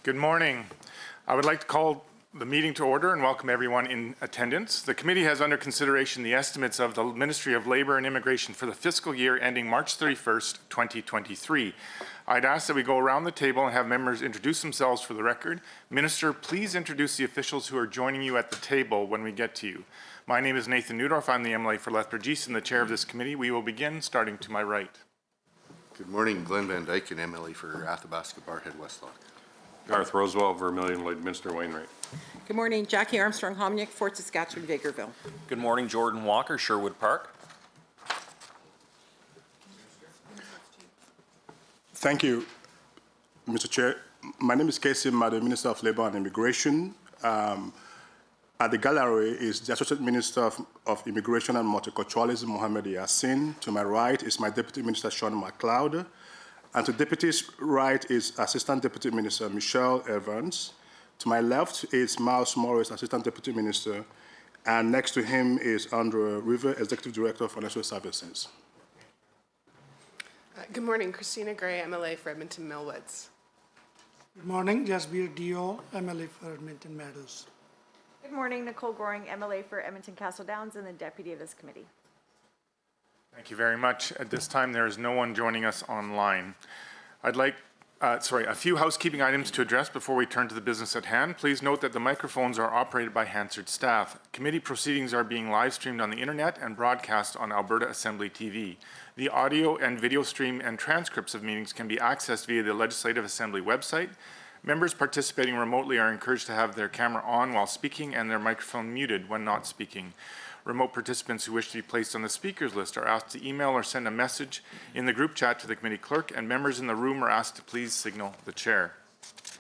Good morning. I would like to call the meeting to order and welcome everyone in attendance. The committee has under consideration the estimates of the Ministry of Labour and Immigration for the fiscal year ending March 31st, 2023. I'd ask that we go around the table and have members introduce themselves for the record. Minister, please introduce the officials who are joining you at the table when we get to you. My name is Nathan Neudorf. I'm the MLA for Lethbridge and the chair of this committee. We will begin starting to my right. Good morning, Glenn Van Dyke, an MLA for Athabasca, Barhead, Westlock. Garth Rosewell, Vermilion, Lloydminster, Wainwright. Good morning, Jackie Armstrong, Hominick, Fort Saskatchewan, Vegreville. Good morning, Jordan Walker, Sherwood Park. Thank you, Mr. Chair. My name is Casey Mado, Minister of Labour and Immigration. At the gallery is the Associate Minister of Immigration and Multiculturalism, Mohamed Yassin. To my right is my Deputy Minister, Sean McLeod. And to Deputy's right is Assistant Deputy Minister, Michelle Evans. To my left is Miles Morris, Assistant Deputy Minister. And next to him is Andrew River, Executive Director of Financial Services. Good morning, Christina Gray, MLA for Edmonton Millwoods. Good morning, Jasbir Dio, MLA for Edmonton Meadows. Good morning, Nicole Goring, MLA for Edmonton Castle Downs and the Deputy of this committee. Thank you very much. At this time, there is no one joining us online. I'd like, a few housekeeping items to address before we turn to the business at hand. Please note that the microphones are operated by Hansard staff. Committee proceedings are being live streamed on the internet and broadcast on Alberta Assembly TV. The audio and video stream and transcripts of meetings can be accessed via the Legislative Assembly website. Members participating remotely are encouraged to have their camera on while speaking and their microphone muted when not speaking. Remote participants who wish to be placed on the speakers list are asked to email or send a message in the group chat to the committee clerk, and members in the room are asked to please signal the chair.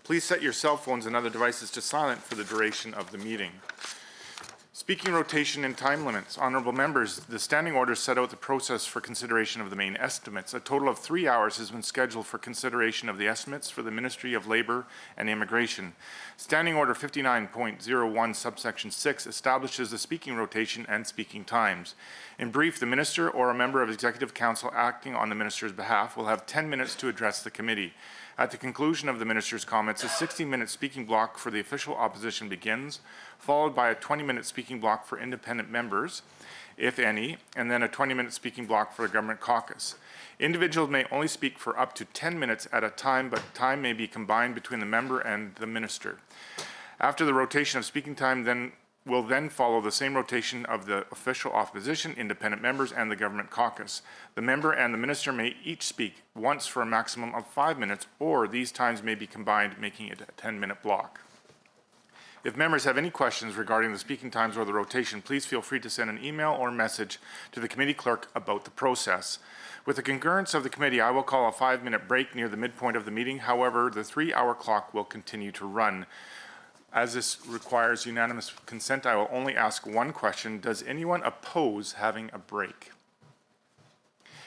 Please set your cell phones and other devices to silent for the duration of the meeting. Speaking rotation and time limits. Honourable members, the standing orders set out the process for consideration of the main estimates. A total of 3 hours has been scheduled for consideration of the estimates for the Ministry of Labour and Immigration. Standing Order 59.01 Subsection 6 establishes the speaking rotation and speaking times. In brief, the Minister or a member of Executive Council acting on the Minister's behalf will have 10 minutes to address the committee. At the conclusion of the Minister's comments, a 60-minute speaking block for the official opposition begins, followed by a 20-minute speaking block for independent members, if any, and then a 20-minute speaking block for the government caucus. Individuals may only speak for up to 10 minutes at a time, but time may be combined between the member and the minister. After the rotation of speaking time will then follow the same rotation of the official opposition, independent members, and the government caucus. The member and the minister may each speak once for a maximum of 5 minutes, or these times may be combined, making it a 10-minute block. If members have any questions regarding the speaking times or the rotation, please feel free to send an email or message to the committee clerk about the process. With the concurrence of the committee, I will call a 5-minute break near the midpoint of the meeting. However, the 3-hour clock will continue to run. As this requires unanimous consent, I will only ask one question. Does anyone oppose having a break?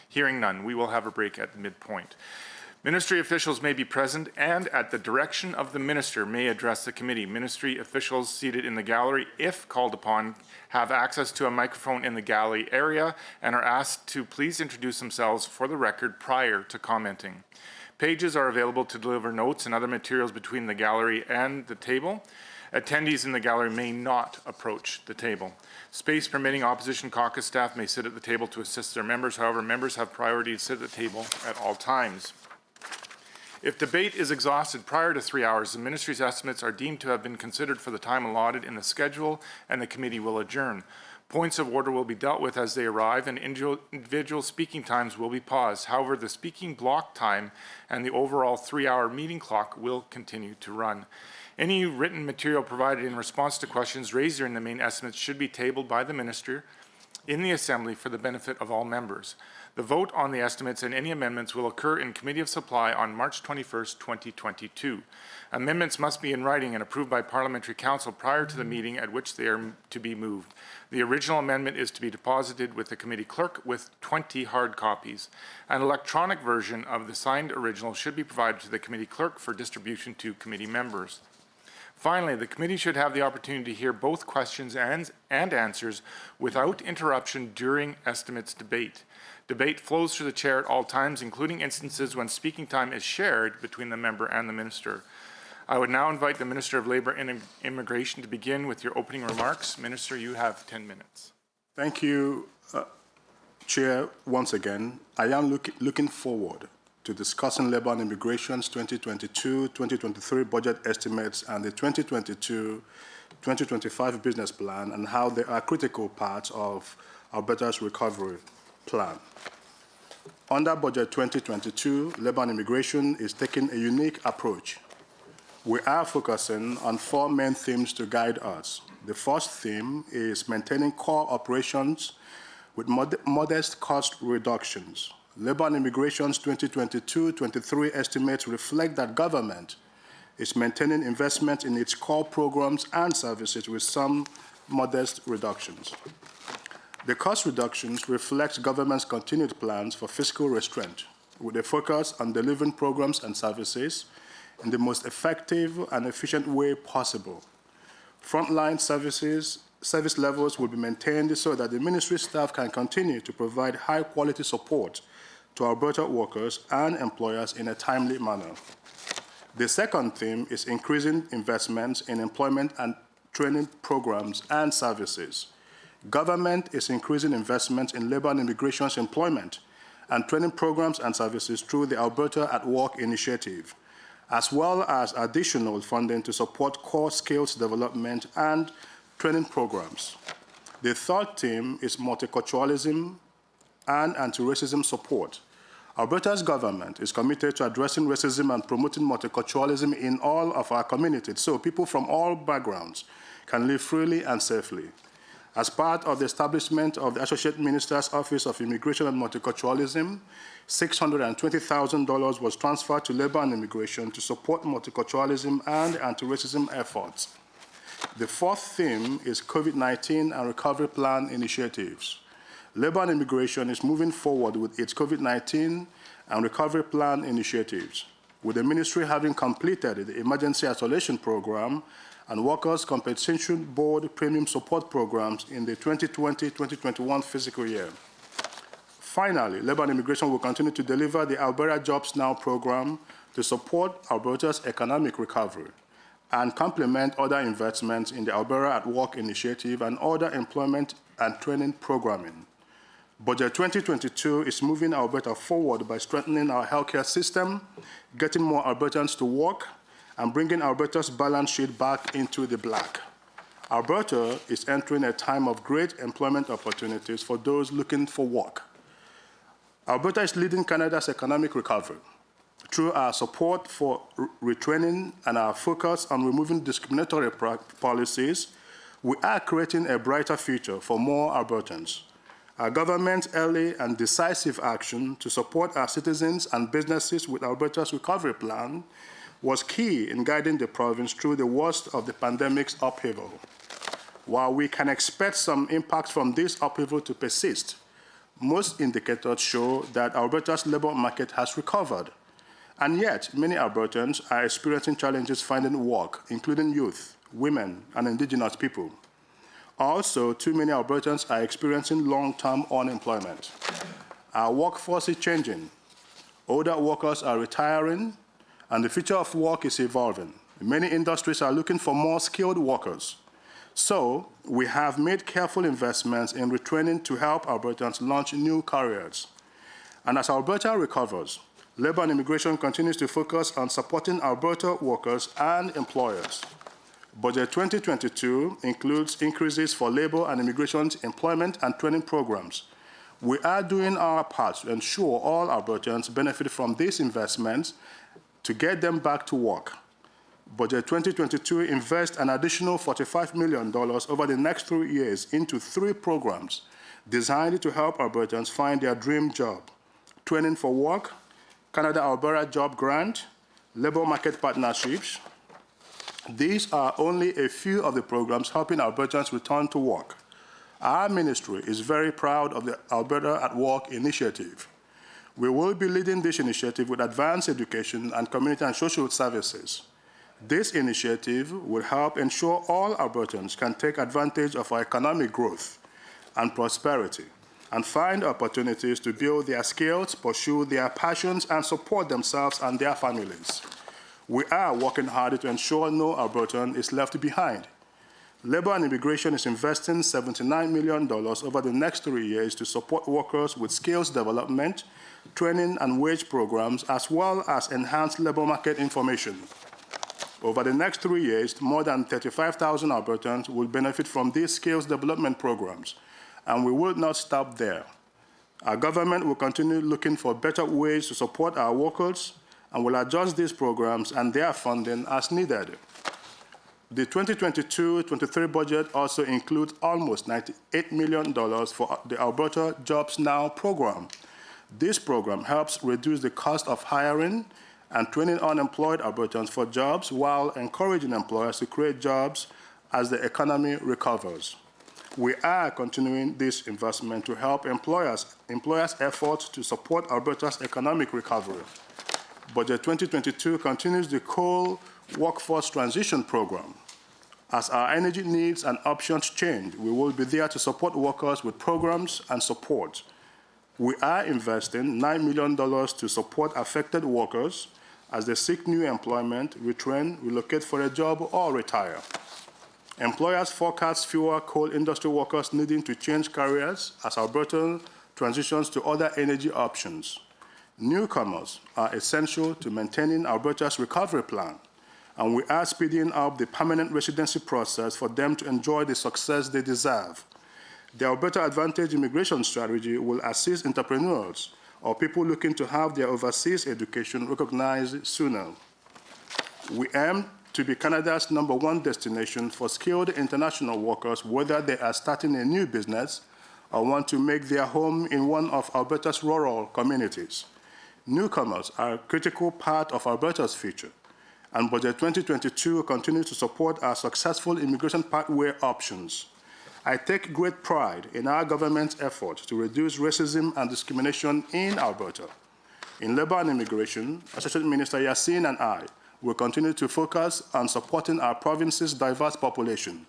Hearing none, we will have a break at the midpoint. Ministry officials may be present and, at the direction of the minister, may address the committee. Ministry officials seated in the gallery, if called upon, have access to a microphone in the gallery area and are asked to please introduce themselves for the record prior to commenting. Pages are available to deliver notes and other materials between the gallery and the table. Attendees in the gallery may not approach the table. Space permitting, opposition caucus staff may sit at the table to assist their members. However, members have priority to sit at the table at all times. If debate is exhausted prior to 3 hours, the ministry's estimates are deemed to have been considered for the time allotted in the schedule, and the committee will adjourn. Points of order will be dealt with as they arrive, and individual speaking times will be paused. However, the speaking block time and the overall 3-hour meeting clock will continue to run. Any written material provided in response to questions raised during the main estimates should be tabled by the minister in the Assembly for the benefit of all members. The vote on the estimates and any amendments will occur in Committee of Supply on March 21st, 2022. Amendments must be in writing and approved by Parliamentary Council prior to the meeting at which they are to be moved. The original amendment is to be deposited with the committee clerk with 20 hard copies. An electronic version of the signed original should be provided to the committee clerk for distribution to committee members. Finally, the committee should have the opportunity to hear both questions and answers without interruption during estimates debate. Debate flows through the chair at all times, including instances when speaking time is shared between the member and the minister. I would now invite the Minister of Labour and Immigration to begin with your opening remarks. Minister, you have 10 minutes. Thank you, Chair. Once again, I am looking forward to discussing Labour and Immigration's 2022-2023 budget estimates and the 2022-2025 business plan and how they are critical parts of Alberta's recovery plan. Under Budget 2022, Labour and Immigration is taking a unique approach. We are focusing on 4 main themes to guide us. The first theme is maintaining core operations with modest cost reductions. Labour and Immigration's 2022-23 estimates reflect that government is maintaining investment in its core programs and services with some modest reductions. The cost reductions reflect government's continued plans for fiscal restraint, with a focus on delivering programs and services in the most effective and efficient way possible. Frontline service levels will be maintained so that the ministry staff can continue to provide high-quality support to Alberta workers and employers in a timely manner. The second theme is increasing investments in employment and training programs and services. Government is increasing investments in Labour and Immigration's employment and training programs and services through the Alberta at Work initiative, as well as additional funding to support core skills development and training programs. The third theme is multiculturalism and anti-racism support. Alberta's government is committed to addressing racism and promoting multiculturalism in all of our communities so people from all backgrounds can live freely and safely. As part of the establishment of the Associate Minister's Office of Immigration and Multiculturalism, $620,000 was transferred to Labour and Immigration to support multiculturalism and anti-racism efforts. The fourth theme is COVID-19 and recovery plan initiatives. Labour and Immigration is moving forward with its COVID-19 and recovery plan initiatives, with the ministry having completed the emergency isolation program and Workers' Compensation Board premium support programs in the 2020-2021 fiscal year. Finally, Labour and Immigration will continue to deliver the Alberta Jobs Now program to support Alberta's economic recovery and complement other investments in the Alberta at Work initiative and other employment and training programming. Budget 2022 is moving Alberta forward by strengthening our healthcare system, getting more Albertans to work, and bringing Alberta's balance sheet back into the black. Alberta is entering a time of great employment opportunities for those looking for work. Alberta is leading Canada's economic recovery. Through our support for retraining and our focus on removing discriminatory policies, we are creating a brighter future for more Albertans. Our government's early and decisive action to support our citizens and businesses with Alberta's recovery plan was key in guiding the province through the worst of the pandemic's upheaval. While we can expect some impact from this upheaval to persist, most indicators show that Alberta's labour market has recovered. And yet, many Albertans are experiencing challenges finding work, including youth, women, and Indigenous people. Also, too many Albertans are experiencing long-term unemployment. Our workforce is changing. Older workers are retiring, and the future of work is evolving. Many industries are looking for more skilled workers. So, we have made careful investments in retraining to help Albertans launch new careers. And as Alberta recovers, Labour and Immigration continues to focus on supporting Alberta workers and employers. Budget 2022 includes increases for Labour and Immigration's employment and training programs. We are doing our part to ensure all Albertans benefit from these investments to get them back to work. Budget 2022 invests an additional $45 million over the next 3 years into 3 programs designed to help Albertans find their dream job: Training for Work, Canada-Alberta Job Grant, Labour Market Partnerships. These are only a few of the programs helping Albertans return to work. Our ministry is very proud of the Alberta at Work initiative. We will be leading this initiative with advanced education and community and social services. This initiative will help ensure all Albertans can take advantage of our economic growth and prosperity and find opportunities to build their skills, pursue their passions, and support themselves and their families. We are working hard to ensure no Albertan is left behind. Labor and Immigration is investing $79 million over the next 3 years to support workers with skills development, training and wage programs, as well as enhanced labor market information. Over the next 3 years, more than 35,000 Albertans will benefit from these skills development programs, and we will not stop there. Our government will continue looking for better ways to support our workers and will adjust these programs and their funding as needed. The 2022-23 budget also includes almost $98 million for the Alberta Jobs Now program. This program helps reduce the cost of hiring and training unemployed Albertans for jobs while encouraging employers to create jobs as the economy recovers. We are continuing this investment to help employers' efforts to support Alberta's economic recovery. Budget 2022 continues the coal workforce transition program. As our energy needs and options change, we will be there to support workers with programs and support. We are investing $9 million to support affected workers as they seek new employment, retrain, relocate for a job, or retire. Employers forecast fewer coal industry workers needing to change careers as Alberta transitions to other energy options. Newcomers are essential to maintaining Alberta's recovery plan, and we are speeding up the permanent residency process for them to enjoy the success they deserve. The Alberta Advantage immigration strategy will assist entrepreneurs or people looking to have their overseas education recognized sooner. We aim to be Canada's #1 destination for skilled international workers, whether they are starting a new business or want to make their home in one of Alberta's rural communities. Newcomers are a critical part of Alberta's future, and Budget 2022 continues to support our successful immigration pathway options. I take great pride in our government's efforts to reduce racism and discrimination in Alberta. In Labour and Immigration, Associate Minister Hassan and I will continue to focus on supporting our province's diverse population.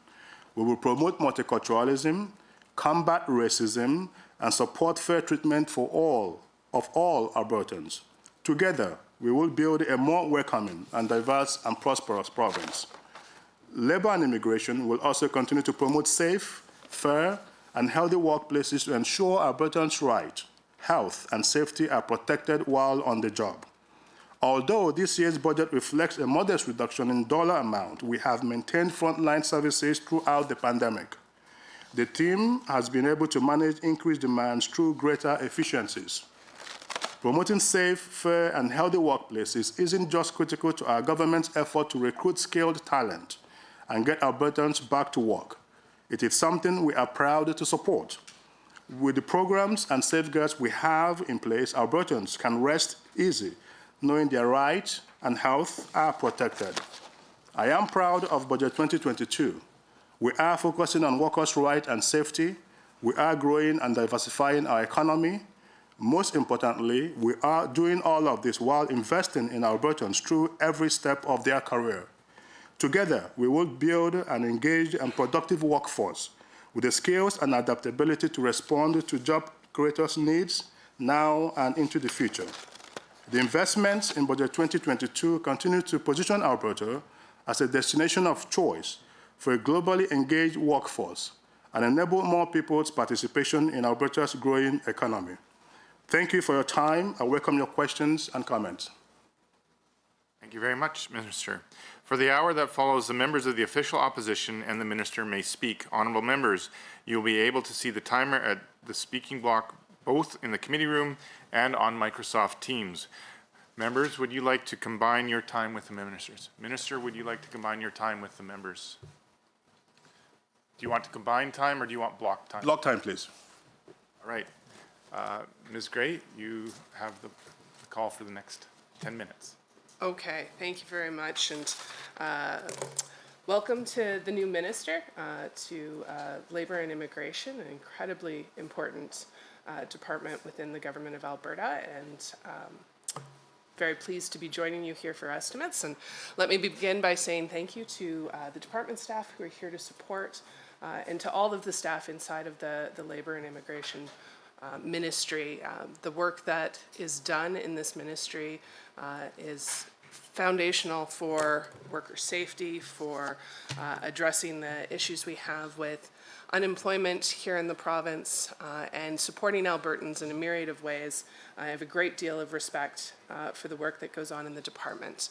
We will promote multiculturalism, combat racism, and support fair treatment for all Albertans. Together, we will build a more welcoming and diverse and prosperous province. Labour and Immigration will also continue to promote safe, fair, and healthy workplaces to ensure Albertans' rights, health, and safety are protected while on the job. Although this year's budget reflects a modest reduction in dollar amount, we have maintained frontline services throughout the pandemic. The team has been able to manage increased demands through greater efficiencies. Promoting safe, fair, and healthy workplaces isn't just critical to our government's effort to recruit skilled talent and get Albertans back to work. It is something we are proud to support. With the programs and safeguards we have in place, Albertans can rest easy, knowing their rights and health are protected. I am proud of Budget 2022. We are focusing on workers' rights and safety. We are growing and diversifying our economy. Most importantly, we are doing all of this while investing in Albertans through every step of their career. Together, we will build an engaged and productive workforce with the skills and adaptability to respond to job creators' needs now and into the future. The investments in Budget 2022 continue to position Alberta as a destination of choice for a globally engaged workforce and enable more people's participation in Alberta's growing economy. Thank you for your time. I welcome your questions and comments. Thank you very much, Minister. For the hour that follows, the members of the official opposition and the Minister may speak. Honourable members, you will be able to see the timer at the speaking block, both in the committee room and on Microsoft Teams. Members, would you like to combine your time with the ministers? Minister, would you like to combine your time with the members? Do you want to combine time or do you want block time? Block time, please. All right. Ms. Gray, you have the call for the next 10 minutes. Okay, thank you very much, and welcome to the new minister to Labour and Immigration, an incredibly important department within the government of Alberta, and very pleased to be joining you here for estimates. And let me begin by saying thank you to the department staff who are here to support, and to all of the staff inside of the Labour and Immigration ministry. The work that is done in this ministry is foundational for worker safety, for addressing the issues we have with unemployment here in the province, and supporting Albertans in a myriad of ways. I have a great deal of respect for the work that goes on in the department.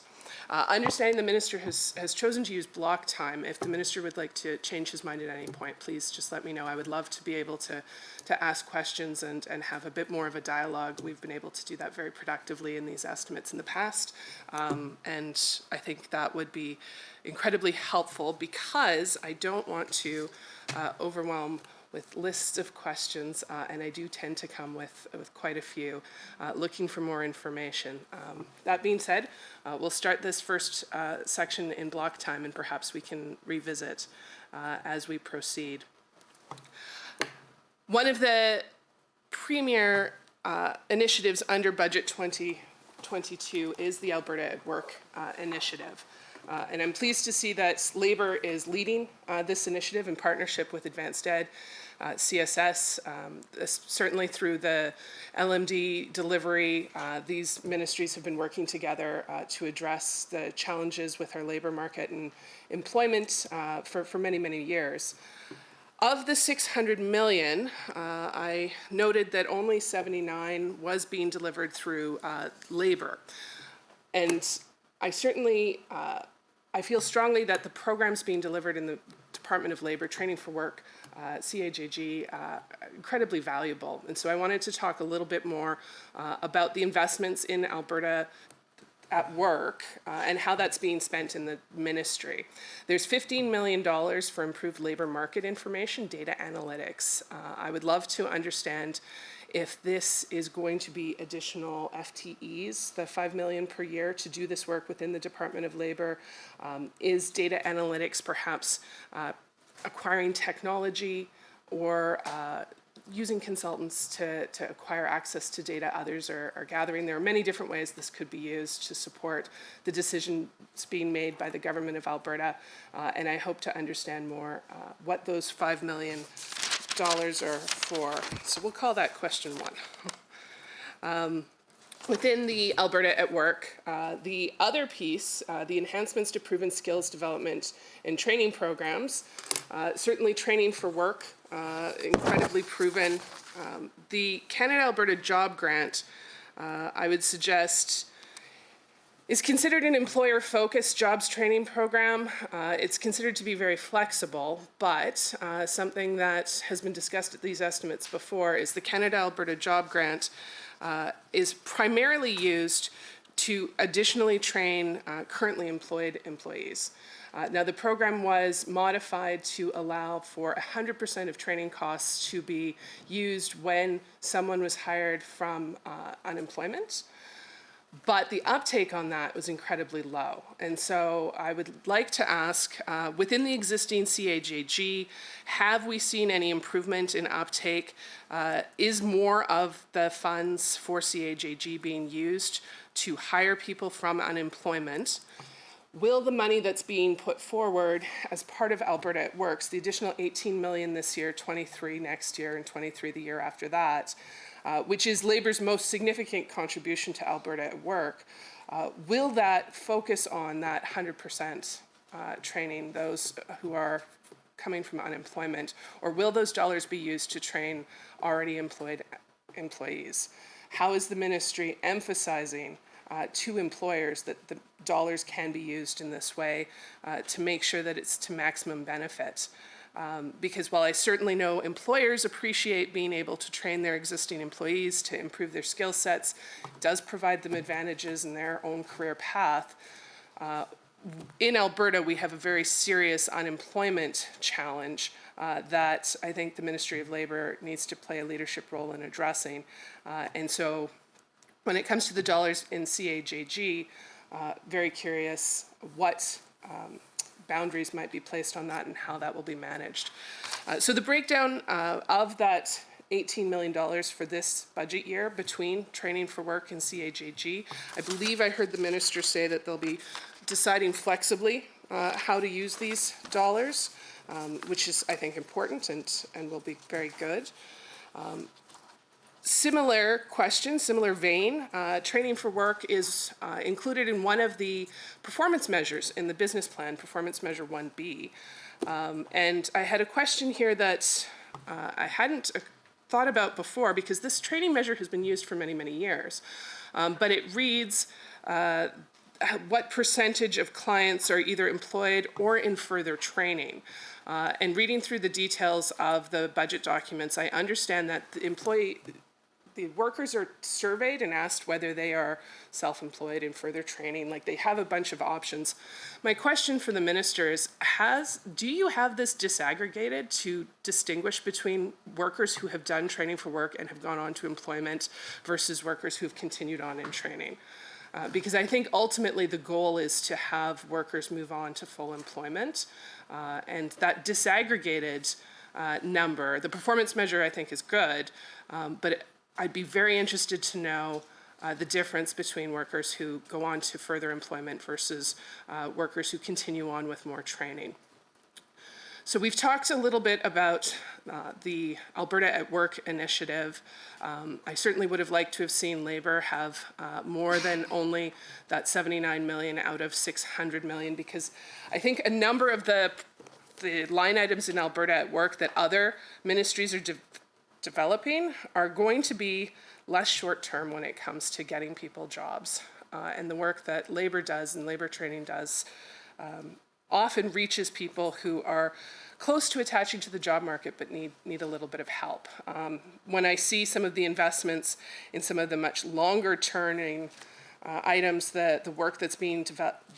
Understanding the minister has chosen to use block time. If the minister would like to change his mind at any point, please just let me know. I would love to be able to ask questions and have a bit more of a dialogue. We've been able to do that very productively in these estimates in the past, and I think that would be incredibly helpful because I don't want to overwhelm with lists of questions, and I do tend to come with quite a few, looking for more information. That being said, we'll start this first section in block time, and perhaps we can revisit as we proceed. One of the premier initiatives under Budget 2022 is the Alberta at Work initiative. And I'm pleased to see that Labour is leading this initiative in partnership with Advanced Ed, CSS, certainly through the LMD delivery. These ministries have been working together to address the challenges with our labour market and employment for many, many years. Of the 600 million, I noted that only 79 was being delivered through Labour. And I certainly I feel strongly that the programs being delivered in the Department of Labour, Training for Work, CAJG, incredibly valuable. And so I wanted to talk a little bit more about the investments in Alberta at Work and how that's being spent in the ministry. There's $15 million for improved labour market information, data analytics. I would love to understand if this is going to be additional FTEs, the $5 million per year to do this work within the Department of Labour. Is data analytics perhaps acquiring technology or using consultants to acquire access to data others are gathering? There are many different ways this could be used to support the decisions being made by the Government of Alberta, and I hope to understand more what those $5 million are for. So we'll call that question one. Within the Alberta at Work, the other piece, the enhancements to proven skills development and training programs, certainly Training for Work, incredibly proven. The Canada-Alberta Job Grant, I would suggest, is considered an employer-focused jobs training program. It's considered to be very flexible, but something that has been discussed at these estimates before is the Canada-Alberta Job Grant is primarily used to additionally train currently employed employees. Now, the program was modified to allow for 100% of training costs to be used when someone was hired from unemployment. But the uptake on that was incredibly low. And so I would like to ask, within the existing CAJG, have we seen any improvement in uptake? Is more of the funds for CAJG being used to hire people from unemployment? Will the money that's being put forward as part of Alberta at Works, the additional $18 million this year, 23 next year, and 23 the year after that, which is Labour's most significant contribution to Alberta at Work, will that focus on that 100% training those who are coming from unemployment, or will those dollars be used to train already employed employees? How is the ministry emphasizing to employers that the dollars can be used in this way to make sure that it's to maximum benefit? Because while I certainly know employers appreciate being able to train their existing employees to improve their skill sets, it does provide them advantages in their own career path. In Alberta, we have a very serious unemployment challenge that I think the Ministry of Labour needs to play a leadership role in addressing. And so when it comes to the dollars in CAJG, very curious what boundaries might be placed on that and how that will be managed. So the breakdown of that $18 million for this budget year between Training for Work and CAJG, I believe I heard the minister say that they'll be deciding flexibly how to use these dollars, which is, I think, important and will be very good. Similar question, similar vein, training for work is included in one of the performance measures in the business plan, performance measure 1B. And I had a question here that I hadn't thought about before, because this training measure has been used for many, many years. But it reads, what percentage of clients are either employed or in further training? And reading through the details of the budget documents, I understand that the workers are surveyed and asked whether they are self-employed in further training. Like, they have a bunch of options. My question for the minister is, do you have this disaggregated to distinguish between workers who have done training for work and have gone on to employment versus workers who've continued on in training? Because I think ultimately the goal is to have workers move on to full employment. And that disaggregated number, the performance measure, I think is good, but I'd be very interested to know the difference between workers who go on to further employment versus workers who continue on with more training. So we've talked a little bit about the Alberta at Work initiative. I certainly would have liked to have seen Labour have more than only that 79 million out of 600 million, because I think a number of the line items in Alberta at Work that other ministries are developing are going to be less short-term when it comes to getting people jobs. And the work that Labour does and Labour training does often reaches people who are close to attaching to the job market but need a little bit of help. When I see some of the investments in some of the much longer turning items, the work that's being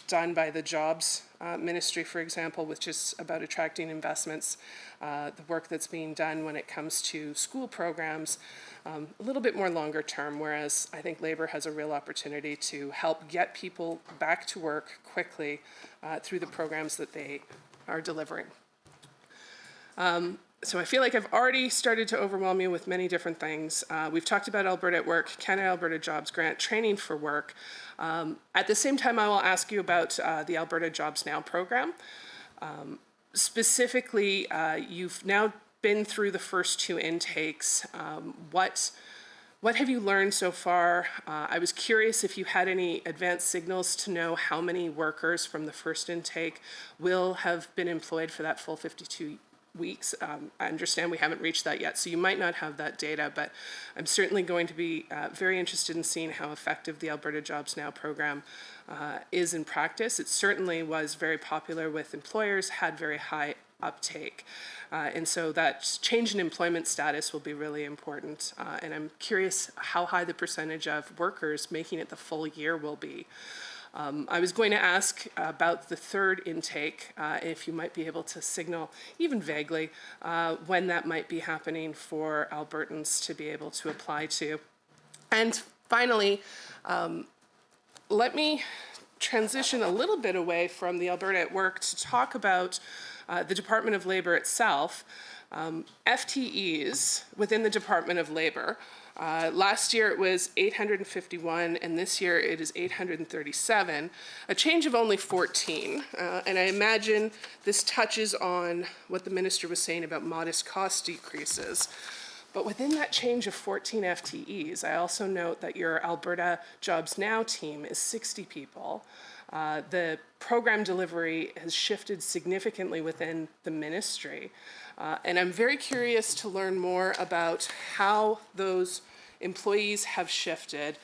done by the Jobs Ministry, for example, which is about attracting investments, the work that's being done when it comes to school programs, a little bit more longer term, whereas I think Labour has a real opportunity to help get people back to work quickly through the programs that they are delivering. So I feel like I've already started to overwhelm you with many different things. We've talked about Alberta at Work, Canada Alberta Jobs Grant, training for work. At the same time, I will ask you about the Alberta Jobs Now program. Specifically, you've now been through the first two intakes. What have you learned so far? I was curious if you had any advanced signals to know how many workers from the first intake will have been employed for that full 52 weeks. I understand we haven't reached that yet, so you might not have that data, but I'm certainly going to be very interested in seeing how effective the Alberta Jobs Now program is in practice. It certainly was very popular with employers, had very high uptake. And so that change in employment status will be really important. And I'm curious how high the percentage of workers making it the full year will be. I was going to ask about the third intake, if you might be able to signal, even vaguely, when that might be happening for Albertans to be able to apply to. And finally, let me transition a little bit away from the Alberta at Work to talk about the Department of Labour itself. FTEs within the Department of Labour. Last year it was 851, and this year it is 837, a change of only 14. And I imagine this touches on what the minister was saying about modest cost decreases. But within that change of 14 FTEs, I also note that your Alberta Jobs Now team is 60 people. The program delivery has shifted significantly within the ministry. And I'm very curious to learn more about how those employees have shifted.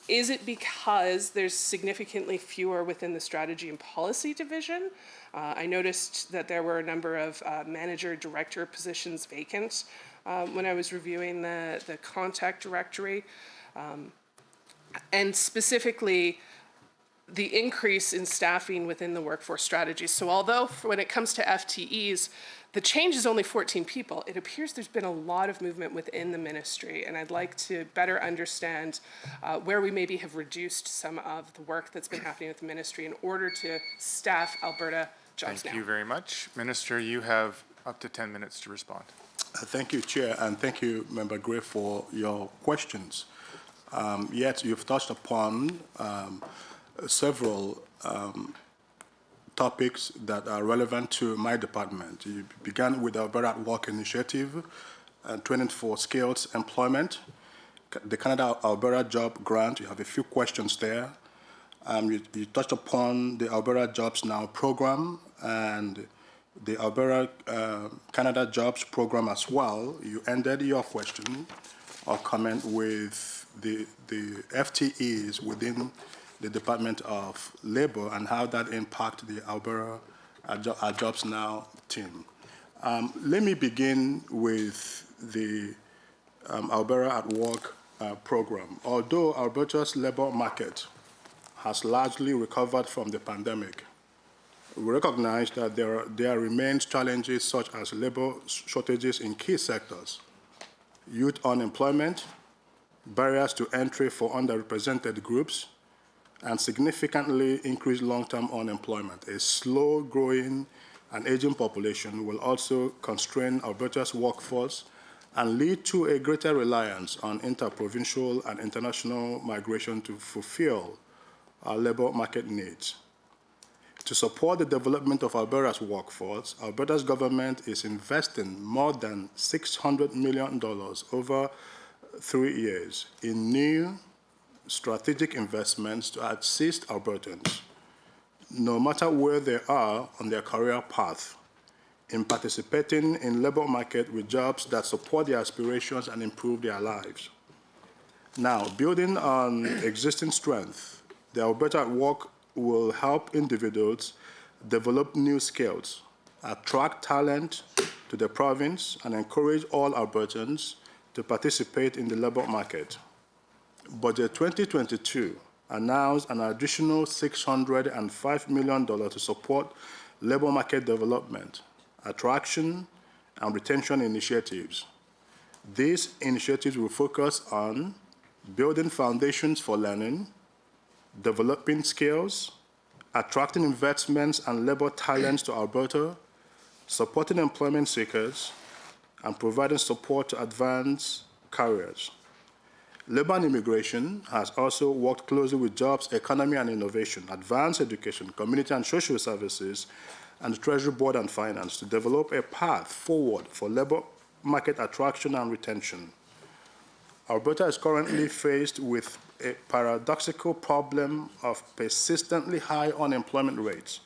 Is it because there's significantly fewer within the strategy and policy division? I noticed that there were a number of manager, director positions vacant when I was reviewing the contact directory. And specifically, the increase in staffing within the workforce strategy. So although when it comes to FTEs, the change is only 14 people, it appears there's been a lot of movement within the ministry, and I'd like to better understand where we maybe have reduced some of the work that's been happening with the ministry in order to staff Alberta Jobs Now. Thank you very much. Minister, you have up to 10 minutes to respond. Thank you, Chair, and thank you, Member Gray, for your questions. Yet you've touched upon several topics that are relevant to my department. You began with the Alberta at Work initiative, and training for skills employment, the Canada-Alberta Job Grant. You have a few questions there. You touched upon the Alberta Jobs Now program and the Alberta Canada Jobs program as well. You ended your question or comment with the FTEs within the Department of Labor and how that impact the Alberta Jobs Now team. Let me begin with the Alberta at Work program. Although Alberta's labor market has largely recovered from the pandemic, we recognize that there remains challenges such as labor shortages in key sectors, youth unemployment, barriers to entry for underrepresented groups, and significantly increased long-term unemployment. A slow-growing and aging population will also constrain Alberta's workforce and lead to a greater reliance on interprovincial and international migration to fulfill our labor market needs. To support the development of Alberta's workforce, Alberta's government is investing more than $600 million over 3 years in new strategic investments to assist Albertans, no matter where they are on their career path, in participating in labor market with jobs that support their aspirations and improve their lives. Now, building on existing strength, the Alberta at Work will help individuals develop new skills, attract talent to the province, and encourage all Albertans to participate in the labor market. Budget 2022 announced an additional $605 million to support labor market development, attraction, and retention initiatives. These initiatives will focus on building foundations for learning, developing skills, attracting investments and labor talents to Alberta, supporting employment seekers, and providing support to advance careers. Labor and Immigration has also worked closely with Jobs, Economy and Innovation, Advanced Education, Community and Social Services, and the Treasury Board and Finance to develop a path forward for labor market attraction and retention. Alberta is currently faced with a paradoxical problem of persistently high unemployment rates,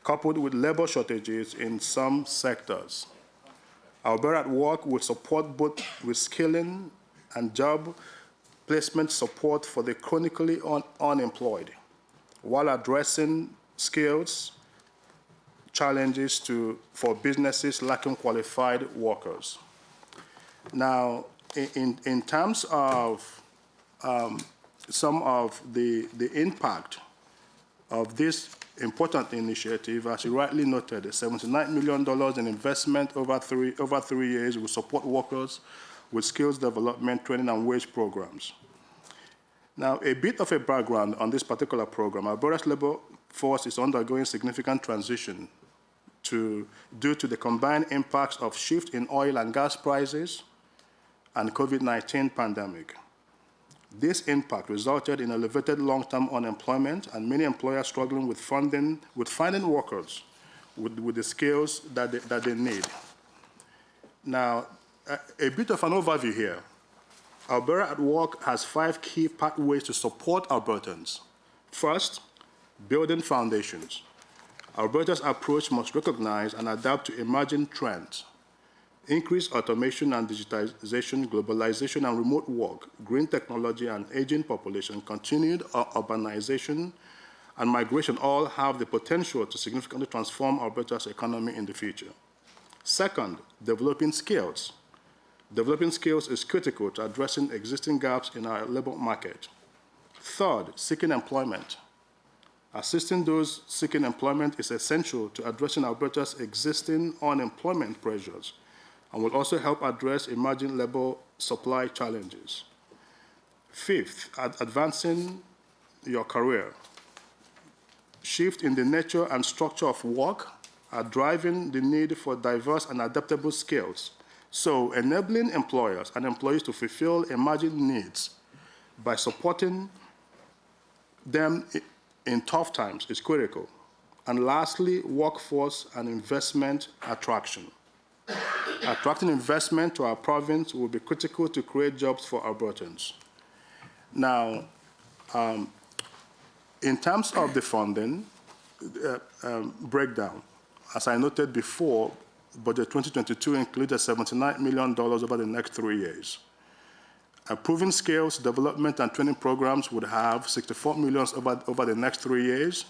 coupled with labor shortages in some sectors. Alberta at Work will support both reskilling and job placement support for the chronically unemployed, while addressing skills challenges for businesses lacking qualified workers. Now, in terms of some of the impact of this important initiative, as you rightly noted, $79 million in investment over three years will support workers with skills development, training, and wage programs. Now, a bit of a background on this particular program. Alberta's labor force is undergoing significant transition due to the combined impacts of shift in oil and gas prices and COVID-19 pandemic. This impact resulted in elevated long-term unemployment and many employers struggling with finding workers with the skills that they need. Now, a bit of an overview here. Alberta at Work has 5 key pathways to support Albertans. First, building foundations. Alberta's approach must recognize and adapt to emerging trends. Increased automation and digitization, globalization and remote work, green technology and aging population, continued urbanization and migration all have the potential to significantly transform Alberta's economy in the future. Second, developing skills. Developing skills is critical to addressing existing gaps in our labor market. Third, seeking employment. Assisting those seeking employment is essential to addressing Alberta's existing unemployment pressures and will also help address emerging labor supply challenges. Fifth, advancing your career. Shift in the nature and structure of work are driving the need for diverse and adaptable skills. So enabling employers and employees to fulfill emerging needs by supporting them in tough times is critical. And lastly, workforce and investment attraction. Attracting investment to our province will be critical to create jobs for Albertans. Now, in terms of the funding breakdown, as I noted before, Budget 2022 included $79 million over the next 3 years. Proven skills development and training programs would have $64 million over the next 3 years.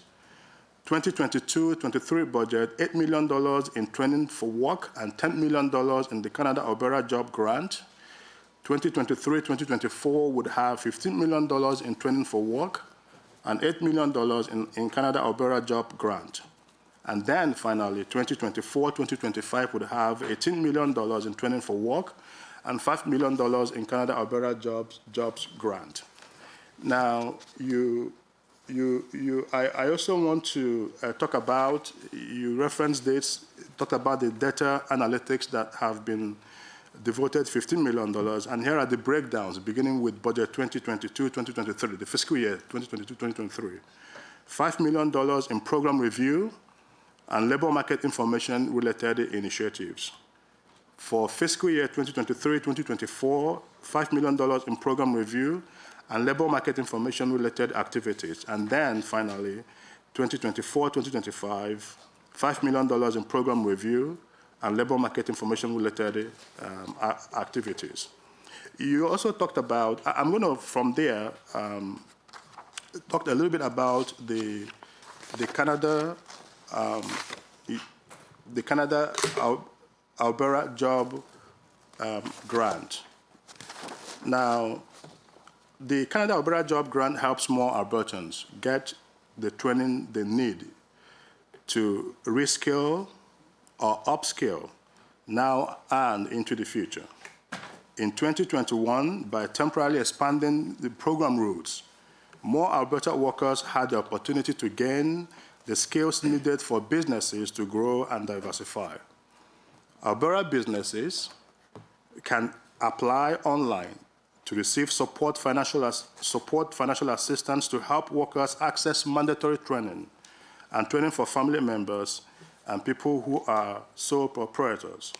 2022-23 budget, $8 million in training for work and $10 million in the Canada Alberta Job Grant. 2023-2024 would have $15 million in training for work and $8 million in Canada Alberta Job Grant. And then finally, 2024-2025 would have $18 million in training for work and $5 million in Canada Alberta Jobs Grant. Now, I also want to talk about, you referenced this, talk about the data analytics that have been devoted $15 million, and here are the breakdowns, beginning with budget 2022-2023, the fiscal year 2022-2023. $5 million in program review and labor market information related initiatives. For fiscal year 2023-2024, $5 million in program review and labor market information related activities. And then finally, 2024-2025, $5 million in program review and labor market information related activities. You also talked about, I'm going to, from there, talk a little bit about the Canada Alberta Job Grant. Now, the Canada Alberta Job Grant helps more Albertans get the training they need to reskill or upskill now and into the future. In 2021, by temporarily expanding the program routes, more Alberta workers had the opportunity to gain the skills needed for businesses to grow and diversify. Alberta businesses can apply online to receive support financial assistance to help workers access mandatory training and training for family members and people who are sole proprietors.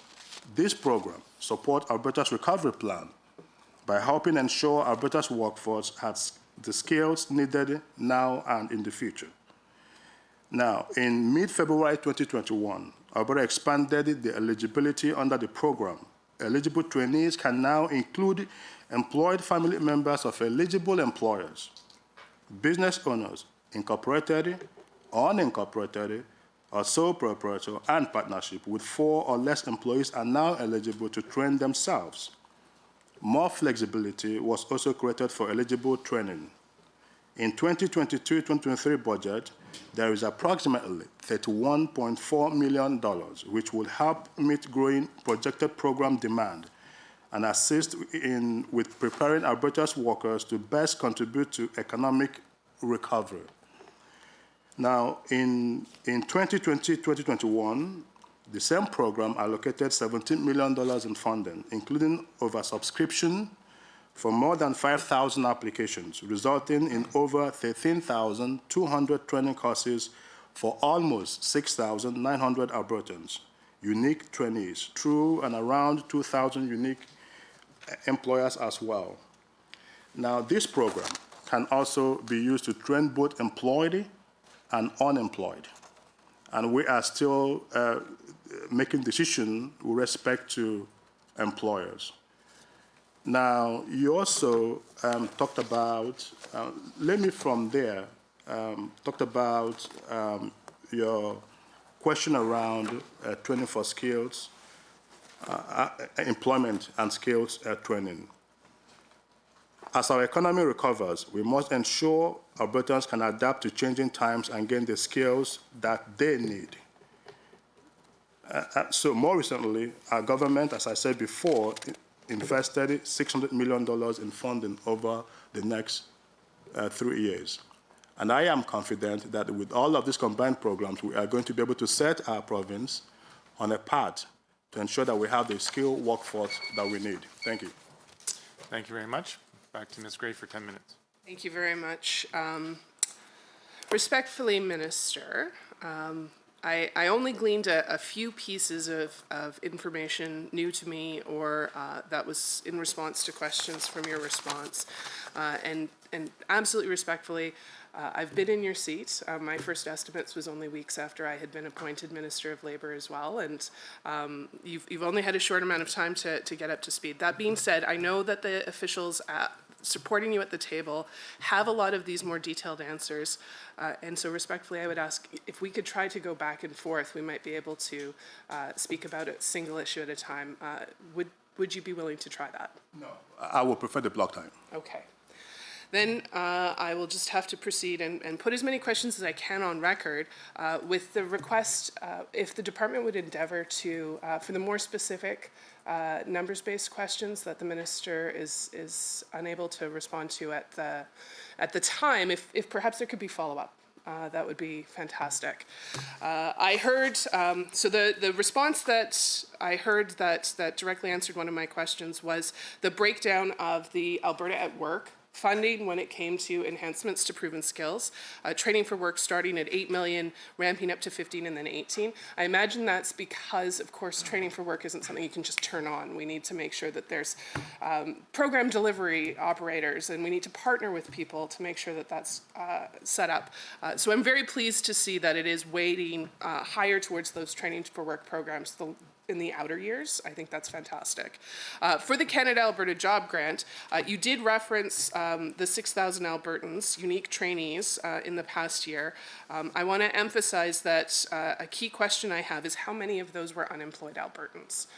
This program supports Alberta's recovery plan by helping ensure Alberta's workforce has the skills needed now and in the future. Now, in mid-February 2021, Alberta expanded the eligibility under the program. Eligible trainees can now include employed family members of eligible employers, business owners, incorporated, unincorporated, or sole proprietor and partnership with 4 or less employees are now eligible to train themselves. More flexibility was also created for eligible training. In 2022-2023 budget, there is approximately $31.4 million, which will help meet growing projected program demand and assist with preparing Alberta's workers to best contribute to economic recovery. Now, in 2020-2021, the same program allocated $17 million in funding, including oversubscription for more than 5,000 applications, resulting in over 13,200 training courses for almost 6,900 Albertans, unique trainees, through and around 2,000 unique employers as well. Now, this program can also be used to train both employed and unemployed. And we are still making decisions with respect to employers. Now, you also talked about, let me from there, talked about your question around training for skills, employment and skills training. As our economy recovers, we must ensure Albertans can adapt to changing times and gain the skills that they need. So more recently, our government, as I said before, invested $600 million in funding over the next 3 years. And I am confident that with all of these combined programs, we are going to be able to set our province on a path to ensure that we have the skilled workforce that we need. Thank you. Thank you very much. Back to Ms. Gray for 10 minutes. Thank you very much. Respectfully, Minister, I only gleaned a few pieces of information new to me or that was in response to questions from your response. And absolutely respectfully, I've been in your seat. My first estimates was only weeks after I had been appointed Minister of Labour as well, and you've only had a short amount of time to get up to speed. That being said, I know that the officials supporting you at the table have a lot of these more detailed answers, and so respectfully I would ask if we could try to go back and forth, we might be able to speak about a single issue at a time. Would you be willing to try that? No. I would prefer the block time. Okay. Then I will just have to proceed and put as many questions as I can on record with the request if the department would endeavor to, for the more specific numbers-based questions that the minister is unable to respond to at the time, if perhaps there could be follow-up. That would be fantastic. I heard, so the response that I heard that directly answered one of my questions was the breakdown of the Alberta at Work funding when it came to enhancements to proven skills, training for work starting at 8 million, ramping up to 15 and then 18. I imagine that's because, of course, training for work isn't something you can just turn on. We need to make sure that there's program delivery operators, and we need to partner with people to make sure that that's set up. So I'm very pleased to see that it is weighting higher towards those training for work programs in the outer years. I think that's fantastic. For the Canada-Alberta Job Grant, you did reference the 6,000 Albertans, unique trainees, in the past year. I want to emphasize that a key question I have is how many of those were unemployed Albertans?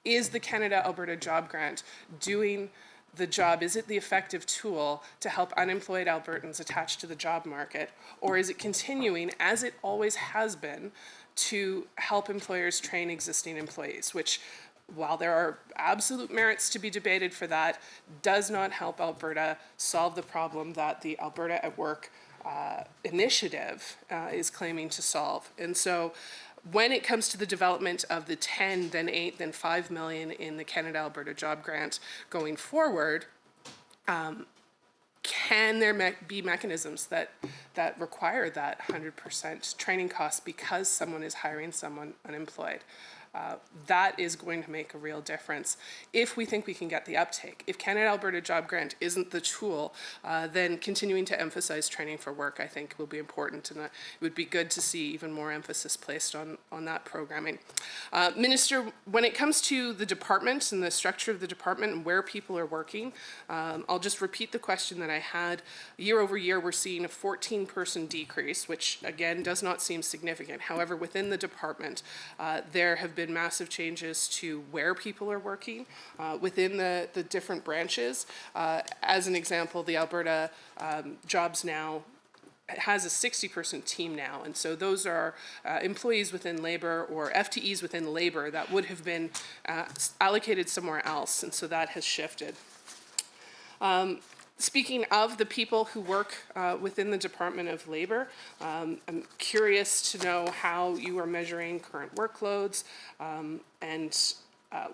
Is the Canada-Alberta Job Grant doing the job? Is it the effective tool to help unemployed Albertans attach to the job market? Or is it continuing, as it always has been, to help employers train existing employees, which, while there are absolute merits to be debated for that, does not help Alberta solve the problem that the Alberta at Work initiative is claiming to solve. And so when it comes to the development of the 10, then 8, then 5 million in the Canada-Alberta Job Grant going forward, can there be mechanisms that require that 100% training cost because someone is hiring someone unemployed? That is going to make a real difference if we think we can get the uptake. If Canada-Alberta Job Grant isn't the tool, then continuing to emphasize training for work, I think, will be important, and it would be good to see even more emphasis placed on that programming. Minister, when it comes to the department and the structure of the department and where people are working, I'll just repeat the question that I had. Year over year, we're seeing a 14-person decrease, which, again, does not seem significant. However, within the department, there have been massive changes to where people are working within the different branches. As an example, the Alberta Jobs Now has a 60-person team now, and so those are employees within labor or FTEs within labor that would have been allocated somewhere else, and so that has shifted. Speaking of the people who work within the Department of Labor, I'm curious to know how you are measuring current workloads and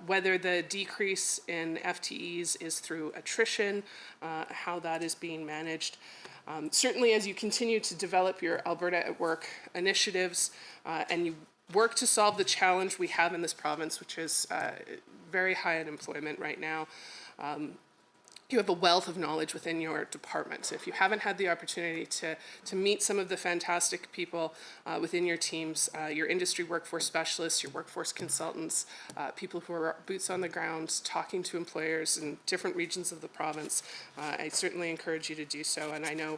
whether the decrease in FTEs is through attrition, how that is being managed. Certainly, as you continue to develop your Alberta at Work initiatives and you work to solve the challenge we have in this province, which is very high unemployment right now, you have a wealth of knowledge within your department. So if you haven't had the opportunity to meet some of the fantastic people within your teams, your industry workforce specialists, your workforce consultants, people who are boots on the ground talking to employers in different regions of the province, I certainly encourage you to do so. And I know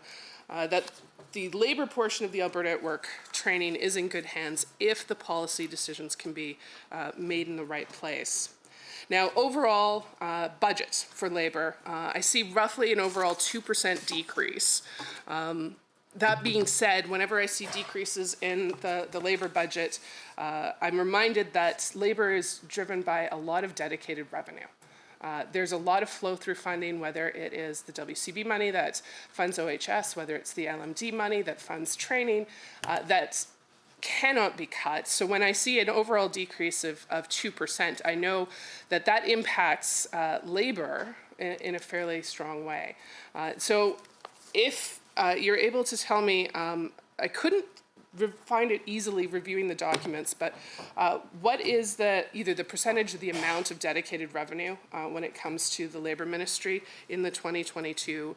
that the labor portion of the Alberta at Work training is in good hands if the policy decisions can be made in the right place. Now, overall budgets for labor, I see roughly an overall 2% decrease. That being said, whenever I see decreases in the labor budget, I'm reminded that labor is driven by a lot of dedicated revenue. There's a lot of flow-through funding, whether it is the WCB money that funds OHS, whether it's the LMD money that funds training, that cannot be cut. So when I see an overall decrease of 2%, I know that that impacts labor in a fairly strong way. So if you're able to tell me, I couldn't find it easily reviewing the documents, but what is either the percentage of the amount of dedicated revenue when it comes to the Labour Ministry in the 2022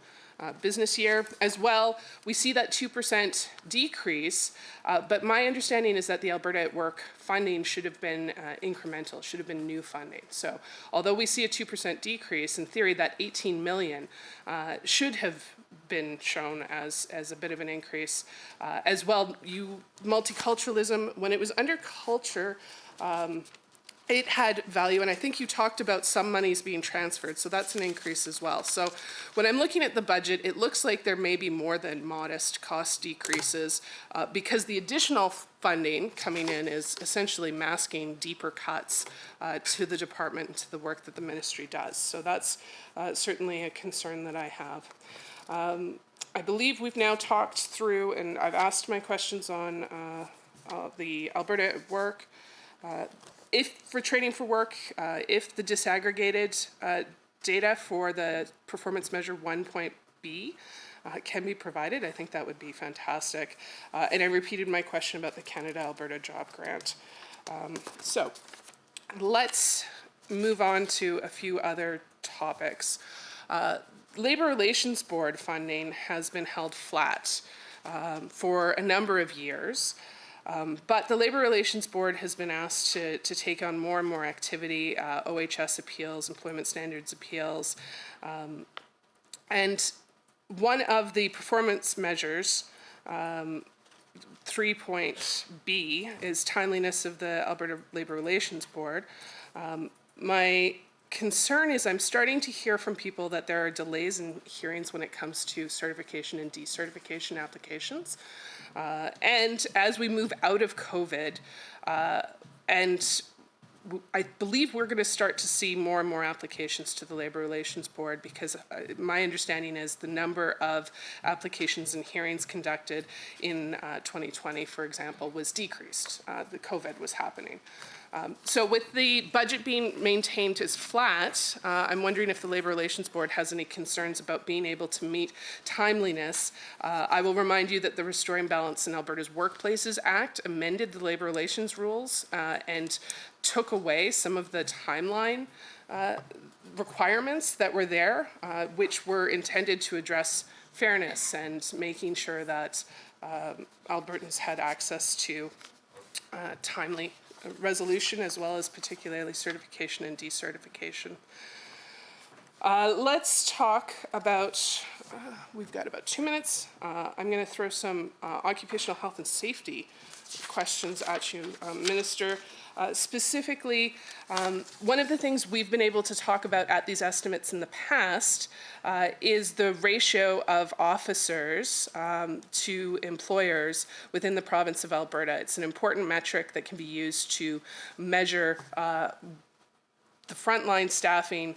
business year? As well, we see that 2% decrease, but my understanding is that the Alberta at Work funding should have been incremental, should have been new funding. So although we see a 2% decrease, in theory that 18 million should have been shown as a bit of an increase. As well, multiculturalism, when it was under culture, it had value, and I think you talked about some monies being transferred, so that's an increase as well. So when I'm looking at the budget, it looks like there may be more than modest cost decreases because the additional funding coming in is essentially masking deeper cuts to the department and to the work that the ministry does. So that's certainly a concern that I have. I believe we've now talked through, and I've asked my questions on the Alberta at Work. If for training for work, if the disaggregated data for the performance measure 1.B can be provided, I think that would be fantastic. And I repeated my question about the Canada-Alberta Job Grant. So let's move on to a few other topics. Labour Relations Board funding has been held flat for a number of years. But the Labour Relations Board has been asked to take on more and more activity, OHS appeals, employment standards appeals. And one of the performance measures, 3.B, is timeliness of the Alberta Labour Relations Board. My concern is I'm starting to hear from people that there are delays in hearings when it comes to certification and decertification applications. And as we move out of COVID, and I believe we're going to start to see more and more applications to the Labour Relations Board because my understanding is the number of applications and hearings conducted in 2020, for example, was decreased. The COVID was happening. So with the budget being maintained as flat, I'm wondering if the Labour Relations Board has any concerns about being able to meet timeliness. I will remind you that the Restoring Balance in Alberta's Workplaces Act amended the Labour Relations rules and took away some of the timeline requirements that were there, which were intended to address fairness and making sure that Albertans had access to timely resolution as well as particularly certification and decertification. Let's talk about, we've got about 2 minutes. I'm going to throw some occupational health and safety questions at you, Minister. Specifically, one of the things we've been able to talk about at these estimates in the past is the ratio of officers to employers within the province of Alberta. It's an important metric that can be used to measure the frontline staffing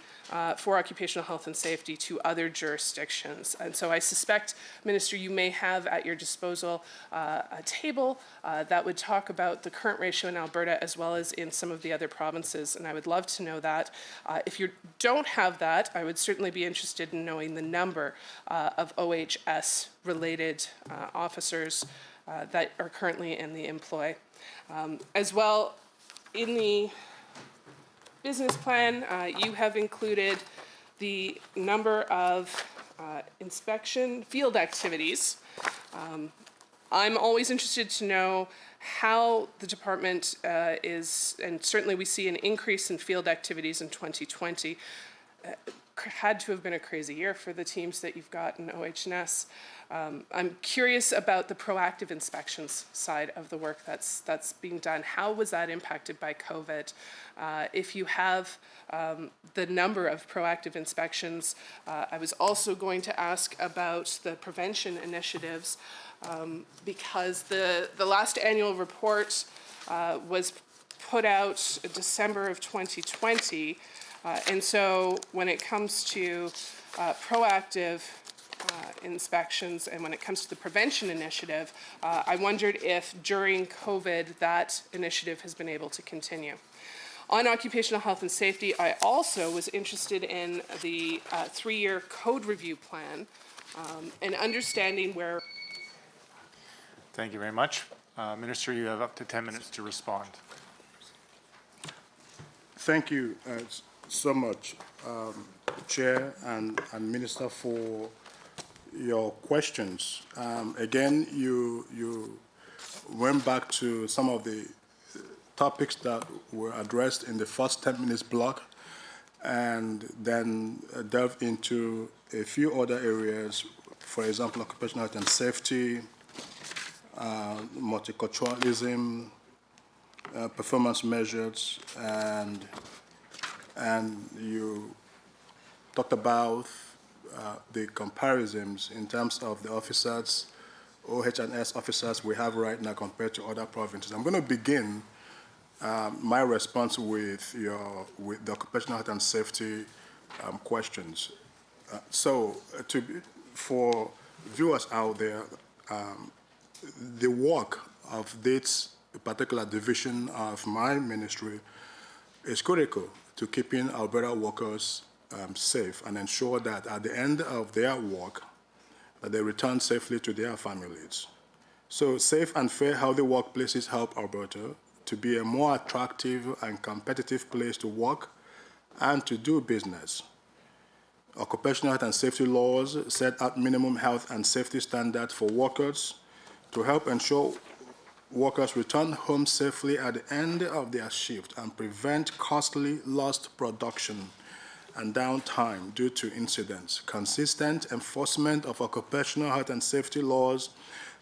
for occupational health and safety to other jurisdictions. And so I suspect, Minister, you may have at your disposal a table that would talk about the current ratio in Alberta as well as in some of the other provinces, and I would love to know that. If you don't have that, I would certainly be interested in knowing the number of OHS-related officers that are currently in the employ. As well, in the business plan, you have included the number of inspection field activities. I'm always interested to know how the department is, and certainly we see an increase in field activities in 2020. Had to have been a crazy year for the teams that you've got in OH&S. I'm curious about the proactive inspections side of the work that's being done. How was that impacted by COVID? If you have the number of proactive inspections, I was also going to ask about the prevention initiatives because the last annual report was put out in December of 2020. And so when it comes to proactive inspections and when it comes to the prevention initiative, I wondered if during COVID that initiative has been able to continue. On occupational health and safety, I also was interested in the 3-year code review plan and understanding where. Thank you very much. Minister, you have up to 10 minutes to respond. Thank you so much, Chair and Minister, for your questions. Again, you went back to some of the topics that were addressed in the first 10 minutes block and then delved into a few other areas, for example, occupational health and safety, multiculturalism, performance measures, and you talked about the comparisons in terms of the officers, OH&S officers we have right now compared to other provinces. I'm going to begin my response with the occupational health and safety questions. For viewers out there, the work of this particular division of my ministry is critical to keeping Alberta workers safe and ensure that at the end of their work, that they return safely to their families. So safe and fair, healthy workplaces help Alberta to be a more attractive and competitive place to work and to do business. Occupational health and safety laws set out minimum health and safety standards for workers to help ensure workers return home safely at the end of their shift and prevent costly lost production and downtime due to incidents. Consistent enforcement of occupational health and safety laws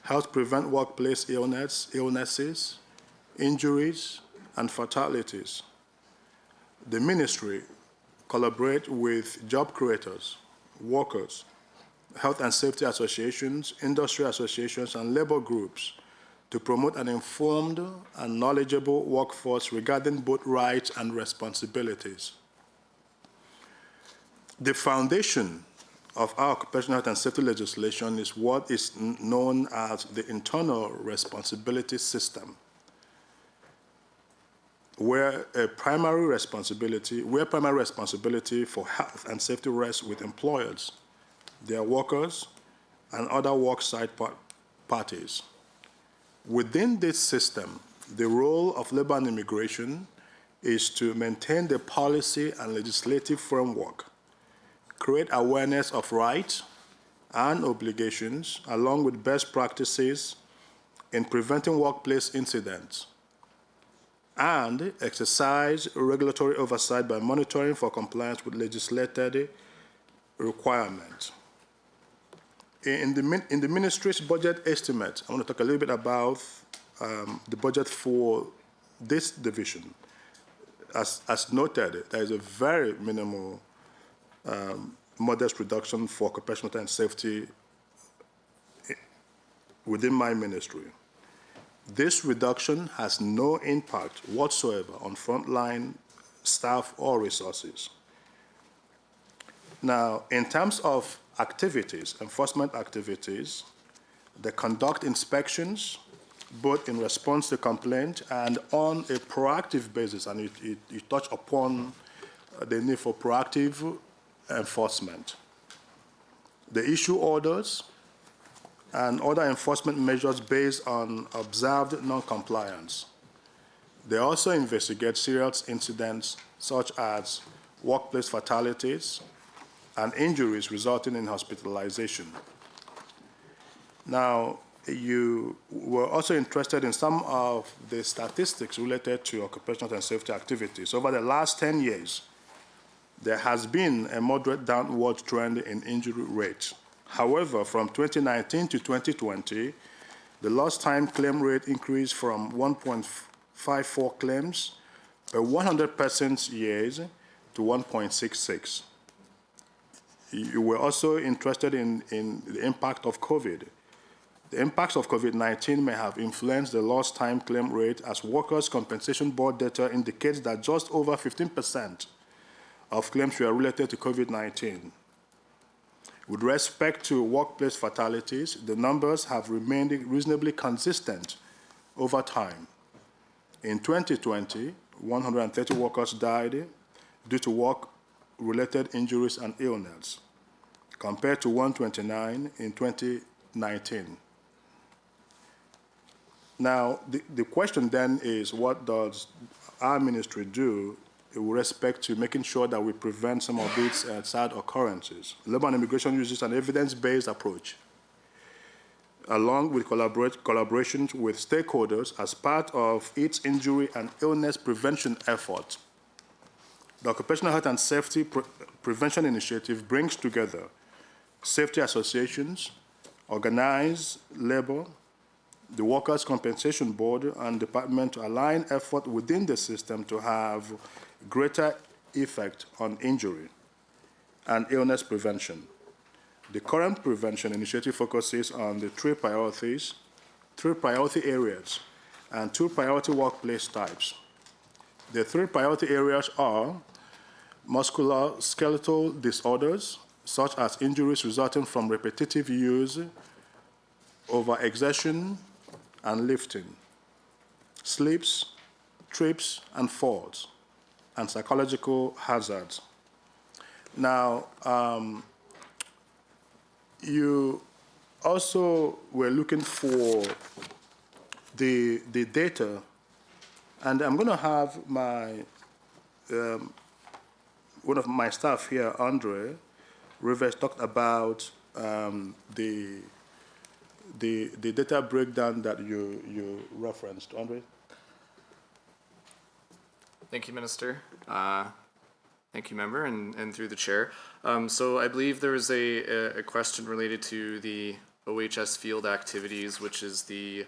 helps prevent workplace illnesses, injuries, and fatalities. The ministry collaborates with job creators, workers, health and safety associations, industry associations, and labor groups to promote an informed and knowledgeable workforce regarding both rights and responsibilities. The foundation of our occupational health and safety legislation is what is known as the internal responsibility system, where primary responsibility for health and safety rests with employers, their workers, and other worksite parties. Within this system, the role of labor and immigration is to maintain the policy and legislative framework, create awareness of rights and obligations, along with best practices in preventing workplace incidents, and exercise regulatory oversight by monitoring for compliance with legislated requirements. In the ministry's budget estimate, I want to talk a little bit about the budget for this division. As noted, there is a very minimal, modest reduction for occupational health and safety within my ministry. This reduction has no impact whatsoever on frontline staff or resources. Now, in terms of activities, enforcement activities, they conduct inspections, both in response to complaint and on a proactive basis, and you touch upon the need for proactive enforcement. They issue orders and other enforcement measures based on observed non-compliance. They also investigate serious incidents such as workplace fatalities and injuries resulting in hospitalization. Now, you were also interested in some of the statistics related to occupational and safety activities. Over the last 10 years, there has been a moderate downward trend in injury rates. However, from 2019 to 2020, the lost time claim rate increased from 1.54 claims per 100% years to 1.66. You were also interested in the impact of COVID. The impacts of COVID-19 may have influenced the lost time claim rate, as Workers' Compensation Board data indicates that just over 15% of claims were related to COVID-19. With respect to workplace fatalities, the numbers have remained reasonably consistent over time. In 2020, 130 workers died due to work-related injuries and illness, compared to 129 in 2019. Now, the question then is, what does our ministry do with respect to making sure that we prevent some of these sad occurrences? Labor and Immigration uses an evidence-based approach, along with collaborations with stakeholders as part of its injury and illness prevention effort. The Occupational Health and Safety Prevention Initiative brings together safety associations, organized labor, the Workers' Compensation Board, and Department to align effort within the system to have greater effect on injury and illness prevention. The current prevention initiative focuses on the three priority areas, and 2 priority workplace types. The 3 priority areas are musculoskeletal disorders, such as injuries resulting from repetitive use, overexertion, and lifting, slips, trips, and falls, and psychological hazards. Now, you also were looking for the data, and I'm going to have my one of my staff here, Andre Rivers, talked about the data breakdown that you referenced. Andre? Thank you, Minister. Thank you, Member, and through the Chair. So I believe there was a question related to the OHS field activities, which is the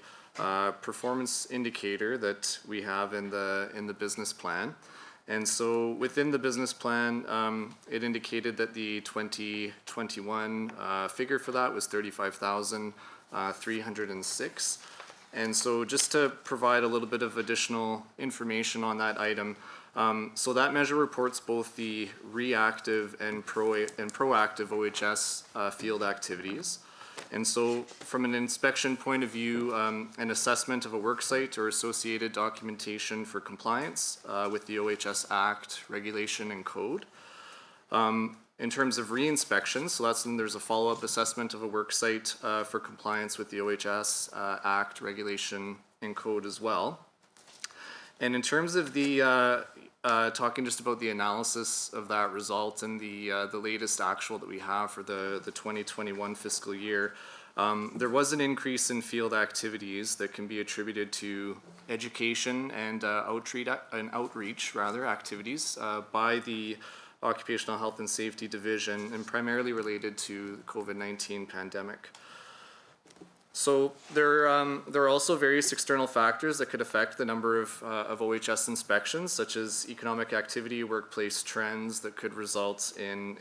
performance indicator that we have in the business plan. And so within the business plan, it indicated that the 2021 figure for that was 35,306. And so just to provide a little bit of additional information on that item, so that measure reports both the reactive and proactive OHS field activities. And so from an inspection point of view, an assessment of a work site or associated documentation for compliance with the OHS Act, regulation, and code. In terms of re-inspection, so that's when there's a follow-up assessment of a work site for compliance with the OHS Act, regulation, and code as well. And in terms of the talking just about the analysis of that result and the latest actual that we have for the 2021 fiscal year, there was an increase in field activities that can be attributed to education and outreach activities by the Occupational Health and Safety Division, and primarily related to the COVID-19 pandemic. So there are also various external factors that could affect the number of OHS inspections, such as economic activity, workplace trends that could result in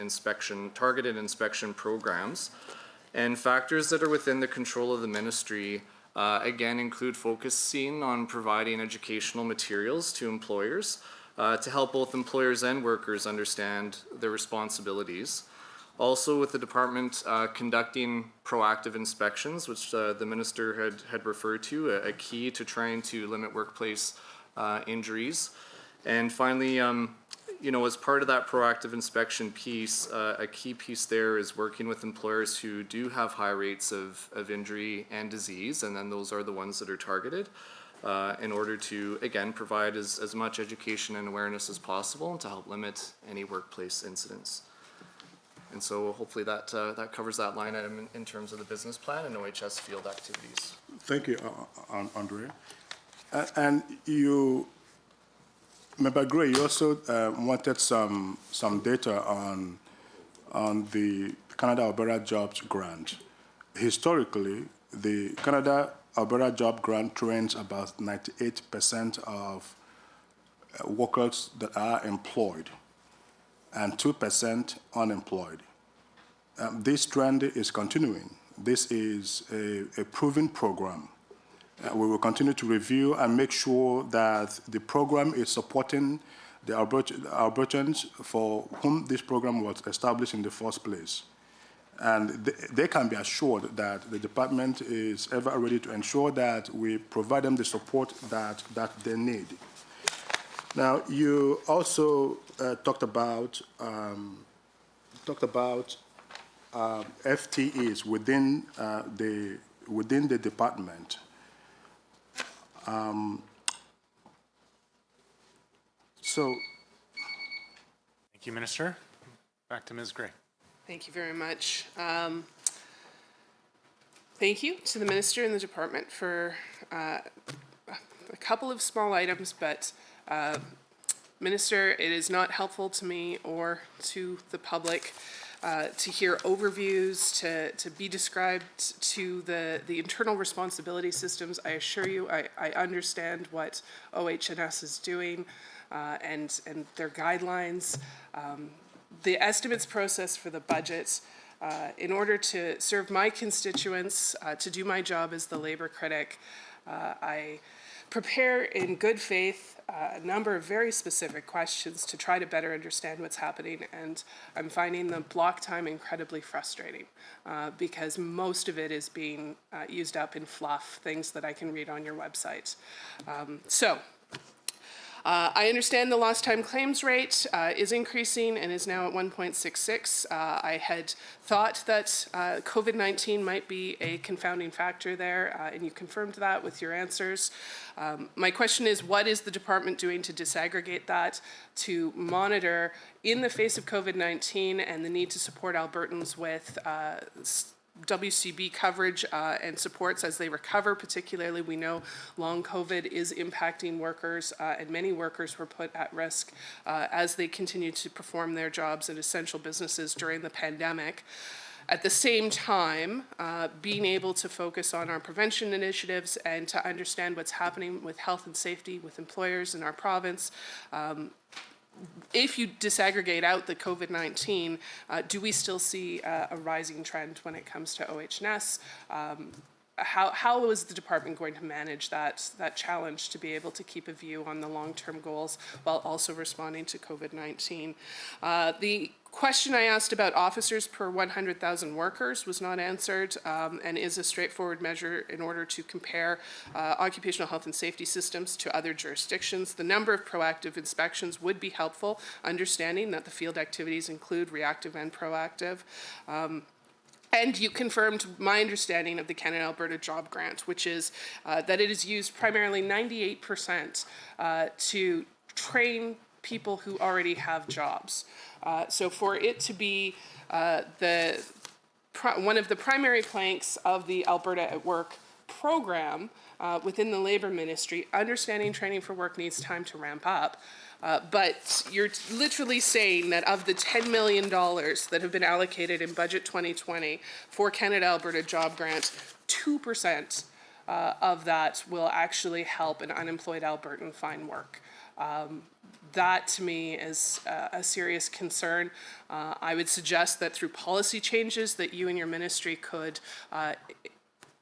targeted inspection programs. And factors that are within the control of the ministry, again, include focusing on providing educational materials to employers to help both employers and workers understand their responsibilities. Also, with the department conducting proactive inspections, which the minister had referred to, a key to trying to limit workplace injuries. And finally, as part of that proactive inspection piece, a key piece there is working with employers who do have high rates of injury and disease, and then those are the ones that are targeted, in order to, again, provide as much education and awareness as possible to help limit any workplace incidents. And so hopefully that covers that line item in terms of the business plan and OHS field activities. Thank you, Andre. And you, Member Gray, you also wanted some data on the Canada-Alberta Jobs Grant. Historically, the Canada-Alberta Job Grant trains about 98% of workers that are employed and 2% unemployed. This trend is continuing. This is a proven program. We will continue to review and make sure that the program is supporting the Albertans for whom this program was established in the first place. And they can be assured that the department is ever ready to ensure that we provide them the support that they need. Now, you also talked about FTEs within the department. So Thank you, Minister. Back to Ms. Gray. Thank you very much. Thank you to the Minister and the Department for a couple of small items, but Minister, it is not helpful to me or to the public to hear overviews, to be described to the internal responsibility systems. I assure you, I understand what OH&S is doing and their guidelines. The estimates process for the budget, in order to serve my constituents, to do my job as the labor critic, I prepare in good faith a number of very specific questions to try to better understand what's happening, and I'm finding the block time incredibly frustrating because most of it is being used up in fluff, things that I can read on your website. I understand the lost time claims rate is increasing and is now at 1.66. I had thought that COVID-19 might be a confounding factor there, and you confirmed that with your answers. My question is, what is the department doing to disaggregate that, to monitor in the face of COVID-19 and the need to support Albertans with WCB coverage and supports as they recover? Particularly, we know long COVID is impacting workers, and many workers were put at risk as they continue to perform their jobs in essential businesses during the pandemic. At the same time, being able to focus on our prevention initiatives and to understand what's happening with health and safety with employers in our province. If you disaggregate out the COVID-19, do we still see a rising trend when it comes to OH&S? How is the department going to manage that challenge to be able to keep a view on the long-term goals while also responding to COVID-19? The question I asked about officers per 100,000 workers was not answered, and is a straightforward measure in order to compare occupational health and safety systems to other jurisdictions. The number of proactive inspections would be helpful, understanding that the field activities include reactive and proactive. And you confirmed my understanding of the Canada-Alberta Job Grant, which is that it is used primarily 98% to train people who already have jobs. So for it to be one of the primary planks of the Alberta at Work program within the Labour Ministry, understanding training for work needs time to ramp up. But you're literally saying that of the $10 million that have been allocated in Budget 2020 for Canada-Alberta Job Grant, 2% of that will actually help an unemployed Albertan find work. That, to me, is a serious concern. I would suggest that through policy changes that you and your ministry could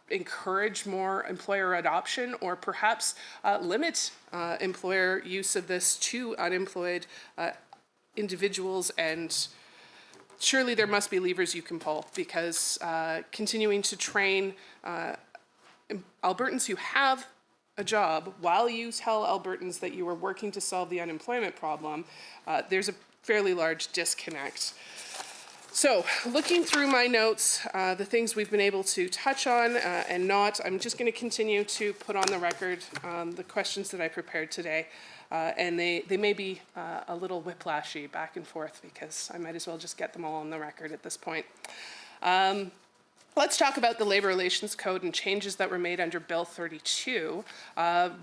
encourage more employer adoption, or perhaps limit employer use of this to unemployed individuals. And surely there must be levers you can pull, because continuing to train Albertans who have a job while you tell Albertans that you are working to solve the unemployment problem, there's a fairly large disconnect. So, looking through my notes, the things we've been able to touch on and not, I'm just going to continue to put on the record the questions that I prepared today. And they may be a little whiplashy back and forth, because I might as well just get them all on the record at this point. Let's talk about the Labour Relations Code and changes that were made under Bill 32.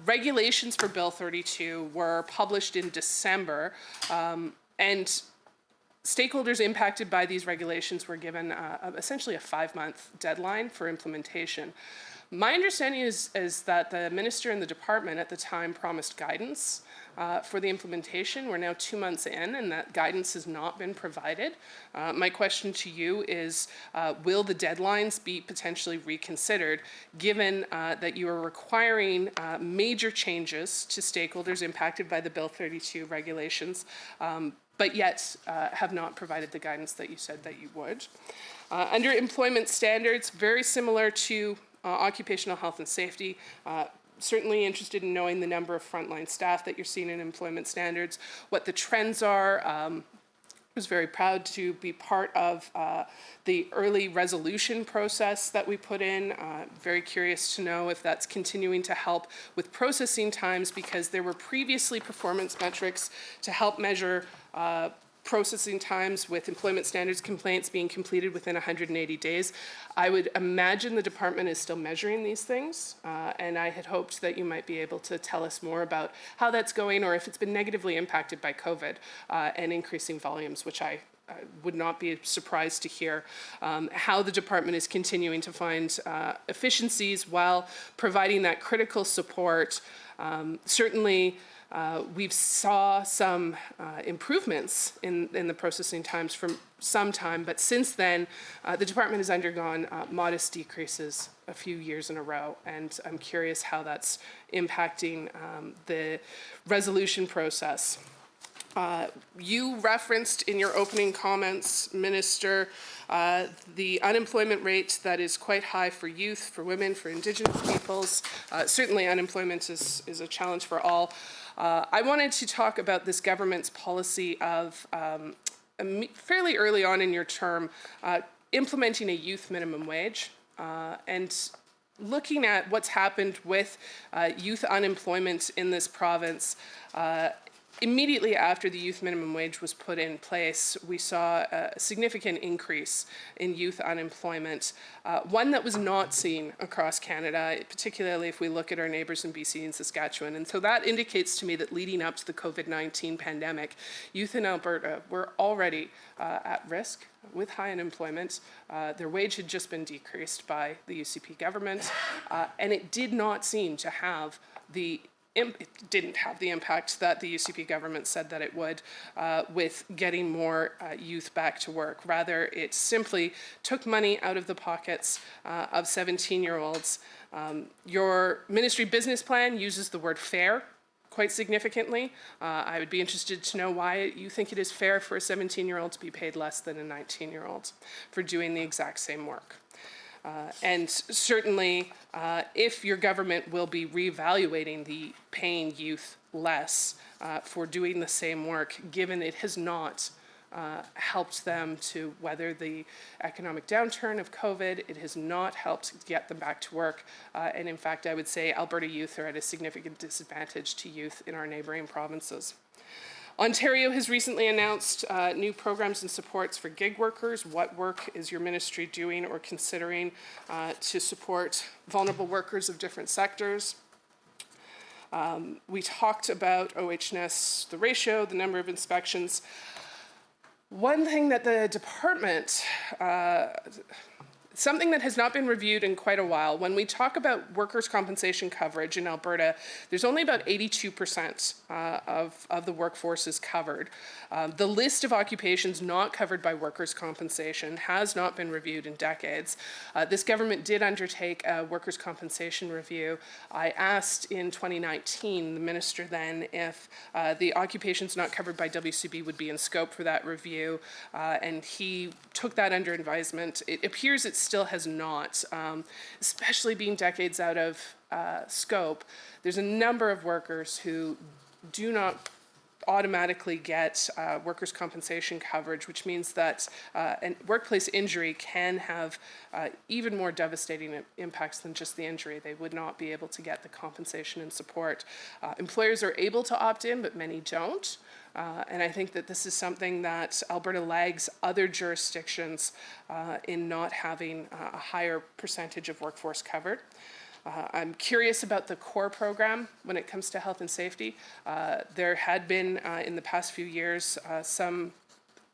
Regulations for Bill 32 were published in December, and stakeholders impacted by these regulations were given essentially a 5-month deadline for implementation. My understanding is that the minister and the department at the time promised guidance for the implementation. We're now 2 months in, and that guidance has not been provided. My question to you is, will the deadlines be potentially reconsidered, given that you are requiring major changes to stakeholders impacted by the Bill 32 regulations, but yet have not provided the guidance that you said that you would? Under employment standards, very similar to occupational health and safety, certainly interested in knowing the number of frontline staff that you're seeing in employment standards, what the trends are, was very proud to be part of the early resolution process that we put in. Very curious to know if that's continuing to help with processing times, because there were previously performance metrics to help measure processing times with employment standards complaints being completed within 180 days. I would imagine the department is still measuring these things, and I had hoped that you might be able to tell us more about how that's going, or if it's been negatively impacted by COVID and increasing volumes, which I would not be surprised to hear, how the department is continuing to find efficiencies while providing that critical support. Certainly, we've saw some improvements in the processing times from some time, but since then, the department has undergone modest decreases a few years in a row, and I'm curious how that's impacting the resolution process. You referenced in your opening comments, Minister, the unemployment rate that is quite high for youth, for women, for Indigenous peoples. Certainly unemployment is a challenge for all. I wanted to talk about this government's policy of fairly early on in your term implementing a youth minimum wage and looking at what's happened with youth unemployment in this province. Immediately after the youth minimum wage was put in place, we saw a significant increase in youth unemployment, one that was not seen across Canada, particularly if we look at our neighbours in BC and Saskatchewan. And so that indicates to me that leading up to the COVID-19 pandemic, youth in Alberta were already at risk with high unemployment. Their wage had just been decreased by the UCP government, and it did not seem to have it didn't have the impact that the UCP government said that it would with getting more youth back to work. Rather, it simply took money out of the pockets of 17-year-olds. Your ministry business plan uses the word fair quite significantly. I would be interested to know why you think it is fair for a 17-year-old to be paid less than a 19-year-old for doing the exact same work. And certainly, if your government will be reevaluating the paying youth less for doing the same work, given it has not helped them to weather the economic downturn of COVID, it has not helped get them back to work. And in fact, I would say Alberta youth are at a significant disadvantage to youth in our neighboring provinces. Ontario has recently announced new programs and supports for gig workers. What work is your ministry doing or considering to support vulnerable workers of different sectors? We talked about OHS, the ratio, the number of inspections. One thing that the department, something that has not been reviewed in quite a while, when we talk about workers' compensation coverage in Alberta, there's only about 82% of the workforce is covered. The list of occupations not covered by workers' compensation has not been reviewed in decades. This government did undertake a workers' compensation review. I asked in 2019, the minister then, if the occupations not covered by WCB would be in scope for that review, and he took that under advisement. It appears it still has not, especially being decades out of scope. There's a number of workers who do not automatically get workers' compensation coverage, which means that a workplace injury can have even more devastating impacts than just the injury. They would not be able to get the compensation and support. Employers are able to opt in, but many don't. And I think that this is something that Alberta lags other jurisdictions in not having a higher percentage of workforce covered. I'm curious about the core program when it comes to health and safety. There had been, in the past few years, some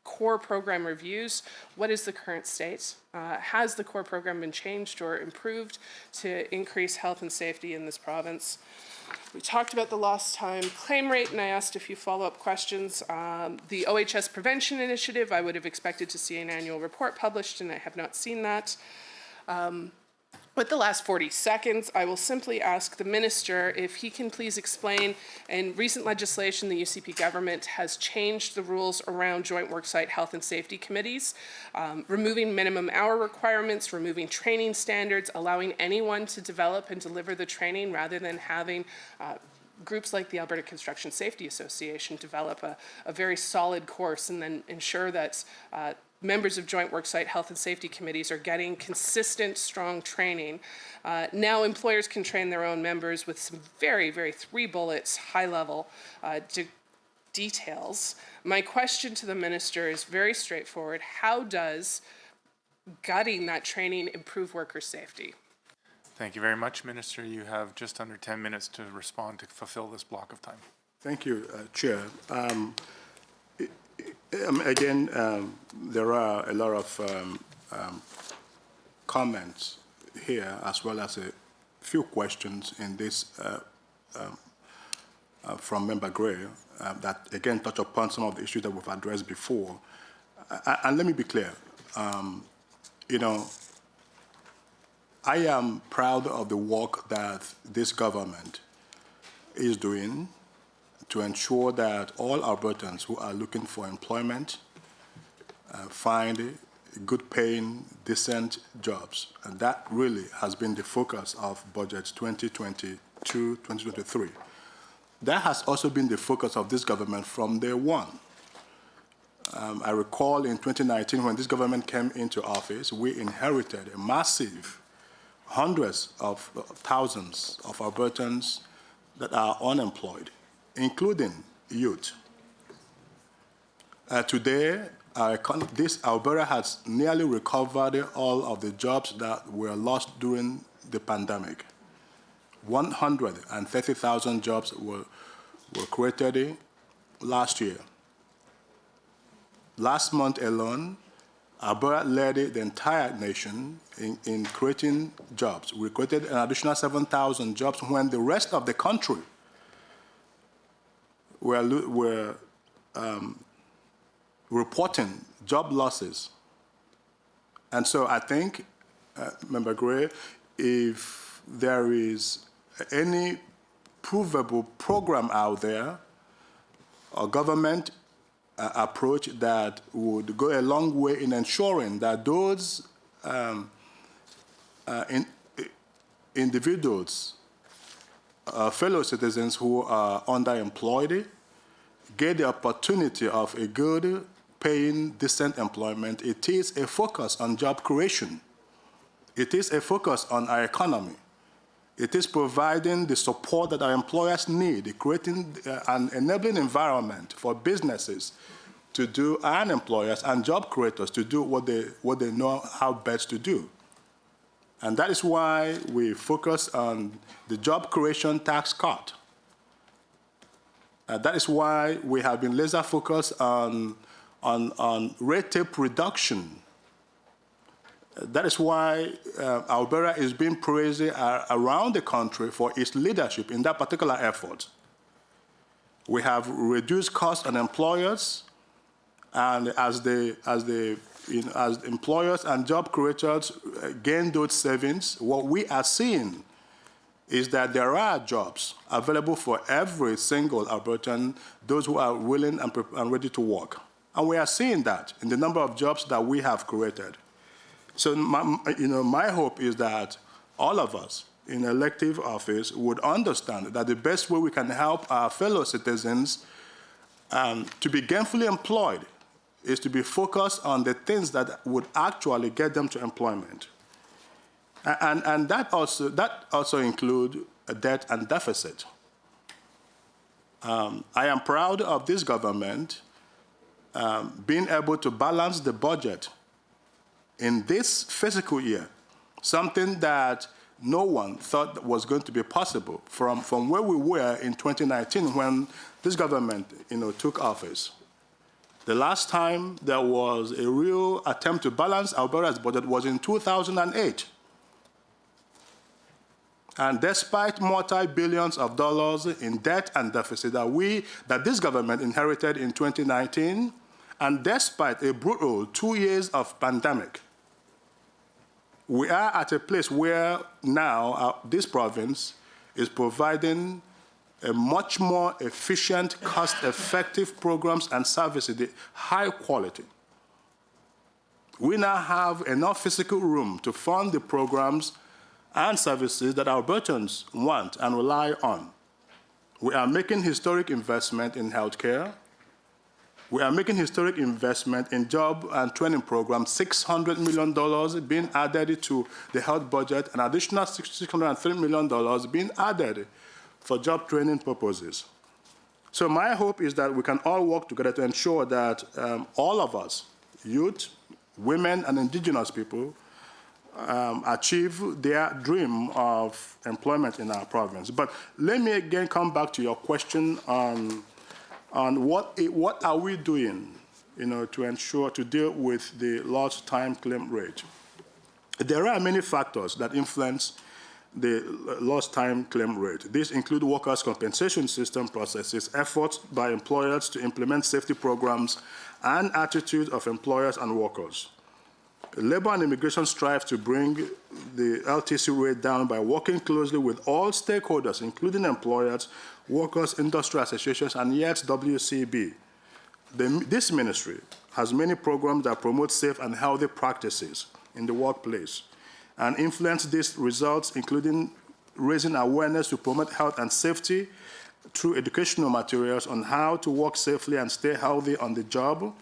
core program reviews. What is the current state? Has the core program been changed or improved to increase health and safety in this province? We talked about the lost time claim rate, and I asked a few follow-up questions. The OHS Prevention Initiative, I would have expected to see an annual report published, and I have not seen that. With the last 40 seconds, I will simply ask the minister if he can please explain, in recent legislation, the UCP government has changed the rules around joint worksite health and safety committees, removing minimum hour requirements, removing training standards, allowing anyone to develop and deliver the training rather than having groups like the Alberta Construction Safety Association develop a very solid course and then ensure that members of joint worksite health and safety committees are getting consistent, strong training. Now employers can train their own members with some very, very 3 bullets, high level details. My question to the minister is very straightforward. How does gutting that training improve worker safety? Thank you very much, Minister. You have just under 10 minutes to respond to fulfill this block of time. Thank you, Chair. There are a lot of comments here, as well as a few questions in this from Member Gray that, again, touch upon some of the issues that we've addressed before. And let me be clear. I am proud of the work that this government is doing to ensure that all Albertans who are looking for employment find good paying, decent jobs. And that really has been the focus of Budget 2022-2023. That has also been the focus of this government from day one. I recall in 2019, when this government came into office, we inherited a massive hundreds of thousands of Albertans that are unemployed, including youth. Today, Alberta has nearly recovered all of the jobs that were lost during the pandemic. 130,000 jobs were created last year. Last month alone, Alberta led the entire nation in creating jobs. We created an additional 7,000 jobs when the rest of the country were reporting job losses. And so I think, Member Gray, if there is any provable program out there, a government approach that would go a long way in ensuring that those individuals, fellow citizens who are underemployed, get the opportunity of a good paying, decent employment. It is a focus on job creation. It is a focus on our economy. It is providing the support that our employers need, creating an enabling environment for businesses to do, and employers and job creators to do what they know how best to do. And that is why we focus on the job creation tax cut. That is why we have been laser focused on red tape reduction. That is why Alberta is being praised around the country for its leadership in that particular effort. We have reduced costs on employers, and as employers and job creators gain those savings, what we are seeing is that there are jobs available for every single Albertan, those who are willing and ready to work. And we are seeing that in the number of jobs that we have created. So my hope is that all of us in elective office would understand that the best way we can help our fellow citizens to be gainfully employed is to be focused on the things that would actually get them to employment. And that also includes debt and deficit. I am proud of this government being able to balance the budget in this fiscal year, something that no one thought was going to be possible from where we were in 2019 when this government took office. The last time there was a real attempt to balance Alberta's budget was in 2008. And despite multi-billions of dollars in debt and deficit that this government inherited in 2019, and despite a brutal 2 years of pandemic, we are at a place where now this province is providing a much more efficient, cost-effective programs and services, high quality. We now have enough physical room to fund the programs and services that Albertans want and rely on. We are making historic investment in healthcare. We are making historic investment in job and training programs, $600 million being added to the health budget, an additional $603 million being added for job training purposes. So my hope is that we can all work together to ensure that all of us, youth, women, and indigenous people, achieve their dream of employment in our province. But let me again come back to your question on what are we doing, to ensure to deal with the lost time claim rate. There are many factors that influence the lost time claim rate. These include workers' compensation system processes, efforts by employers to implement safety programs, and attitude of employers and workers. Labor and Immigration strive to bring the LTC rate down by working closely with all stakeholders, including employers, workers, industry associations, and yet WCB. This ministry has many programs that promote safe and healthy practices in the workplace and influence these results, including raising awareness to promote health and safety through educational materials on how to work safely and stay healthy on the job,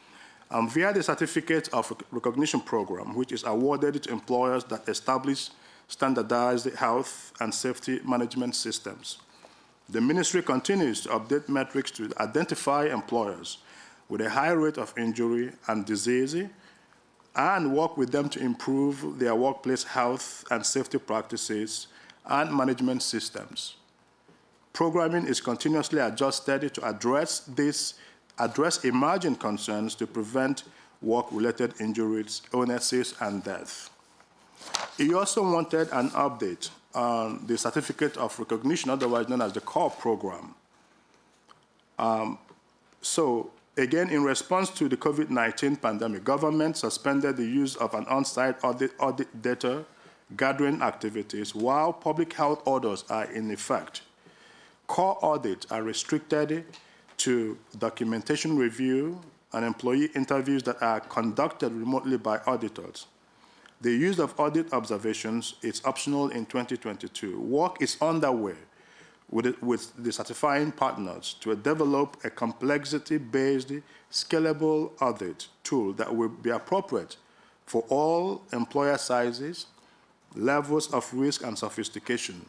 and via the Certificate of Recognition Program, which is awarded to employers that establish standardized health and safety management systems. The ministry continues to update metrics to identify employers with a high rate of injury and disease and work with them to improve their workplace health and safety practices and management systems. Programming is continuously adjusted to address emerging concerns to prevent work-related injuries, illnesses, and death. He also wanted an update on the Certificate of Recognition, otherwise known as the CORE program. So, again, in response to the COVID-19 pandemic, government suspended the use of an on-site audit data gathering activities while public health orders are in effect. CORE audits are restricted to documentation review and employee interviews that are conducted remotely by auditors. The use of audit observations is optional in 2022. Work is underway with the certifying partners to develop a complexity-based, scalable audit tool that will be appropriate for all employer sizes, levels of risk, and sophistication.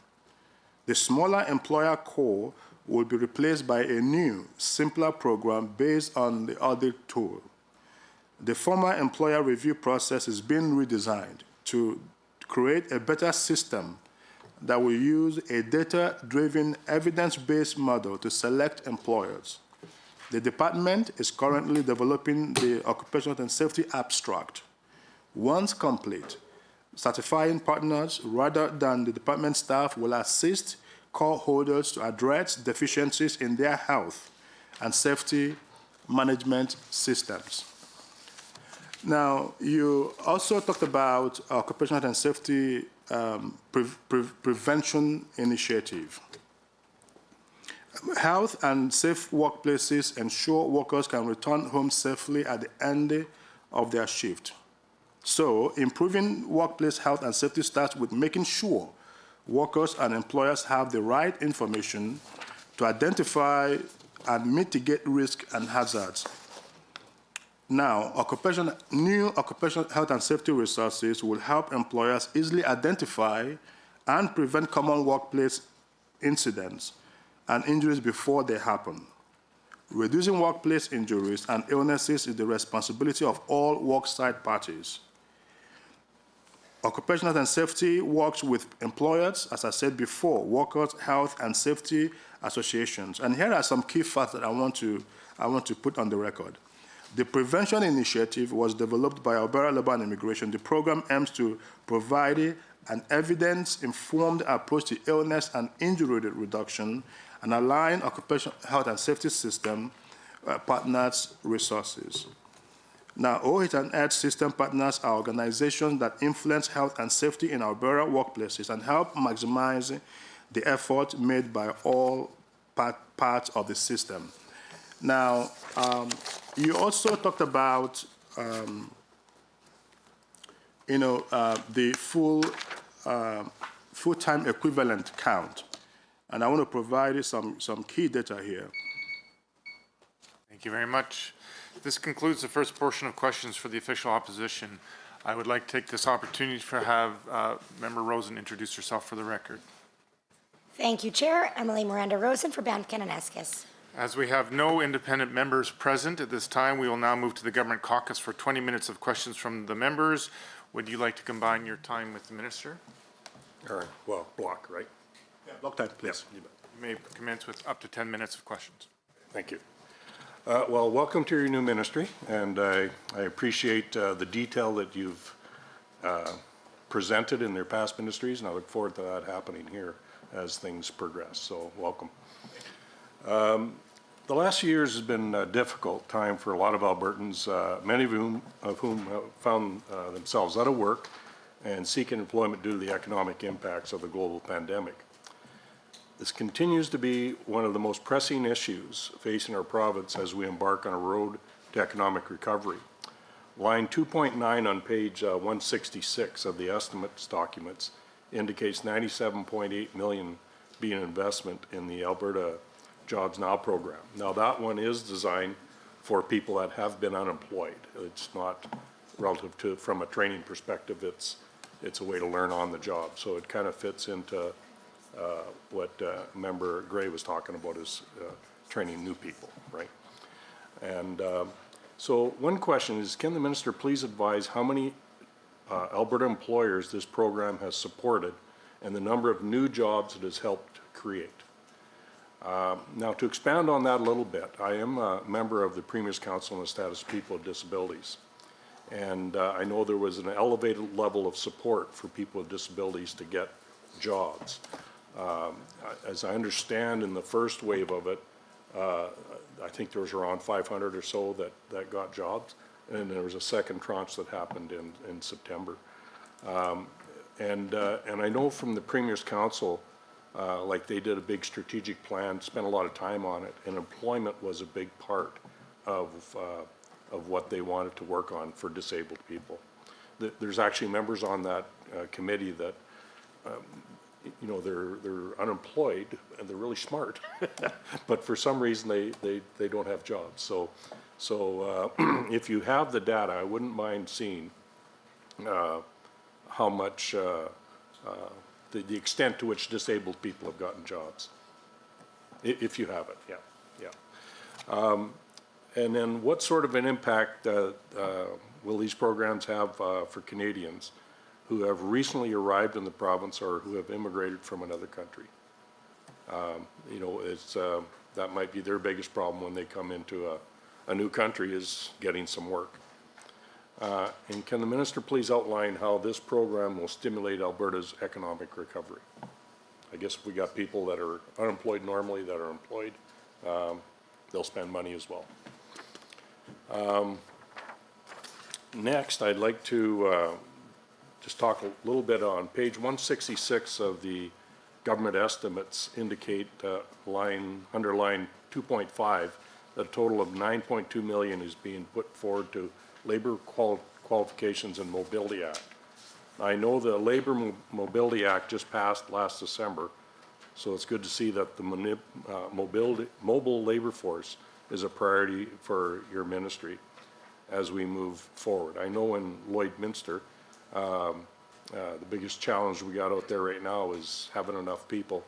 The smaller employer core will be replaced by a new, simpler program based on the audit tool. The former employer review process is being redesigned to create a better system that will use a data-driven, evidence-based model to select employers. The department is currently developing the Occupational and Safety Abstract. Once complete, certifying partners, rather than the department staff, will assist core holders to address deficiencies in their health and safety management systems. Now, you also talked about occupational and safety prevention initiative. Health and safe workplaces ensure workers can return home safely at the end of their shift. So, improving workplace health and safety starts with making sure workers and employers have the right information to identify and mitigate risk and hazards. Now, new occupational health and safety resources will help employers easily identify and prevent common workplace incidents and injuries before they happen. Reducing workplace injuries and illnesses is the responsibility of all worksite parties. Occupational and safety works with employers, as I said before, workers' health and safety associations. And here are some key facts that I want to put on the record. The prevention initiative was developed by Alberta Labor and Immigration. The program aims to provide an evidence-informed approach to illness and injury reduction and align occupational health and safety system partners' resources. Now, OH and ED system partners are organizations that influence health and safety in Alberta workplaces and help maximize the effort made by all parts of the system. Now, you also talked about, the full-time equivalent count. And I want to provide you some key data here. Thank you very much. This concludes the first portion of questions for the official opposition. I would like to take this opportunity to have Member Rosen introduce herself for the record. Thank you, Chair. Emily Miranda Rosen for Banff Kananaskis. As we have no independent members present at this time, we will now move to the Government Caucus for 20 minutes of questions from the members. Would you like to combine your time with the Minister? All right, well, block, right? Yeah, block time, please. You may commence with up to 10 minutes of questions. Thank you. Well, welcome to your new ministry, and I appreciate the detail that you've presented in their past ministries, and I look forward to that happening here as things progress, so welcome. The last few years has been a difficult time for a lot of Albertans, many of whom have found themselves out of work and seeking employment due to the economic impacts of the global pandemic. This continues to be one of the most pressing issues facing our province as we embark on a road to economic recovery. Line 2.9 on page 166 of the estimates documents indicates 97.8 million being investment in the Alberta Jobs Now program. Now that one is designed for people that have been unemployed. It's not relative to, from a training perspective, it's a way to learn on the job. So it kind of fits into what Member Gray was talking about, is training new people, right? And so one question is, can the Minister please advise how many Alberta employers this program has supported and the number of new jobs it has helped create? Now, to expand on that a little bit, I am a member of the Premier's Council on the Status of People with Disabilities. And I know there was an elevated level of support for people with disabilities to get jobs. As I understand, in the first wave of it, I think there was around 500 or so that got jobs, and there was a second tranche that happened in September. And I know from the Premier's Council, like they did a big strategic plan, spent a lot of time on it, and employment was a big part of what they wanted to work on for disabled people. There's actually members on that committee that you know, they're unemployed and they're really smart, but for some reason they don't have jobs. So if you have the data, I wouldn't mind seeing how much the extent to which disabled people have gotten jobs, if you have it. Yeah. And then what sort of an impact will these programs have for Canadians who have recently arrived in the province or who have immigrated from another country? You know, it's, that might be their biggest problem when they come into a new country, is getting some work. And can the Minister please outline how this program will stimulate Alberta's economic recovery? I guess if we got people that are unemployed normally that are employed, they'll spend money as well. Next, I'd like to just talk a little bit on page 166 of the government estimates indicate under line 2.5 that a total of 9.2 million is being put forward to Labor Qualifications and Mobility Act. I know the Labor Mobility Act just passed last December, so it's good to see that the mobile labor force is a priority for your ministry as we move forward. I know in Lloydminster, the biggest challenge we got out there right now is having enough people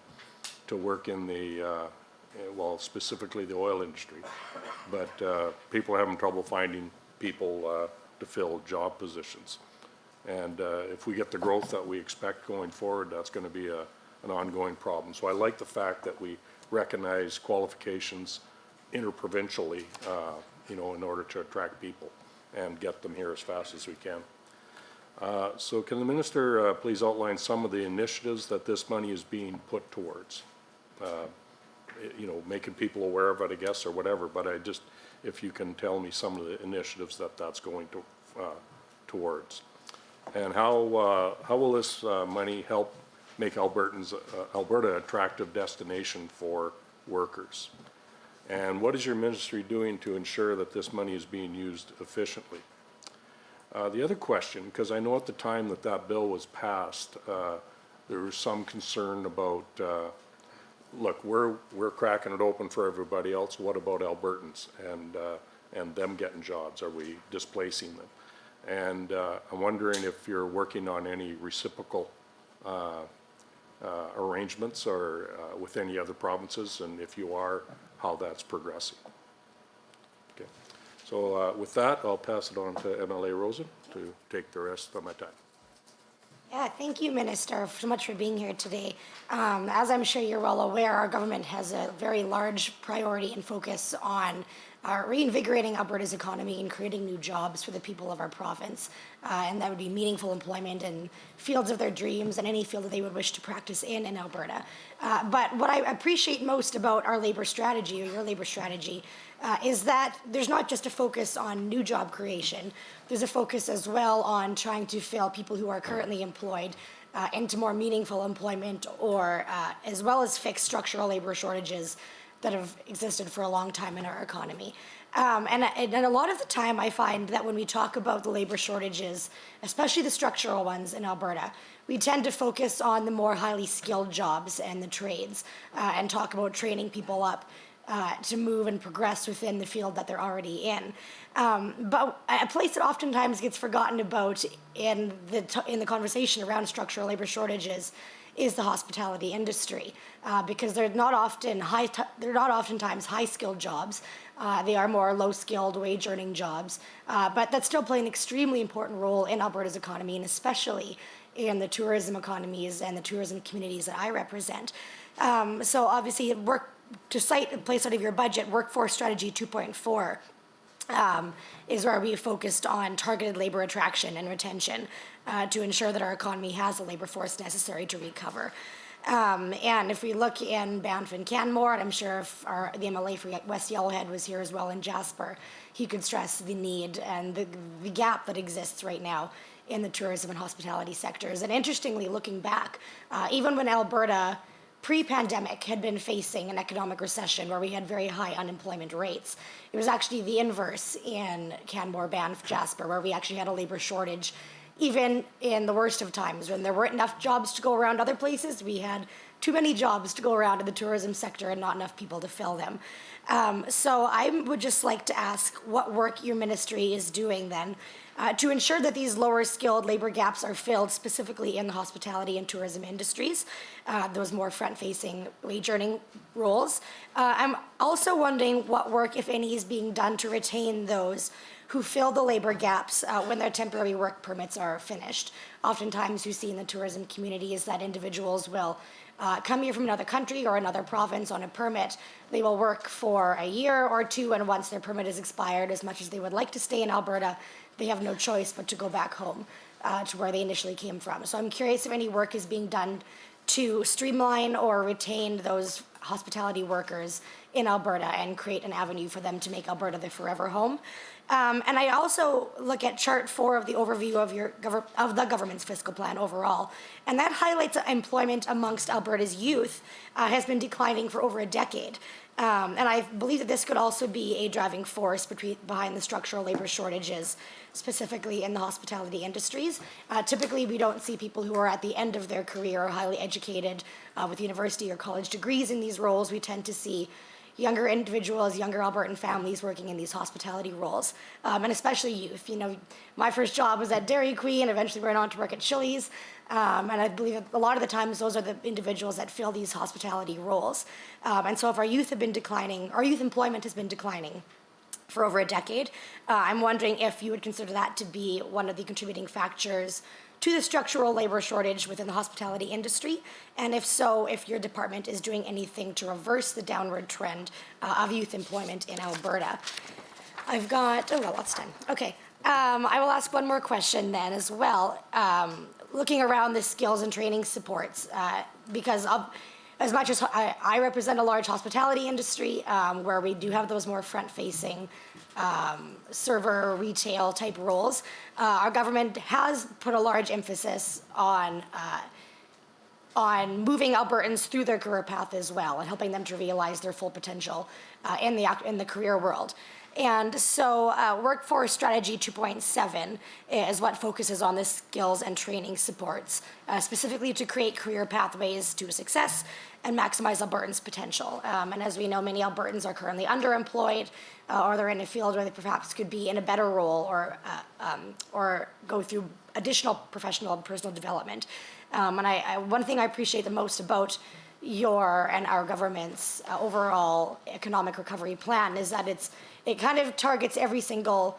to work in the, well, specifically the oil industry. But people are having trouble finding people to fill job positions. And if we get the growth that we expect going forward, that's going to be an ongoing problem. So I like the fact that we recognize qualifications interprovincially, you know, in order to attract people and get them here as fast as we can. So can the Minister please outline some of the initiatives that this money is being put towards? You know, making people aware of it, I guess, or whatever, but I just, if you can tell me some of the initiatives that's going to, towards. And how will this money help make Albertans, Alberta an attractive destination for workers? And what is your ministry doing to ensure that this money is being used efficiently? The other question, because I know at the time that bill was passed, there was some concern about look, we're cracking it open for everybody else. What about Albertans and them getting jobs? Are we displacing them? And I'm wondering if you're working on any reciprocal arrangements or with any other provinces, and if you are, how that's progressing. Okay. So with that, I'll pass it on to MLA Rosen to take the rest of my time. Yeah, thank you, Minister, so much for being here today. As I'm sure you're well aware, our government has a very large priority and focus on reinvigorating Alberta's economy and creating new jobs for the people of our province. And that would be meaningful employment in fields of their dreams and any field that they would wish to practice in Alberta. But what I appreciate most about our labor strategy, or your labor strategy, is that there's not just a focus on new job creation, there's a focus as well on trying to fill people who are currently employed into more meaningful employment, or as well as fix structural labor shortages that have existed for a long time in our economy. And a lot of the time I find that when we talk about the labor shortages, especially the structural ones in Alberta, we tend to focus on the more highly skilled jobs and the trades, and talk about training people up to move and progress within the field that they're already in. But a place that oftentimes gets forgotten about in the conversation around structural labor shortages is the hospitality industry, because they're not oftentimes high-skilled jobs. They are more low-skilled, wage-earning jobs, but that still play an extremely important role in Alberta's economy, and especially in the tourism economies and the tourism communities that I represent. So obviously, to cite a place out of your budget, Workforce Strategy 2.4 is where we focused on targeted labor attraction and retention to ensure that our economy has the labor force necessary to recover. And if we look in Banff and Canmore, and I'm sure if the MLA for West Yellowhead was here as well in Jasper, he could stress the need and the gap that exists right now in the tourism and hospitality sectors. And interestingly, looking back, even when Alberta pre-pandemic had been facing an economic recession where we had very high unemployment rates, it was actually the inverse in Canmore, Banff, Jasper, where we actually had a labor shortage. Even in the worst of times, when there weren't enough jobs to go around other places, we had too many jobs to go around in the tourism sector and not enough people to fill them. So I would just like to ask what work your ministry is doing then to ensure that these lower skilled labor gaps are filled, specifically in the hospitality and tourism industries, those more front-facing wage-earning roles. I'm also wondering what work, if any, is being done to retain those who fill the labor gaps when their temporary work permits are finished. Oftentimes we see in the tourism community is that individuals will come here from another country or another province on a permit. They will work for a year or two, and once their permit is expired, as much as they would like to stay in Alberta, they have no choice but to go back home to where they initially came from. So I'm curious if any work is being done to streamline or retain those hospitality workers in Alberta and create an avenue for them to make Alberta their forever home. And I also look at Chart 4 of the overview of the government's fiscal plan overall, and that highlights that employment amongst Alberta's youth has been declining for over a decade. And I believe that this could also be a driving force behind the structural labor shortages, specifically in the hospitality industries. Typically, we don't see people who are at the end of their career or highly educated with university or college degrees in these roles. We tend to see younger individuals, younger Albertan families working in these hospitality roles, and especially youth. You know, my first job was at Dairy Queen, eventually went on to work at Chili's, and I believe that a lot of the times those are the individuals that fill these hospitality roles. And so if our youth have been declining, our youth employment has been declining for over a decade, I'm wondering if you would consider that to be one of the contributing factors to the structural labor shortage within the hospitality industry, and if so, if your department is doing anything to reverse the downward trend of youth employment in Alberta. I've got, lots of time. Okay, I will ask one more question then as well, looking around the skills and training supports, because as much as I represent a large hospitality industry where we do have those more front-facing server retail type roles, our government has put a large emphasis on on moving Albertans through their career path as well and helping them to realize their full potential in the career world. And so Workforce Strategy 2.7 is what focuses on the skills and training supports, specifically to create career pathways to success and maximize Albertans' potential. And as we know, many Albertans are currently underemployed, or they're in a field where they perhaps could be in a better role or go through additional professional and personal development. And one thing I appreciate the most about your and our government's overall economic recovery plan is that it kind of targets every single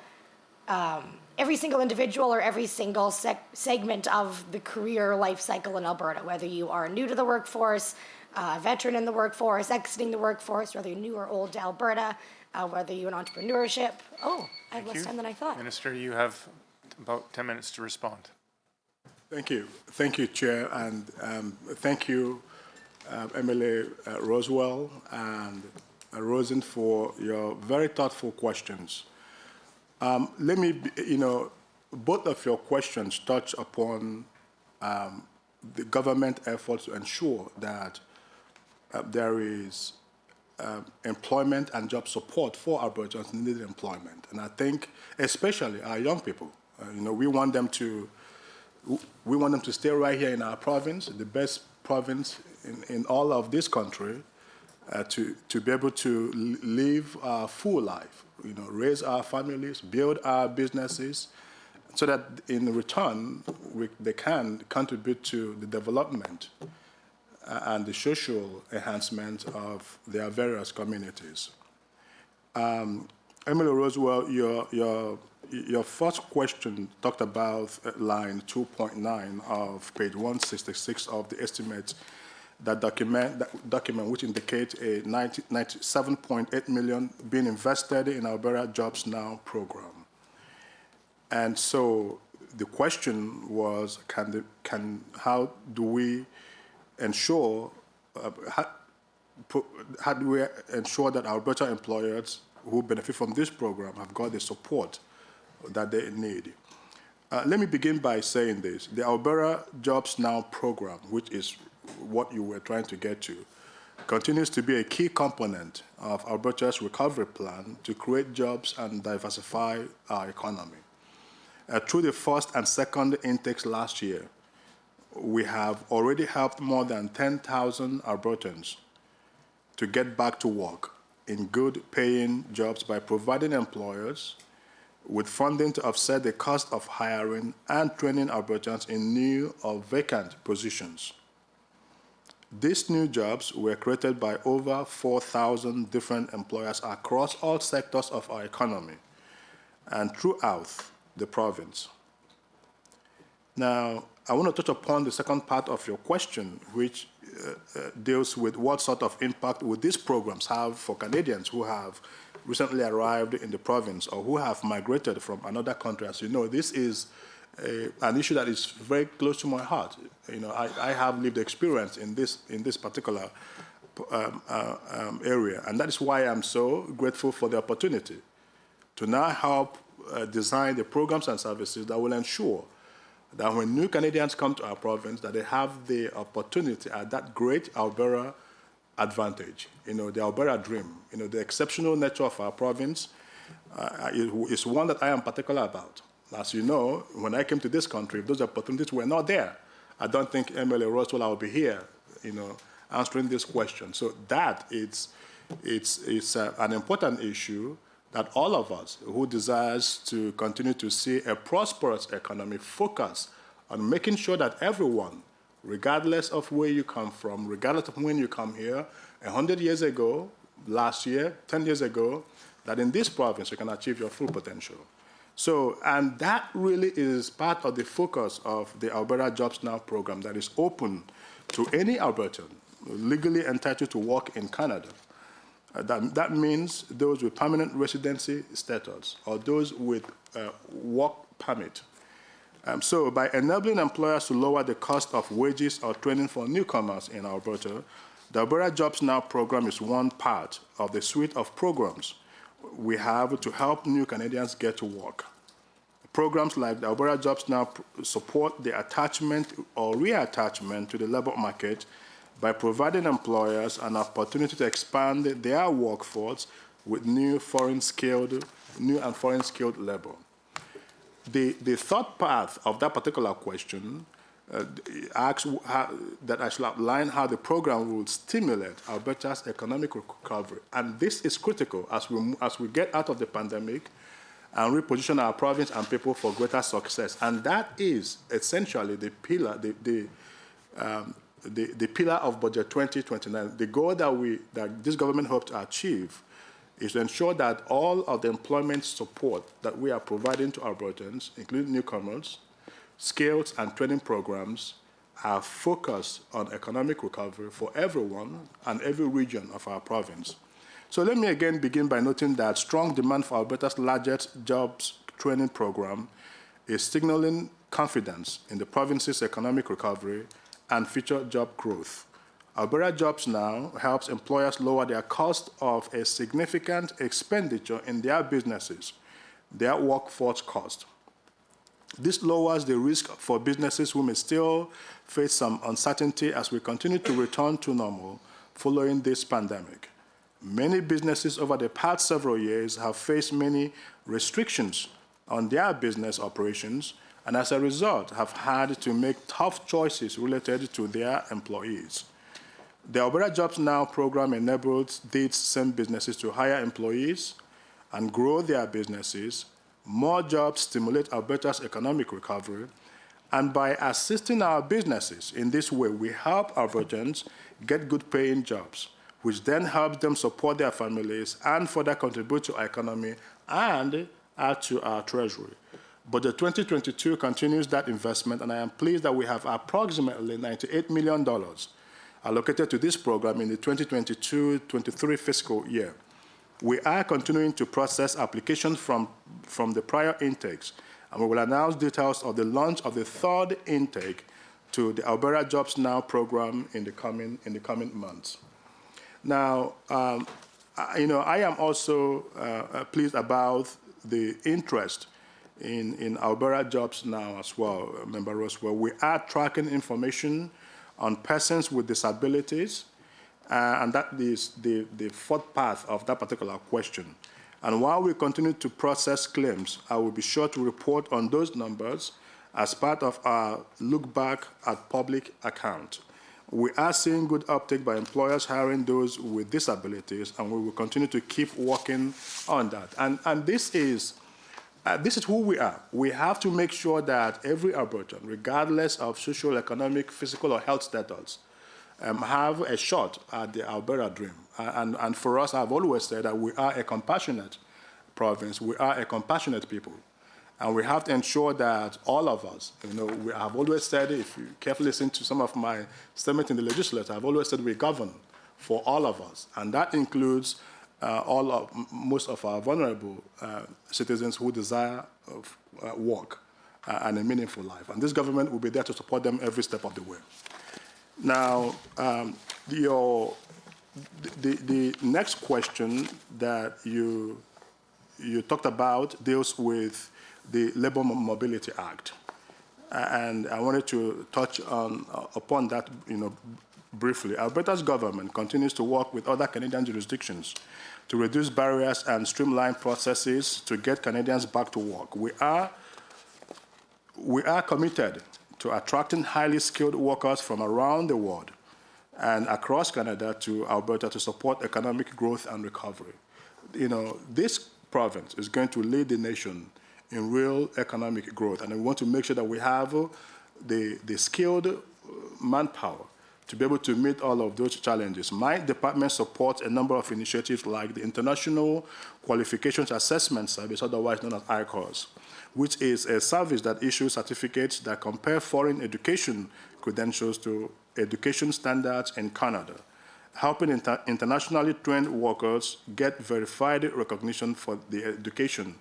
individual or every single segment of the career life cycle in Alberta, whether you are new to the workforce, a veteran in the workforce, exiting the workforce, whether you're new or old to Alberta, whether you're in entrepreneurship. Oh, I have less time than I thought. Minister, you have about 10 minutes to respond. Thank you. Thank you, Chair, and thank you, MLA Roswell and Rosen, for your very thoughtful questions. Let me, both of your questions touch upon the government efforts to ensure that there is employment and job support for Albertans who need employment. And I think especially our young people, we want them to stay right here in our province, the best province in all of this country, to be able to live a full life, raise our families, build our businesses, so that in return they can contribute to the development and the social enhancement of their various communities. Emily Roswell, your first question talked about line 2.9 of page 166 of the estimates that document which indicates a 97.8 million being invested in Alberta Jobs Now program. And so the question was, how do we ensure that Alberta employers who benefit from this program have got the support that they need? Let me begin by saying this. The Alberta Jobs Now program, which is what you were trying to get to, continues to be a key component of Alberta's recovery plan to create jobs and diversify our economy. Through the first and second intakes last year, we have already helped more than 10,000 Albertans to get back to work in good-paying jobs by providing employers with funding to offset the cost of hiring and training Albertans in new or vacant positions. These new jobs were created by over 4,000 different employers across all sectors of our economy and throughout the province. Now, I want to touch upon the second part of your question, which deals with what sort of impact would these programs have for Canadians who have recently arrived in the province or who have migrated from another country. As you know, this is an issue that is very close to my heart. I have lived experience in this particular area, and that is why I'm so grateful for the opportunity to now help design the programs and services that will ensure that when new Canadians come to our province, that they have the opportunity at that great Alberta advantage, the Alberta dream. The exceptional nature of our province is one that I am particular about. As you know, when I came to this country, if those opportunities were not there, I don't think MLA Roswell will be here, answering this question. So that it's an important issue that all of us who desires to continue to see a prosperous economy focus on making sure that everyone, regardless of where you come from, regardless of when you come here, 100 years ago, last year, 10 years ago, that in this province you can achieve your full potential. So, and that really is part of the focus of the Alberta Jobs Now program that is open to any Albertan legally entitled to work in Canada. That means those with permanent residency status or those with work permit. So by enabling employers to lower the cost of wages or training for newcomers in Alberta, the Alberta Jobs Now program is one part of the suite of programs we have to help new Canadians get to work. Programs like the Alberta Jobs Now support the attachment or reattachment to the labor market by providing employers an opportunity to expand their workforce with new and foreign skilled labor. The third part of that particular question asks that I should outline how the program will stimulate Alberta's economic recovery. And this is critical as we get out of the pandemic and reposition our province and people for greater success. And that is essentially the pillar, the pillar of Budget 2029. The goal that this government hopes to achieve is to ensure that all of the employment support that we are providing to Albertans, including newcomers, skills and training programs, are focused on economic recovery for everyone and every region of our province. So let me again begin by noting that strong demand for Alberta's largest jobs training program is signaling confidence in the province's economic recovery and future job growth. Alberta Jobs Now helps employers lower their cost of a significant expenditure in their businesses, their workforce cost. This lowers the risk for businesses who may still face some uncertainty as we continue to return to normal following this pandemic. Many businesses over the past several years have faced many restrictions on their business operations, and as a result have had to make tough choices related to their employees. The Alberta Jobs Now program enables these same businesses to hire employees and grow their businesses. More jobs stimulate Alberta's economic recovery, and by assisting our businesses in this way, we help Albertans get good-paying jobs, which then helps them support their families and further contribute to our economy and add to our treasury. Budget 2022 continues that investment, and I am pleased that we have approximately $98 million allocated to this program in the 2022-23 fiscal year. We are continuing to process applications from the prior intakes, and we will announce details of the launch of the third intake to the Alberta Jobs Now program in the coming months. Now, I am also pleased about the interest in Alberta Jobs Now as well, Member Roswell. We are tracking information on persons with disabilities, and that is the fourth part of that particular question. And while we continue to process claims, I will be sure to report on those numbers as part of our look back at public account. We are seeing good uptake by employers hiring those with disabilities, and we will continue to keep working on that. And this is who we are. We have to make sure that every Albertan, regardless of social, economic, physical, or health status, have a shot at the Alberta dream. And for us, I've always said that we are a compassionate province. We are a compassionate people. And we have to ensure that all of us, we have always said, if you carefully listen to some of my statements in the legislature, I've always said we govern for all of us. And that includes most of our vulnerable citizens who desire work and a meaningful life. And this government will be there to support them every step of the way. Now, the next question that you talked about deals with the Labour Mobility Act. And I wanted to touch upon that briefly. Alberta's government continues to work with other Canadian jurisdictions to reduce barriers and streamline processes to get Canadians back to work. We are committed to attracting highly skilled workers from around the world and across Canada to Alberta to support economic growth and recovery. This province is going to lead the nation in real economic growth, and we want to make sure that we have the skilled manpower to be able to meet all of those challenges. My department supports a number of initiatives like the International Qualifications Assessment Service, otherwise known as ICORS, which is a service that issues certificates that compare foreign education credentials to education standards in Canada, helping internationally trained workers get verified recognition for the education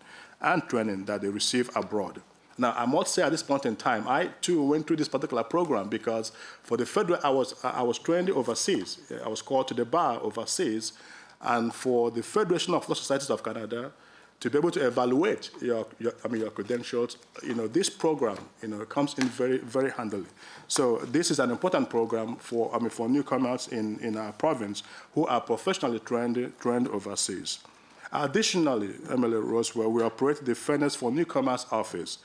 and training that they receive abroad. Now, I must say at this point in time, I too went through this particular program because for the federal, I was trained overseas. I was called to the bar overseas, and for the Federation of Law Societies of Canada to be able to evaluate your credentials, this program, comes in very, very handily. So this is an important program for newcomers in our province who are professionally trained overseas. Additionally, Emily Rosewell, we operate the Fairness for Newcomers Office,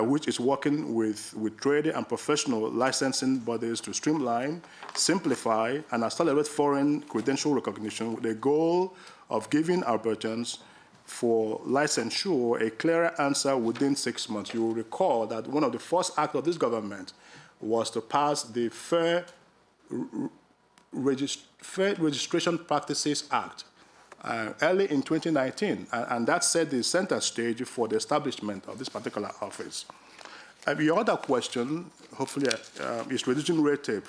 which is working with trade and professional licensing bodies to streamline, simplify, and accelerate foreign credential recognition with the goal of giving Albertans for licensure a clearer answer within 6 months. You will recall that one of the first acts of this government was to pass the Fair Registration Practices Act early in 2019, and that set the center stage for the establishment of this particular office. Your other question, hopefully, is reducing red tape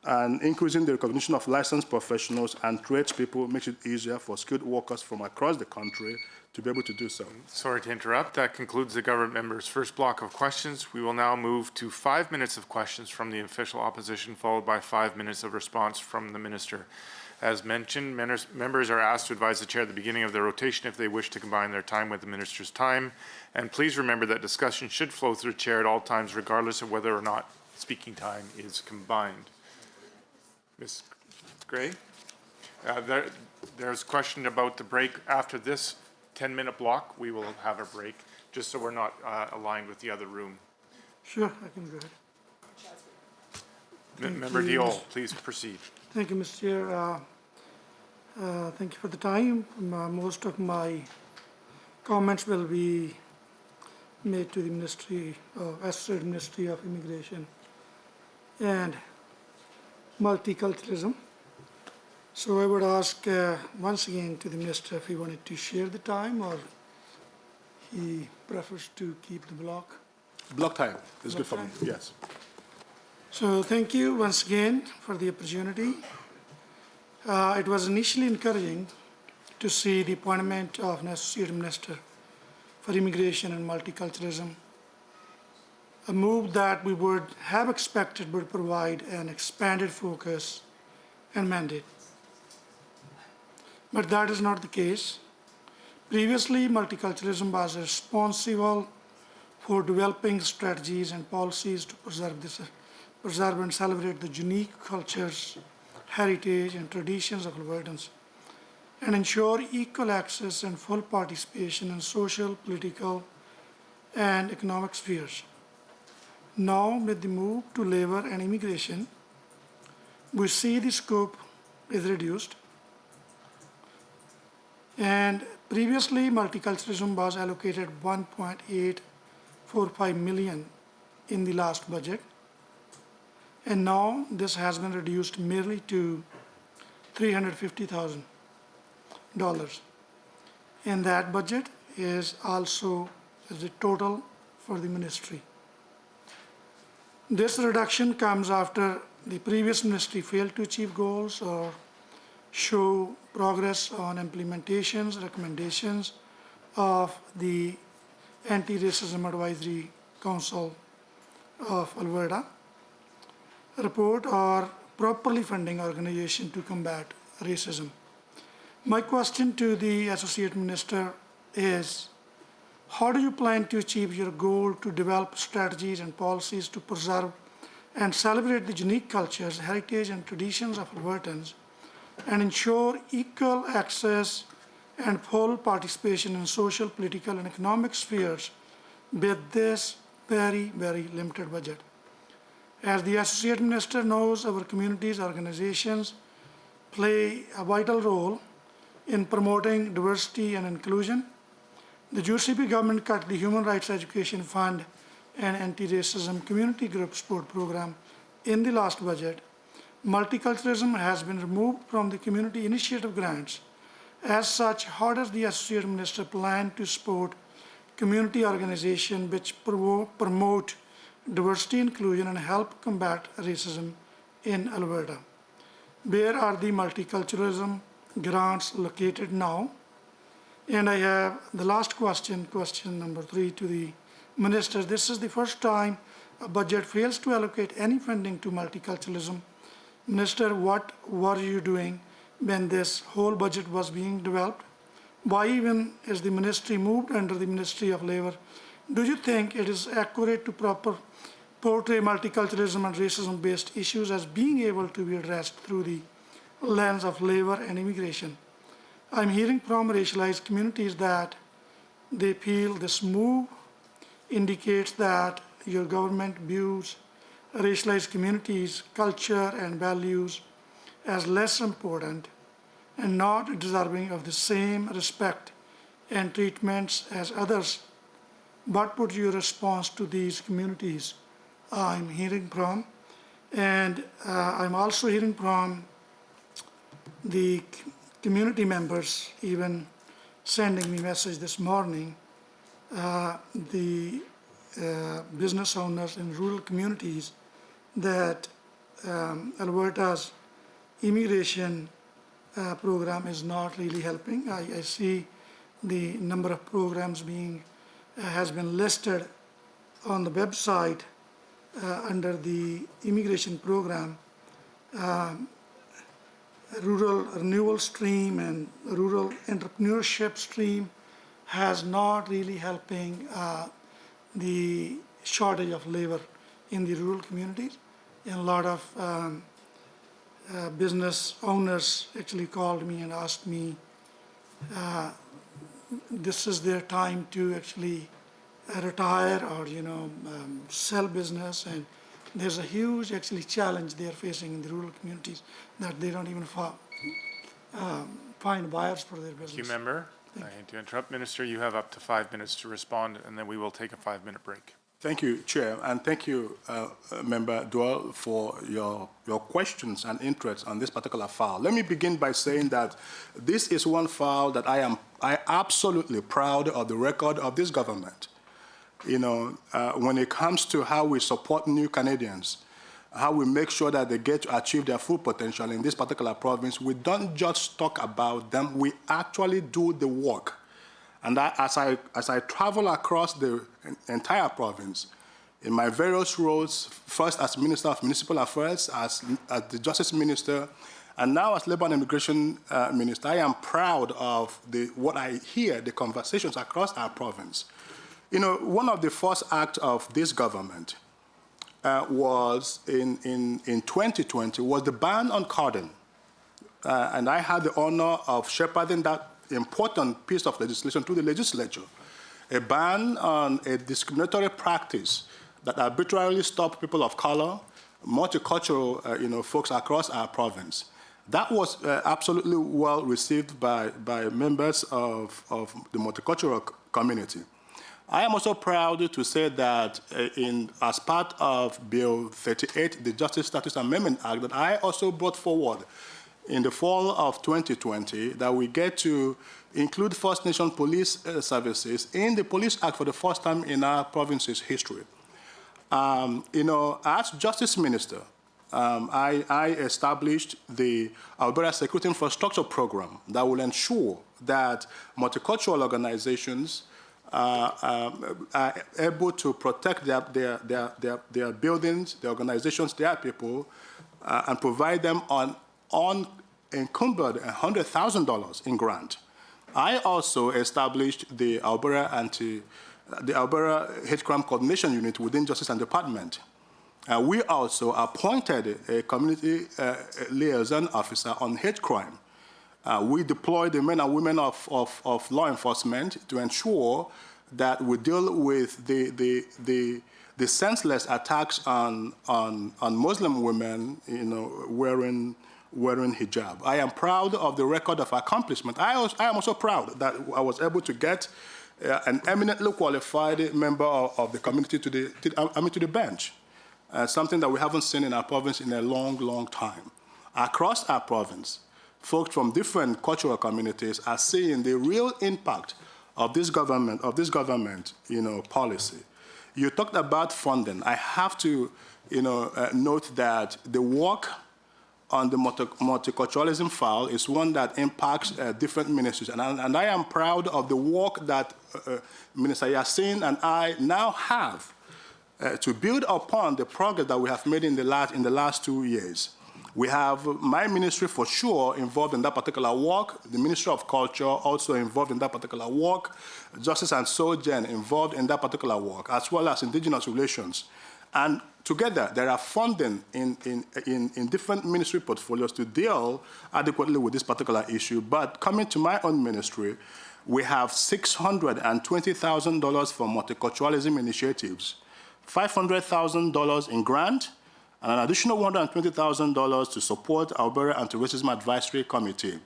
and increasing the recognition of licensed professionals and tradespeople makes it easier for skilled workers from across the country to be able to do so. Sorry to interrupt. That concludes the government member's first block of questions. We will now move to 5 minutes of questions from the official opposition, followed by 5 minutes of response from the minister. As mentioned, members are asked to advise the chair at the beginning of the rotation if they wish to combine their time with the minister's time. And please remember that discussion should flow through the chair at all times, regardless of whether or not speaking time is combined. Ms. Gray? There's a question about the break. After this 10-minute block, we will have a break, just so we're not aligned with the other room. Sure, I can go ahead. Member Diol, please proceed. Thank you, Mr. Chair. Thank you for the time. Most of my comments will be made to the Associate Ministry of Immigration and Multiculturalism. So I would ask once again to the Minister if he wanted to share the time or he prefers to keep the block. Block time is good for me, yes. So thank you once again for the opportunity. It was initially encouraging to see the appointment of an Associate Minister for Immigration and Multiculturalism, a move that we would have expected would provide an expanded focus and mandate. But that is not the case. Previously, multiculturalism was responsible for developing strategies and policies to preserve and celebrate the unique cultures, heritage, and traditions of Albertans, and ensure equal access and full participation in social, political, and economic spheres. Now, with the move to labor and immigration, we see the scope is reduced. And previously, multiculturalism was allocated $1.845 million in the last budget. And now this has been reduced merely to $350,000. And that budget is also the total for the ministry. This reduction comes after the previous ministry failed to achieve goals or show progress on implementations, recommendations of the Anti-Racism Advisory Council of Alberta report or properly funding organization to combat racism. My question to the Associate Minister is, how do you plan to achieve your goal to develop strategies and policies to preserve and celebrate the unique cultures, heritage, and traditions of Albertans and ensure equal access and full participation in social, political, and economic spheres with this very, very limited budget? As the Associate Minister knows, our communities, organizations play a vital role in promoting diversity and inclusion. The UCP government cut the Human Rights Education Fund and Anti-Racism Community Group Support Program in the last budget. Multiculturalism has been removed from the community initiative grants. As such, how does the Associate Minister plan to support community organizations which promote diversity, inclusion, and help combat racism in Alberta? Where are the multiculturalism grants located now? And I have the last question number 3 to the Minister. This is the first time a budget fails to allocate any funding to multiculturalism. Minister, what were you doing when this whole budget was being developed? why even is the ministry moved under the Ministry of Labor? Do you think it is accurate to portray multiculturalism and racism-based issues as being able to be addressed through the lens of labor and immigration? I'm hearing from racialized communities that they feel this move indicates that your government views racialized communities' culture and values as less important and not deserving of the same respect and treatments as others. What would your response to these communities? I'm hearing from, and I'm also hearing from the community members even sending me a message this morning, the business owners in rural communities, that Alberta's immigration program is not really helping. I see the number of programs has been listed on the website under the immigration program. Rural renewal stream and rural entrepreneurship stream has not really helping the shortage of labor in the rural communities. And a lot of business owners actually called me and asked me, this is their time to actually retire or sell business, and there's a huge actually challenge they're facing in the rural communities that they don't even find buyers for their business. Thank you, member. I hate to interrupt. Minister, you have up to 5 minutes to respond, and then we will take a 5-minute break. Thank you, Chair, and thank you, Member Dwell, for your questions and interest on this particular file. Let me begin by saying that this is one file that I am absolutely proud of the record of this government. When it comes to how we support new Canadians, how we make sure that they get to achieve their full potential in this particular province, we don't just talk about them, we actually do the work. And as I travel across the entire province, in my various roles, first as Minister of Municipal Affairs, as the Justice Minister, and now as Labour and Immigration Minister, I am proud of what I hear, the conversations across our province. One of the first acts of this government was in 2020 was the ban on carding. And I had the honor of shepherding that important piece of legislation to the legislature, a ban on a discriminatory practice that arbitrarily stopped people of color, multicultural folks across our province. That was absolutely well received by members of the multicultural community. I am also proud to say that as part of Bill 38, the Justice Status Amendment Act, that I also brought forward in the fall of 2020, that we get to include First Nation police services in the Police Act for the first time in our province's history. As Justice Minister, I established the Alberta Security Infrastructure Program that will ensure that multicultural organizations are able to protect their buildings, their organizations, their people, and provide them on unencumbered $100,000 in grant. I also established the Alberta Hate Crime Coordination Unit within Justice and Department. We also appointed a community liaison officer on hate crime. We deployed the men and women of law enforcement to ensure that we deal with the senseless attacks on Muslim women, wearing hijab. I am proud of the record of accomplishment. I am also proud that I was able to get an eminently qualified member of the community to the bench. Something that we haven't seen in our province in a long, long time. Across our province, folks from different cultural communities are seeing the real impact of this government, policy. You talked about funding. I have to, note that the work on the multiculturalism file is one that impacts different ministries, and I am proud of the work that Minister Yassin and I now have to build upon the progress that we have made in the last 2 years. We have my ministry for sure involved in that particular work, the Ministry of Culture also involved in that particular work, Justice and Sojourn involved in that particular work, as well as Indigenous Relations. And together, there are funding in different ministry portfolios to deal adequately with this particular issue. But coming to my own ministry, we have $620,000 for multiculturalism initiatives, $500,000 in grant, and an additional $120,000 to support Alberta Anti-Racism Advisory Committee.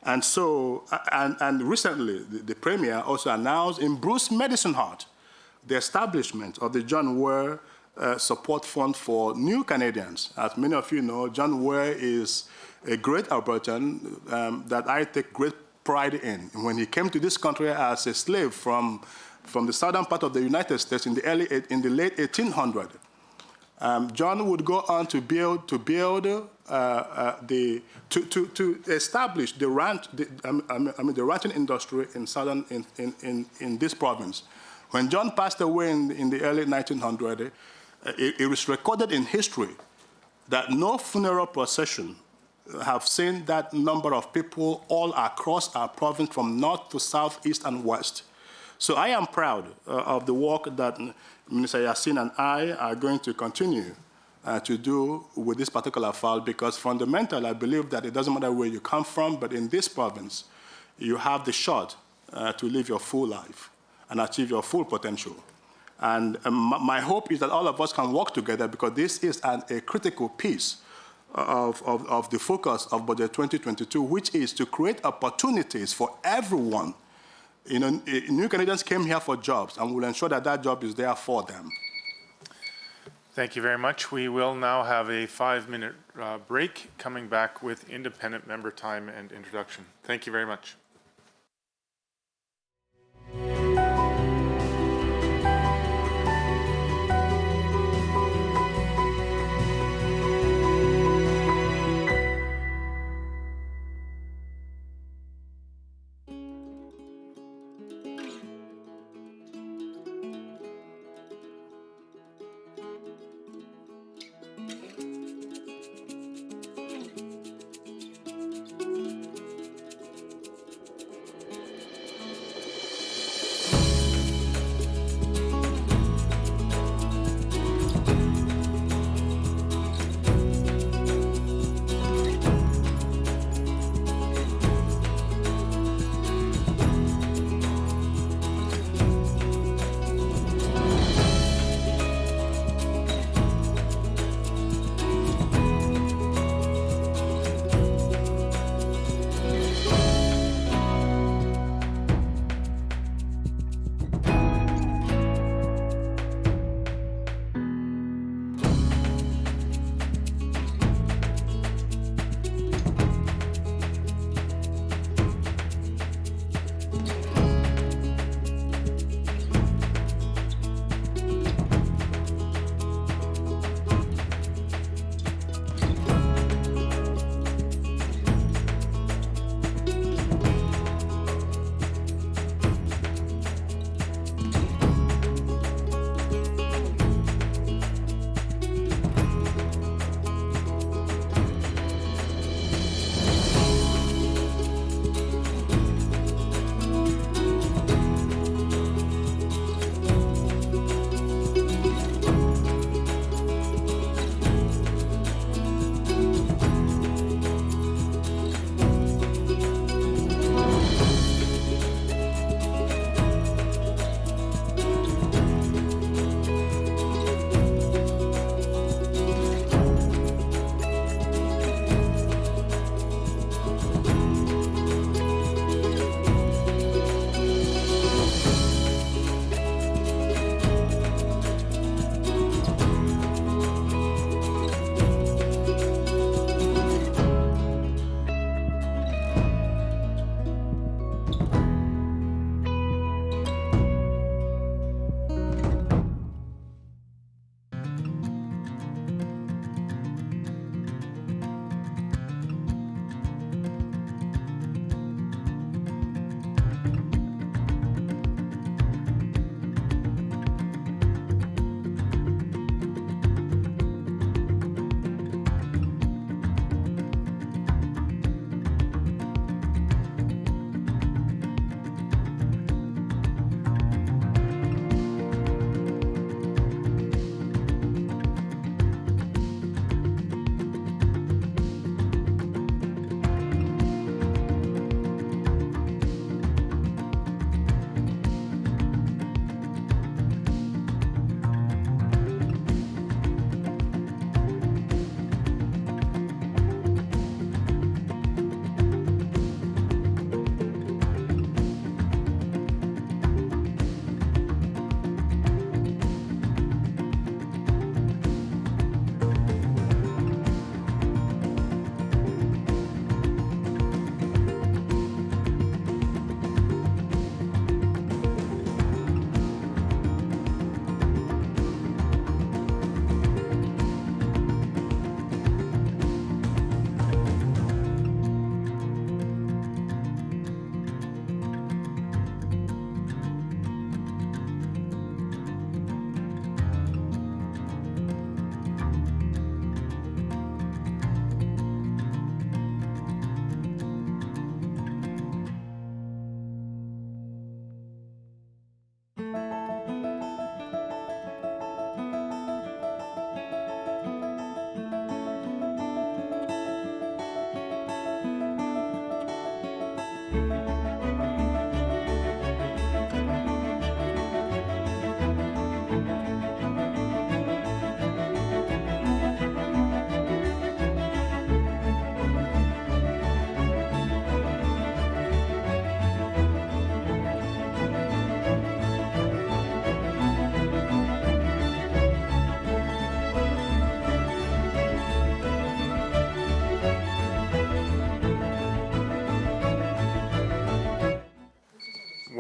And so, and recently, the Premier also announced in Bruce Medicine Hat the establishment of the John Ware Support Fund for New Canadians. As many of you know, John Ware is a great Albertan that I take great pride in. When he came to this country as a slave from the southern part of the United States in the late 1800s, John would go on to establish the ranching industry in this province. When John passed away in the early 1900s, it was recorded in history that no funeral procession have seen that number of people all across our province from north to south, east, and west. So I am proud of the work that Minister Hassan and I are going to continue to do with this particular file, because fundamentally, I believe that it doesn't matter where you come from, but in this province, you have the shot to live your full life and achieve your full potential. And my hope is that all of us can work together, because this is a critical piece of the focus of Budget 2022, which is to create opportunities for everyone. You know, new Canadians came here for jobs, and we'll ensure that that job is there for them. Thank you very much. We will now have a 5-minute break, coming back with independent member time and introduction. Thank you very much.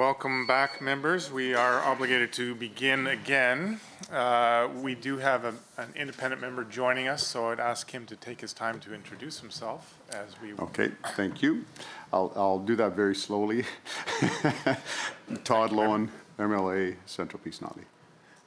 Welcome back, members. We are obligated to begin again. We do have an independent member joining us, so I'd ask him to take his time to introduce himself as we... Okay, thank you. I'll do that very slowly. Todd Lowen, MLA, Central Peace Naughty.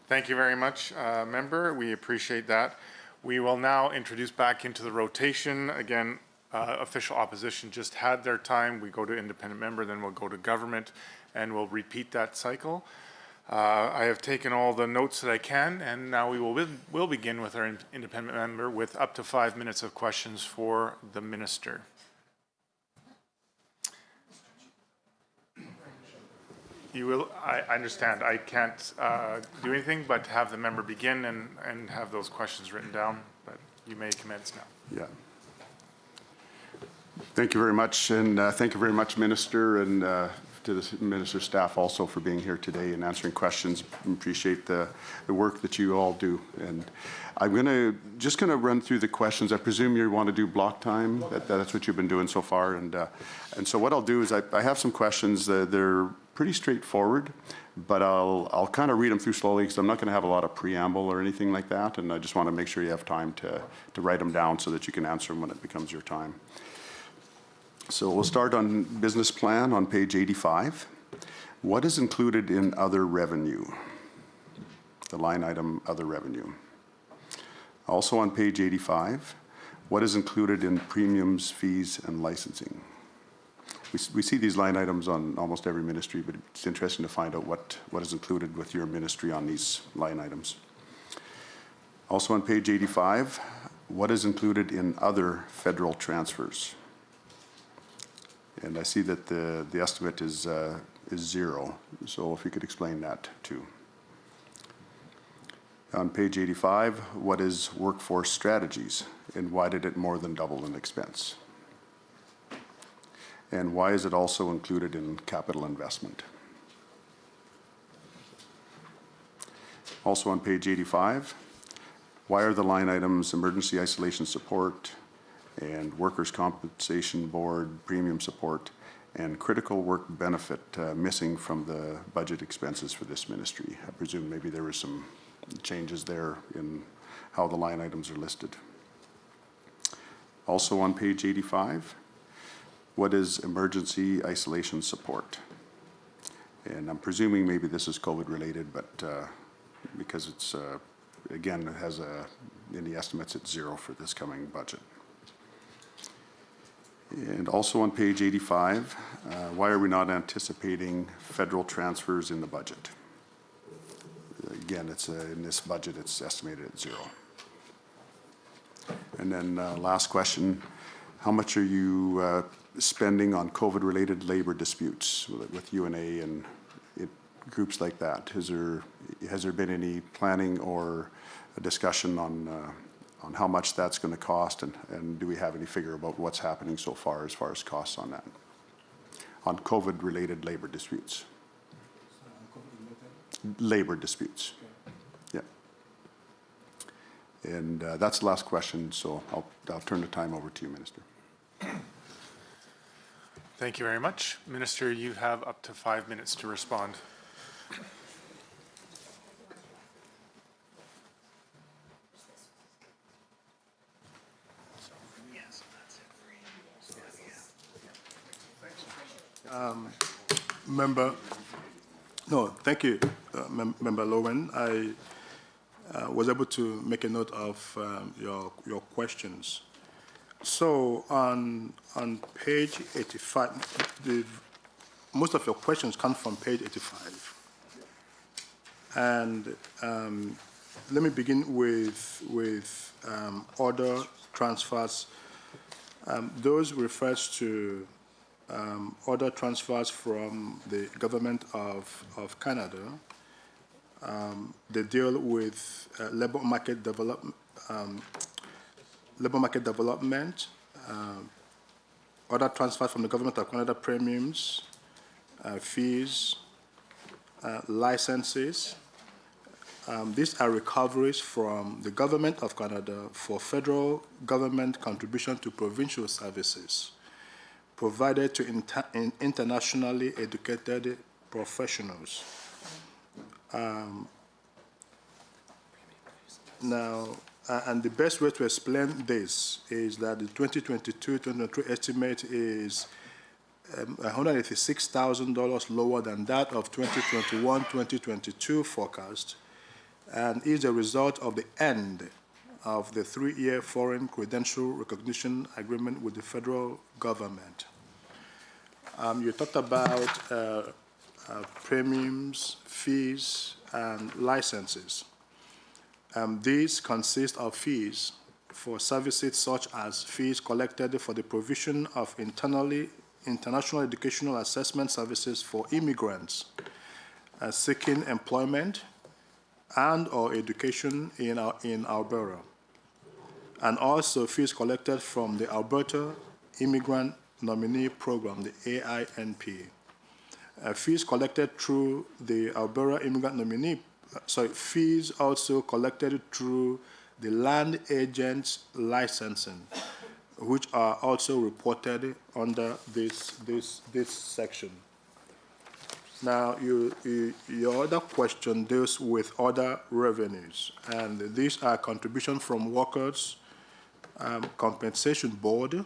Thank you very much, member. We appreciate that. We will now introduce back into the rotation. Again, official opposition just had their time. We go to independent member, then we'll go to government, and we'll repeat that cycle. I have taken all the notes that I can, and now we will begin with our independent member with up to 5 minutes of questions for the minister. You will, I understand, I can't do anything but have the member begin and have those questions written down, but you may commence now. Yeah. Thank you very much, and thank you very much, Minister, and to the Minister's staff also for being here today and answering questions. Appreciate the work that you all do. And I'm just gonna run through the questions. I presume you want to do block time. That's what you've been doing so far. And so what I'll do is I have some questions. They're pretty straightforward, but I'll kind of read them through slowly because I'm not going to have a lot of preamble or anything like that. And I just want to make sure you have time to write them down so that you can answer them when it becomes your time. So we'll start on business plan on page 85. What is included in other revenue? The line item other revenue. Also on page 85, what is included in premiums, fees, and licensing? We see these line items on almost every ministry, but it's interesting to find out what is included with your ministry on these line items. Also on page 85, what is included in other federal transfers? And I see that the estimate is 0, so if you could explain that too. On page 85, what is workforce strategies, and why did it more than double in expense? And why is it also included in capital investment? Also on page 85, why are the line items emergency isolation support and workers' compensation board premium support and critical work benefit missing from the budget expenses for this ministry? I presume maybe there were some changes there in how the line items are listed. Also on page 85, what is emergency isolation support? And I'm presuming maybe this is COVID related, but because it's, again, it has in the estimates it's 0 for this coming budget. And also on page 85, why are we not anticipating federal transfers in the budget? Again, it's in this budget, it's estimated at 0. And then last question, how much are you spending on COVID-related labor disputes with UNA and groups like that? Has there been any planning or a discussion on how much that's going to cost, and do we have any figure about what's happening so far as costs on that? On COVID-related labor disputes. Labor disputes. Yeah. And that's the last question, so I'll turn the time over to you, Minister. Thank you very much. Minister, you have up to 5 minutes to respond. Thank you, Member Lowen. I was able to make a note of your questions. So on page 85, most of your questions come from page 85. And let me begin with order transfers. Those refers to order transfers from the government of Canada. They deal with labor market development, order transfers from the government of Canada, premiums, fees, licenses. These are recoveries from the government of Canada for federal government contribution to provincial services provided to internationally educated professionals. Now, and the best way to explain this is that the 2022-2023 estimate is $186,000 lower than that of 2021-2022 forecast, and is a result of the end of the 3-year foreign credential recognition agreement with the federal government. You talked about premiums, fees, and licenses. These consist of fees for services such as fees collected for the provision of international educational assessment services for immigrants seeking employment and or education in Alberta, and also fees collected from the Alberta Immigrant Nominee Program, the AINP. Fees collected through the Alberta Immigrant Nominee, fees also collected through the land agent's licensing, which are also reported under this section. Now, your other question deals with other revenues, and these are contributions from workers' compensation board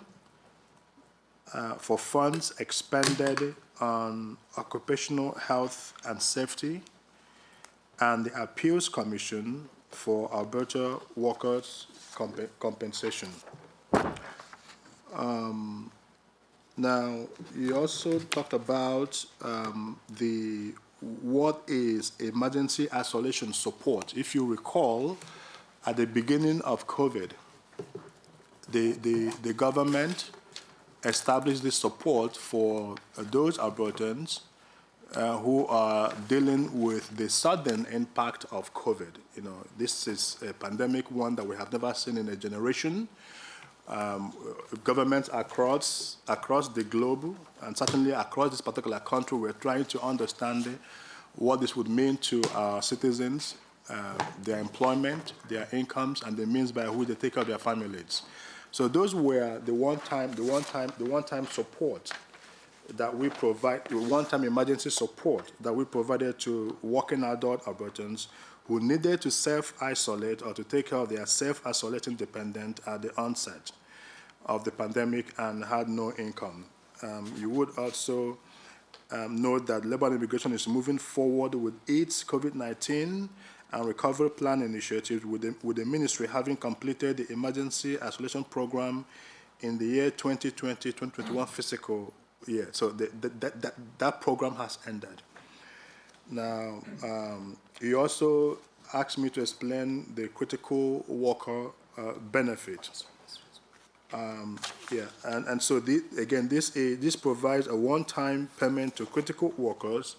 for funds expended on occupational health and safety, and the Appeals Commission for Alberta Workers' Compensation. Now, you also talked about what is emergency isolation support. If you recall, at the beginning of COVID, the government established this support for those Albertans who are dealing with the sudden impact of COVID. You know, this is a pandemic, one that we have never seen in a generation. Governments across the globe, and certainly across this particular country, we're trying to understand what this would mean to our citizens, their employment, their incomes, and the means by which they take care of their families. So those were the one-time support that we provide, the one-time emergency support that we provided to working adult Albertans who needed to self-isolate or to take care of their self-isolating dependent at the onset of the pandemic and had no income. You would also note that Labour and Immigration is moving forward with its COVID-19 and recovery plan initiative, with the ministry having completed the emergency isolation program in the year 2020-2021 fiscal year. So that program has ended. Now, you also asked me to explain the critical worker benefit. And so this provides a one-time payment to critical workers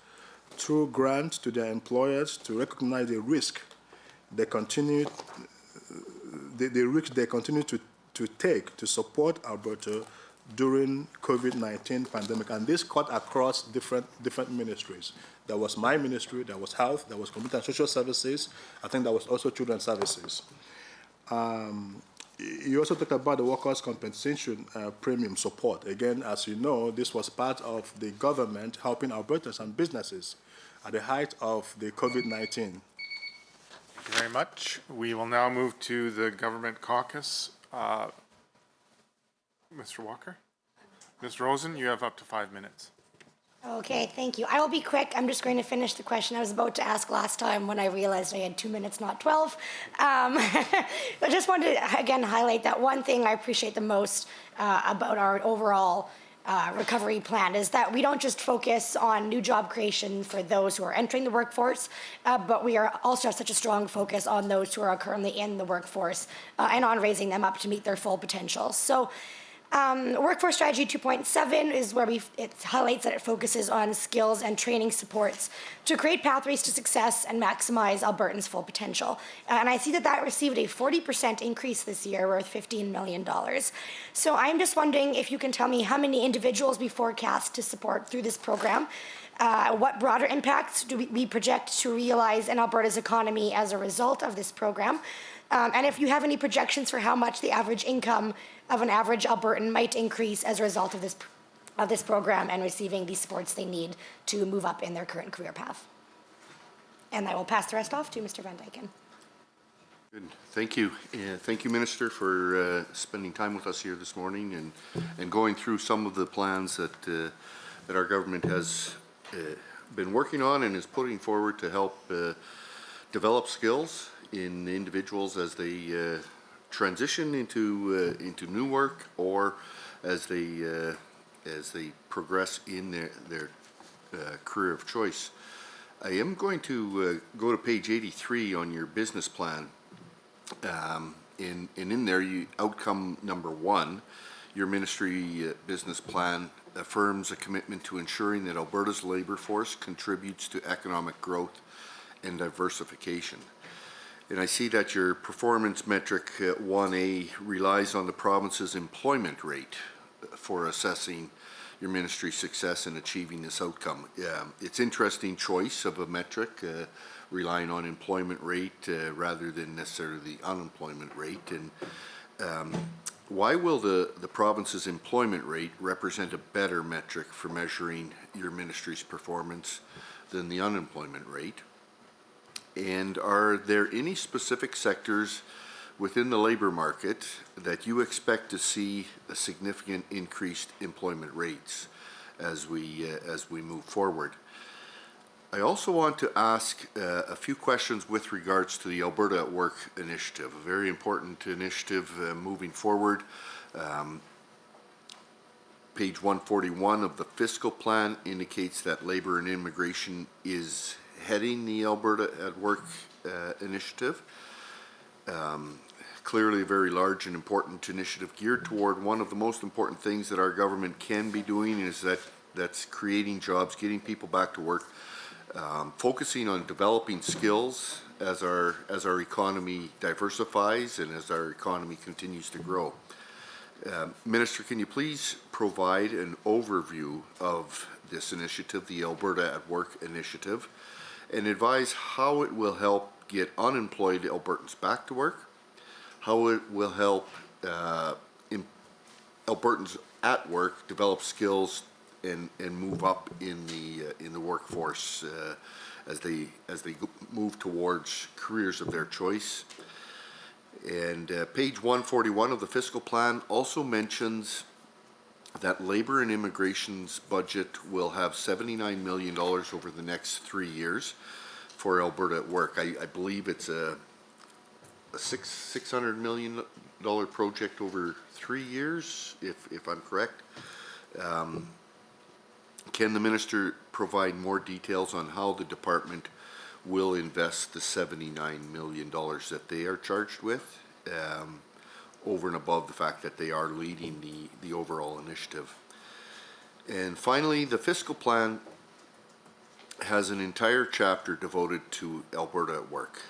through grants to their employers to recognize the risk they continue to take to support Alberta during COVID-19 pandemic. And this cut across different ministries. There was my ministry, there was health, there was community and social services. I think there was also children's services. You also talked about the workers' compensation premium support. Again, as you know, this was part of the government helping Albertans and businesses at the height of the COVID-19. Thank you very much. We will now move to the government caucus. Mr. Walker? Ms. Rosen, you have up to 5 minutes. Okay, thank you. I will be quick. I'm just going to finish the question I was about to ask last time when I realized I had 2 minutes, not 12. I just wanted to, again, highlight that one thing I appreciate the most about our overall recovery plan is that we don't just focus on new job creation for those who are entering the workforce, but we are also have such a strong focus on those who are currently in the workforce and on raising them up to meet their full potential. So Workforce Strategy 2.7 is where it highlights that it focuses on skills and training supports to create pathways to success and maximize Albertans' full potential. And I see that received a 40% increase this year, worth $15 million. So I'm just wondering if you can tell me how many individuals we forecast to support through this program. What broader impacts do we project to realize in Alberta's economy as a result of this program? And if you have any projections for how much the average income of an average Albertan might increase as a result of this this program and receiving the supports they need to move up in their current career path. And I will pass the rest off to Mr. Van Dyken. Good. Thank you. Thank you, Minister, for spending time with us here this morning and going through some of the plans that our government has been working on and is putting forward to help develop skills in individuals as they transition into new work or as they progress in their career of choice. I am going to go to page 83 on your business plan. In there, outcome number 1, your ministry business plan affirms a commitment to ensuring that Alberta's labour force contributes to economic growth and diversification. And I see that your performance metric 1A relies on the province's employment rate for assessing your ministry's success in achieving this outcome. It's interesting choice of a metric relying on employment rate rather than necessarily the unemployment rate. And why will the province's employment rate represent a better metric for measuring your ministry's performance than the unemployment rate? And are there any specific sectors within the labour market that you expect to see a significant increased employment rates as we move forward? I also want to ask a few questions with regards to the Alberta at Work initiative, a very important initiative moving forward. Page 141 of the fiscal plan indicates that Labour and Immigration is heading the Alberta at Work initiative. Clearly a very large and important initiative geared toward one of the most important things that our government can be doing is that's creating jobs, getting people back to work, focusing on developing skills as our economy diversifies and as our economy continues to grow. Minister, can you please provide an overview of this initiative, the Alberta at Work initiative, and advise how it will help get unemployed Albertans back to work, how it will help Albertans at work develop skills and move up in the workforce as they move towards careers of their choice. And page 141 of the fiscal plan also mentions that Labour and Immigration's budget will have $79 million over the next 3 years for Alberta at Work. I believe it's a $600 million project over 3 years, if I'm correct. Can the minister provide more details on how the department will invest the $79 million that they are charged with, over and above the fact that they are leading the overall initiative? And finally, the fiscal plan has an entire chapter devoted to Alberta at Work.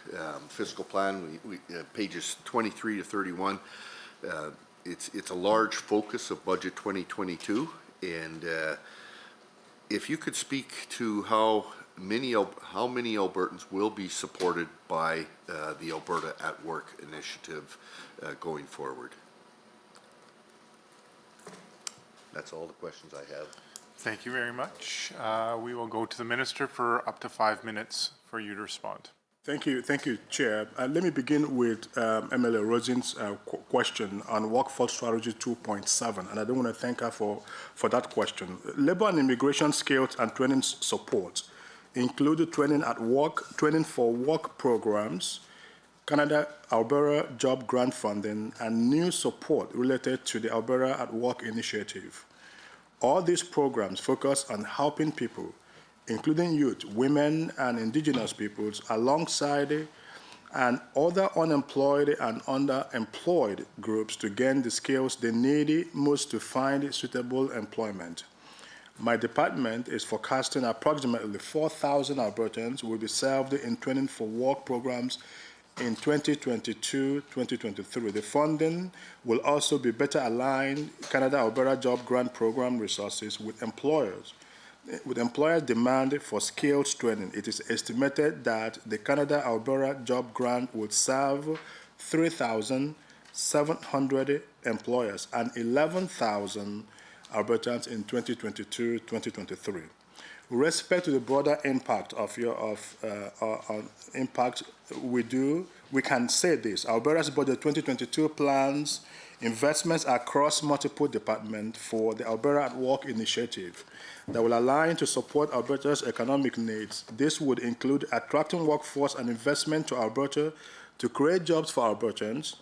Fiscal plan, pages 23 to 31, it's a large focus of Budget 2022, and if you could speak to how many Albertans will be supported by the Alberta at Work initiative going forward. That's all the questions I have. Thank you very much. We will go to the Minister for up to 5 minutes for you to respond. Thank you, Chair. Let me begin with MLA Rosin's question on Workforce Strategy 2.7, and I do want to thank her for that question. Labour and Immigration skills and training support include training at work, training for work programs, Canada Alberta Job Grant funding, and new support related to the Alberta at Work initiative. All these programs focus on helping people, including youth, women, and Indigenous peoples, alongside and other unemployed and underemployed groups to gain the skills they need most to find suitable employment. My department is forecasting approximately 4,000 Albertans will be served in training for work programs in 2022-2023. The funding will also be better aligned Canada Alberta Job Grant Program resources with employers. With employer demand for skills training, it is estimated that the Canada Alberta Job Grant would serve 3,700 employers and 11,000 Albertans in 2022-2023. With respect to the broader impact impact we can say this: Alberta's budget 2022 plans investments across multiple departments for the Alberta at Work initiative that will align to support Alberta's economic needs. This would include attracting workforce and investment to Alberta to create jobs for Albertans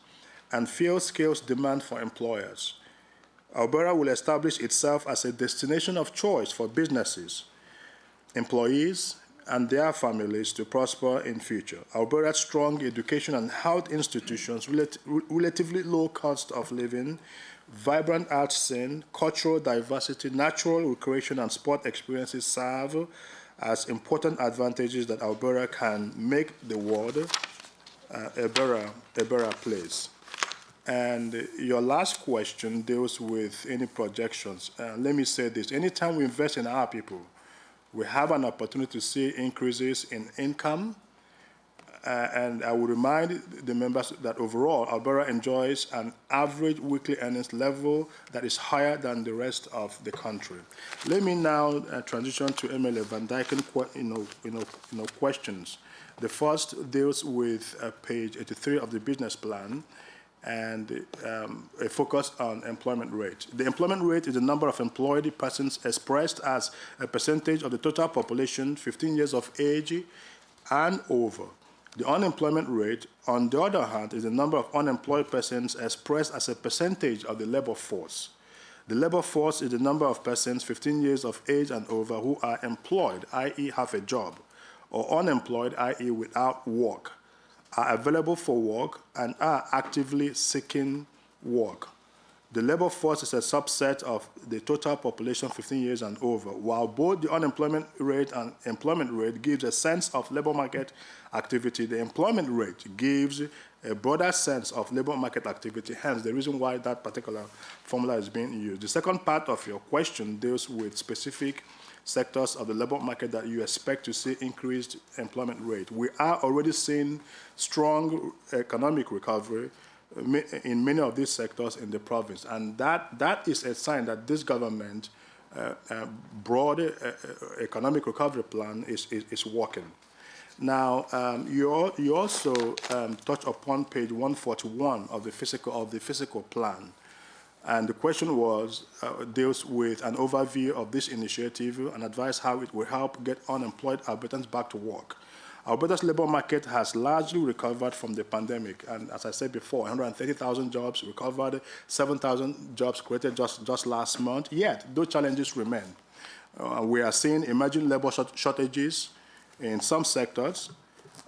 and fill skills demand for employers. Alberta will establish itself as a destination of choice for businesses, employees, and their families to prosper in future. Alberta's strong education and health institutions, relatively low cost of living, vibrant arts scene, cultural diversity, natural recreation, and sport experiences serve as important advantages that Alberta can make the world a better place. And your last question deals with any projections. Let me say this: anytime we invest in our people, we have an opportunity to see increases in income, and I would remind the members that overall, Alberta enjoys an average weekly earnings level that is higher than the rest of the country. Let me now transition to MLA Van Dyken questions. The first deals with page 83 of the business plan, and a focus on employment rate. The employment rate is the number of employed persons expressed as a percentage of the total population 15 years of age and over. The unemployment rate, on the other hand, is the number of unemployed persons expressed as a percentage of the labor force. The labor force is the number of persons 15 years of age and over who are employed, i.e. have a job, or unemployed, i.e. without work, are available for work, and are actively seeking work. The labor force is a subset of the total population 15 years and over. While both the unemployment rate and employment rate gives a sense of labor market activity, the employment rate gives a broader sense of labor market activity, hence the reason why that particular formula is being used. The second part of your question deals with specific sectors of the labor market that you expect to see increased employment rate. We are already seeing strong economic recovery in many of these sectors in the province, and that is a sign that this government broad economic recovery plan is working. Now, you also touch upon page 141 of the physical plan. And the question deals with an overview of this initiative and advise how it will help get unemployed Albertans back to work. Alberta's labor market has largely recovered from the pandemic. And as I said before, 130,000 jobs recovered, 7,000 jobs created just last month. Yet, those challenges remain. We are seeing emerging labor shortages in some sectors,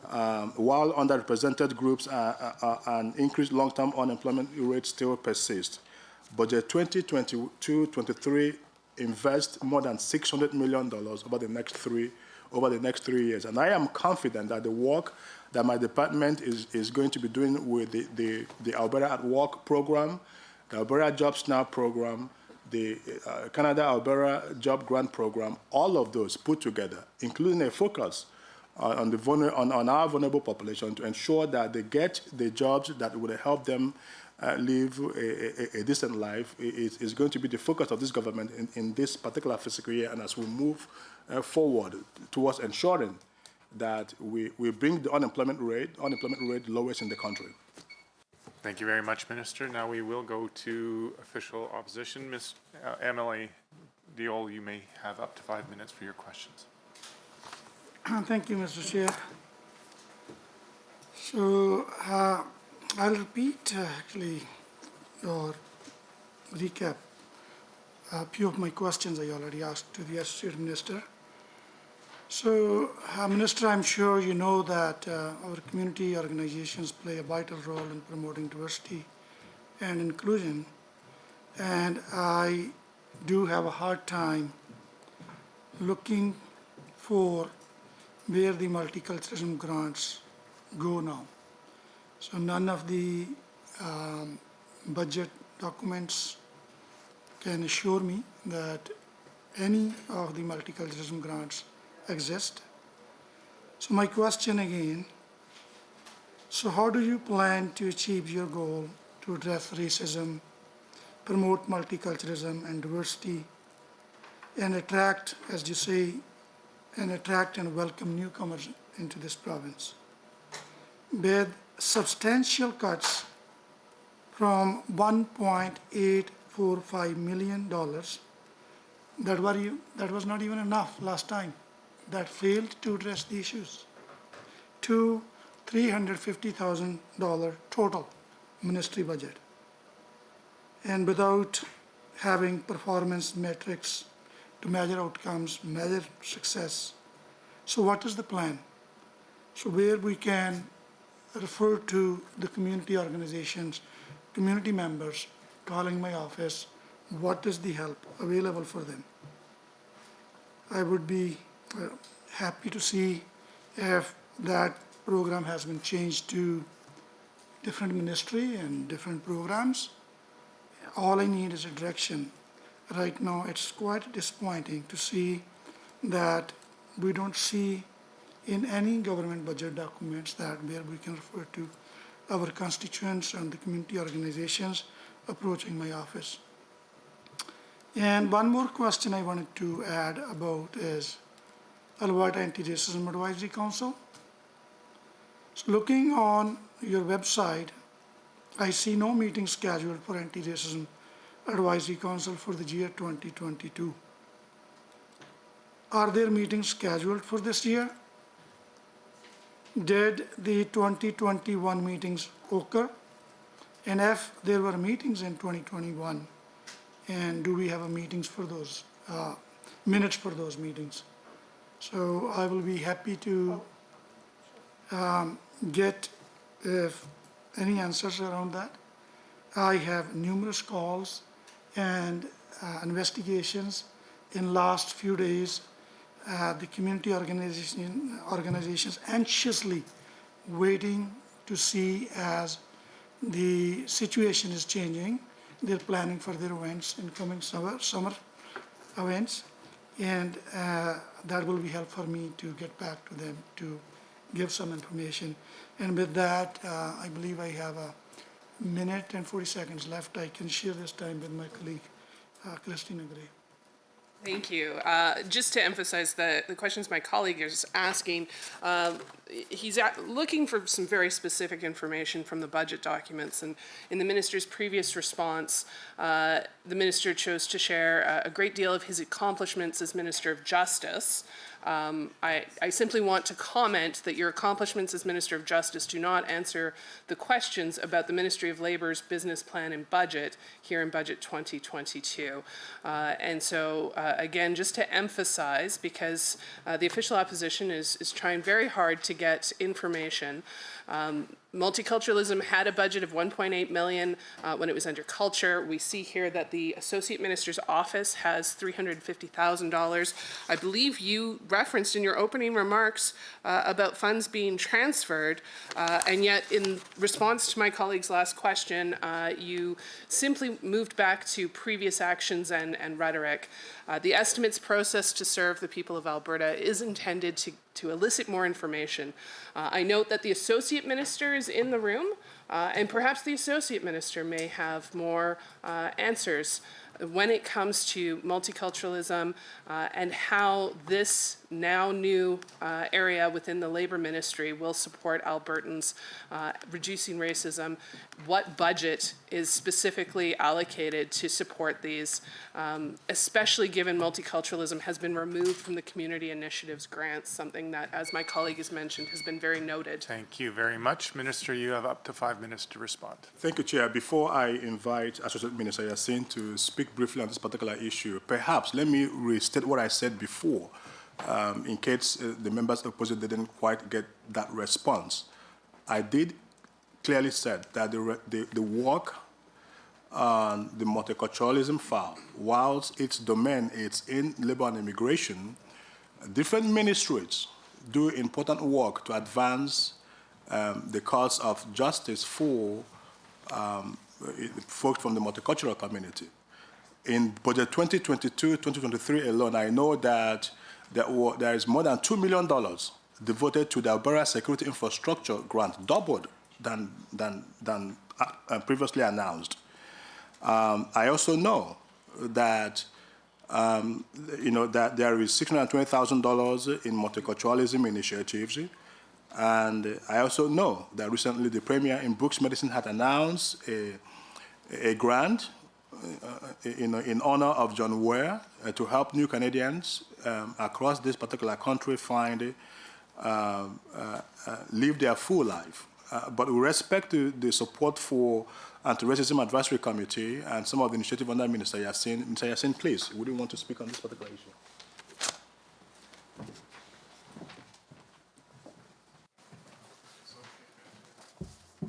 while underrepresented groups and increased long-term unemployment rates still persist. Budget 2022-23 invest more than $600 million over the next 3 years. And I am confident that the work that my department is going to be doing with the Alberta at Work program, the Alberta Jobs Now program, the Canada-Alberta Job Grant program, all of those put together, including a focus on our vulnerable population to ensure that they get the jobs that would help them live a decent life, is going to be the focus of this government in this particular fiscal year, and as we move forward towards ensuring that we bring the unemployment rate lowest in the country. Thank you very much, Minister. Now we will go to official opposition. Ms. MLA Diol, you may have up to 5 minutes for your questions. Thank you, Mr. Chair. So I'll repeat actually or recap a few of my questions I already asked to the Associate Minister. So, Minister, I'm sure you know that our community organizations play a vital role in promoting diversity and inclusion, and I do have a hard time looking for where the multiculturalism grants go now. So none of the budget documents can assure me that any of the multiculturalism grants exist. So my question again, so how do you plan to achieve your goal to address racism, promote multiculturalism and diversity, and attract, as you say, and welcome newcomers into this province. With substantial cuts from $1.845 million, that was not even enough last time, that failed to address the issues, to $350,000 total ministry budget. And without having performance metrics to measure outcomes, measure success. So what is the plan? So where we can refer to the community organizations, community members calling my office, what is the help available for them? I would be happy to see if that program has been changed to different ministry and different programs. All I need is a direction. Right now, it's quite disappointing to see that we don't see in any government budget documents that where we can refer to our constituents and the community organizations approaching my office. And one more question I wanted to add about is Alberta Anti-Racism Advisory Council. So looking on your website, I see no meeting scheduled for Anti-Racism Advisory Council for the year 2022. Are there meetings scheduled for this year? Did the 2021 meetings occur? And if there were meetings in 2021, and do we have a meetings for those, minutes for those meetings? So I will be happy to get if any answers around that. I have numerous calls and investigations in last few days. The community organizations anxiously waiting to see as the situation is changing. They're planning for their events, incoming summer events, and that will be helpful for me to get back to them to give some information. And with that, I believe I have a minute and 40 seconds left. I can share this time with my colleague, Christina Gray. Thank you. Just to emphasize the questions my colleague is asking, he's looking for some very specific information from the budget documents. And in the minister's previous response, the minister chose to share a great deal of his accomplishments as Minister of Justice. I simply want to comment that your accomplishments as Minister of Justice do not answer the questions about the Ministry of Labor's business plan and budget here in Budget 2022. And so, again, just to emphasize, because the official opposition is trying very hard to get information. Multiculturalism had a budget of $1.8 million when it was under culture. We see here that the Associate Minister's office has $350,000. I believe you referenced in your opening remarks about funds being transferred, and yet in response to my colleague's last question, you simply moved back to previous actions and rhetoric. The estimates process to serve the people of Alberta is intended to elicit more information. I note that the Associate Minister is in the room, and perhaps the Associate Minister may have more answers when it comes to multiculturalism and how this now new area within the Labour Ministry will support Albertans reducing racism. What budget is specifically allocated to support these, especially given multiculturalism has been removed from the community initiatives grants, something that, as my colleague has mentioned, has been very noted. Thank you very much. Minister, you have up to 5 minutes to respond. Thank you, Chair. Before I invite Associate Minister Hassan to speak briefly on this particular issue, perhaps let me restate what I said before, in case the members opposite didn't quite get that response. I did clearly said that the work on the multiculturalism file, whilst its domain is in labor and immigration, different ministries do important work to advance the cause of justice for folks from the multicultural community. In budget 2022-2023 alone, I know that there is more than $2 million devoted to the Alberta Security Infrastructure Grant, doubled than previously announced. I also know that that there is $620,000 in multiculturalism initiatives. And I also know that recently the Premier in Brooks Medicine had announced a grant in honor of John Ware to help new Canadians across this particular country live their full life. But with respect to the support for Anti-Racism Advisory Committee and some of the initiative under Minister Hassan, please, would you want to speak on this particular issue?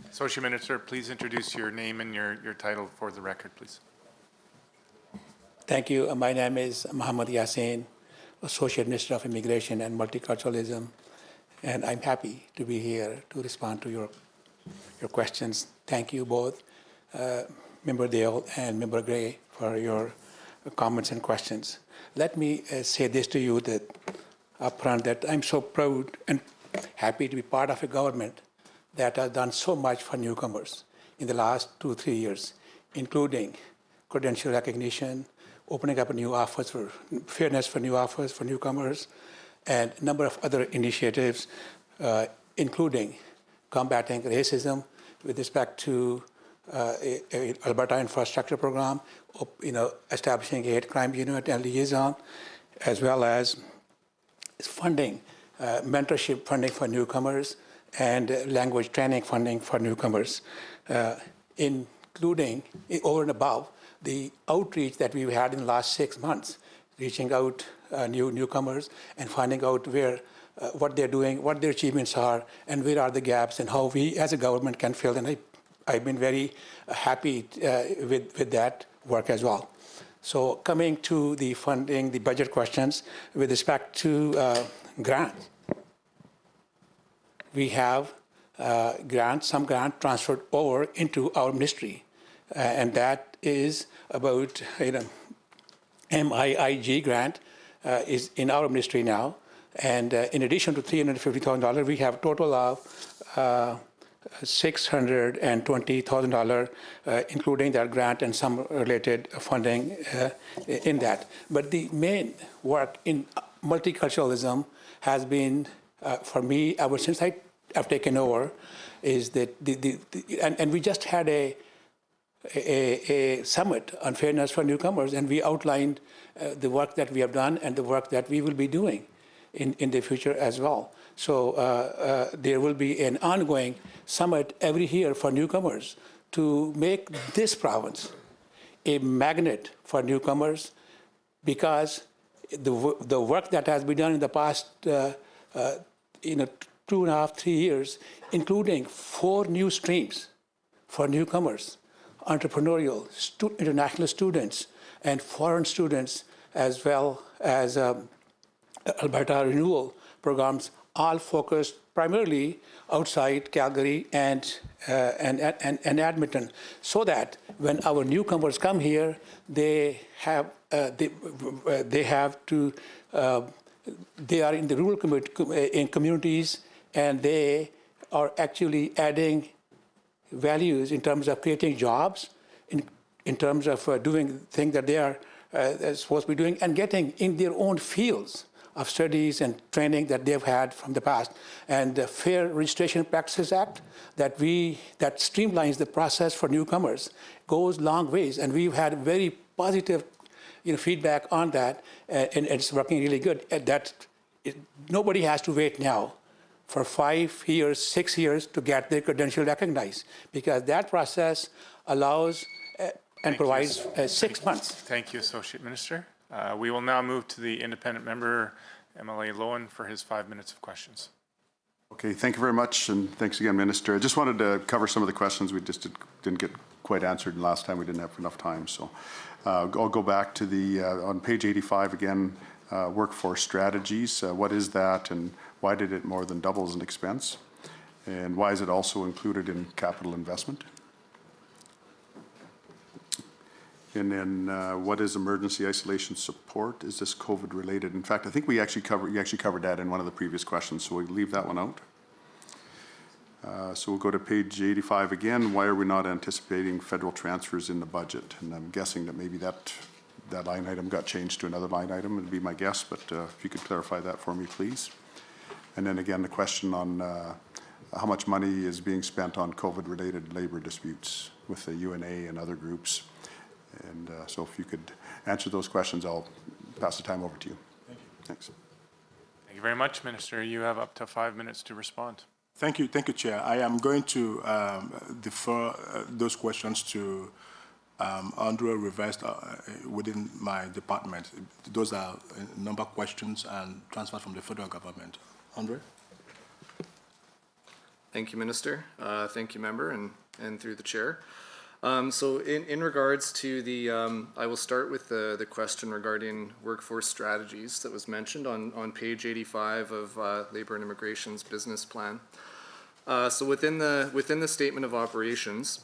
Associate Minister, please introduce your name and your title for the record, please. Thank you. My name is Muhammad Yassin, Associate Minister of Immigration and Multiculturalism, and I'm happy to be here to respond to your questions. Thank you both, Member Dale and Member Gray, for your comments and questions. Let me say this to you upfront that I'm so proud and happy to be part of a government that has done so much for newcomers in the last 2-3 years, including credential recognition, opening up new offers for fairness for new offers for newcomers, and a number of other initiatives, including combating racism with respect to a Alberta infrastructure program, establishing a hate crime unit and liaison, as well as funding, mentorship funding for newcomers, and language training funding for newcomers, including over and above the outreach that we've had in the last 6 months, reaching out newcomers and finding out what they're doing, what their achievements are, and where are the gaps, and how we as a government can fill. And I've been very happy with that work as well. So coming to the funding, the budget questions, with respect to grants, we have some grant transferred over into our ministry, and that is about MIIG grant is in our ministry now, and in addition to $350,000, we have a total of $620,000, including that grant and some related funding in that. But the main work in multiculturalism has been, for me, ever since I've taken over, is that and we just had a summit on fairness for newcomers, and we outlined the work that we have done and the work that we will be doing in the future as well. So there will be an ongoing summit every year for newcomers to make this province a magnet for newcomers, because the work that has been done in the past 2.5, 3 years, including 4 new streams for newcomers, entrepreneurial, international students, and foreign students, as well as Alberta renewal programs, all focused primarily outside Calgary and Edmonton, so that when our newcomers come here, they are in the rural communities, and they are actually adding values in terms of creating jobs, in terms of doing things that they are supposed to be doing, and getting in their own fields of studies and training that they've had from the past. And the Fair Registration Practices Act that streamlines the process for newcomers goes long ways, and we've had very positive feedback on that, and it's working really good. Nobody has to wait now for 5 years, 6 years to get their credential recognized, because that process allows and provides 6 months. Thank you, Associate Minister. We will now move to the independent member, MLA Lowen, for his 5 minutes of questions. Okay, thank you very much, and thanks again, Minister. I just wanted to cover some of the questions we just didn't get quite answered, and last time we didn't have enough time. So I'll go back to on page 85 again, workforce strategies. What is that, and why did it more than double as an expense? And why is it also included in capital investment? And then what is emergency isolation support? Is this COVID related? In fact, I think you actually covered that in one of the previous questions, so we leave that one out. So we'll go to page 85 again. Why are we not anticipating federal transfers in the budget? And I'm guessing that maybe that line item got changed to another line item, would be my guess, but if you could clarify that for me, please. And then again, the question on how much money is being spent on COVID-related labor disputes with the UNA and other groups. And so if you could answer those questions, I'll pass the time over to you. Thank you. Thanks. Thank you very much, Minister. You have up to 5 minutes to respond. Thank you, Chair. I am going to defer those questions to Andrew Reversed within my department. Those are a number of questions and transferred from the federal government. Andre? Thank you, Minister. Thank you, Member, and through the Chair. So in regards to the, I will start with the question regarding workforce strategies that was mentioned on page 85 of Labour and Immigration's business plan. So within the statement of operations,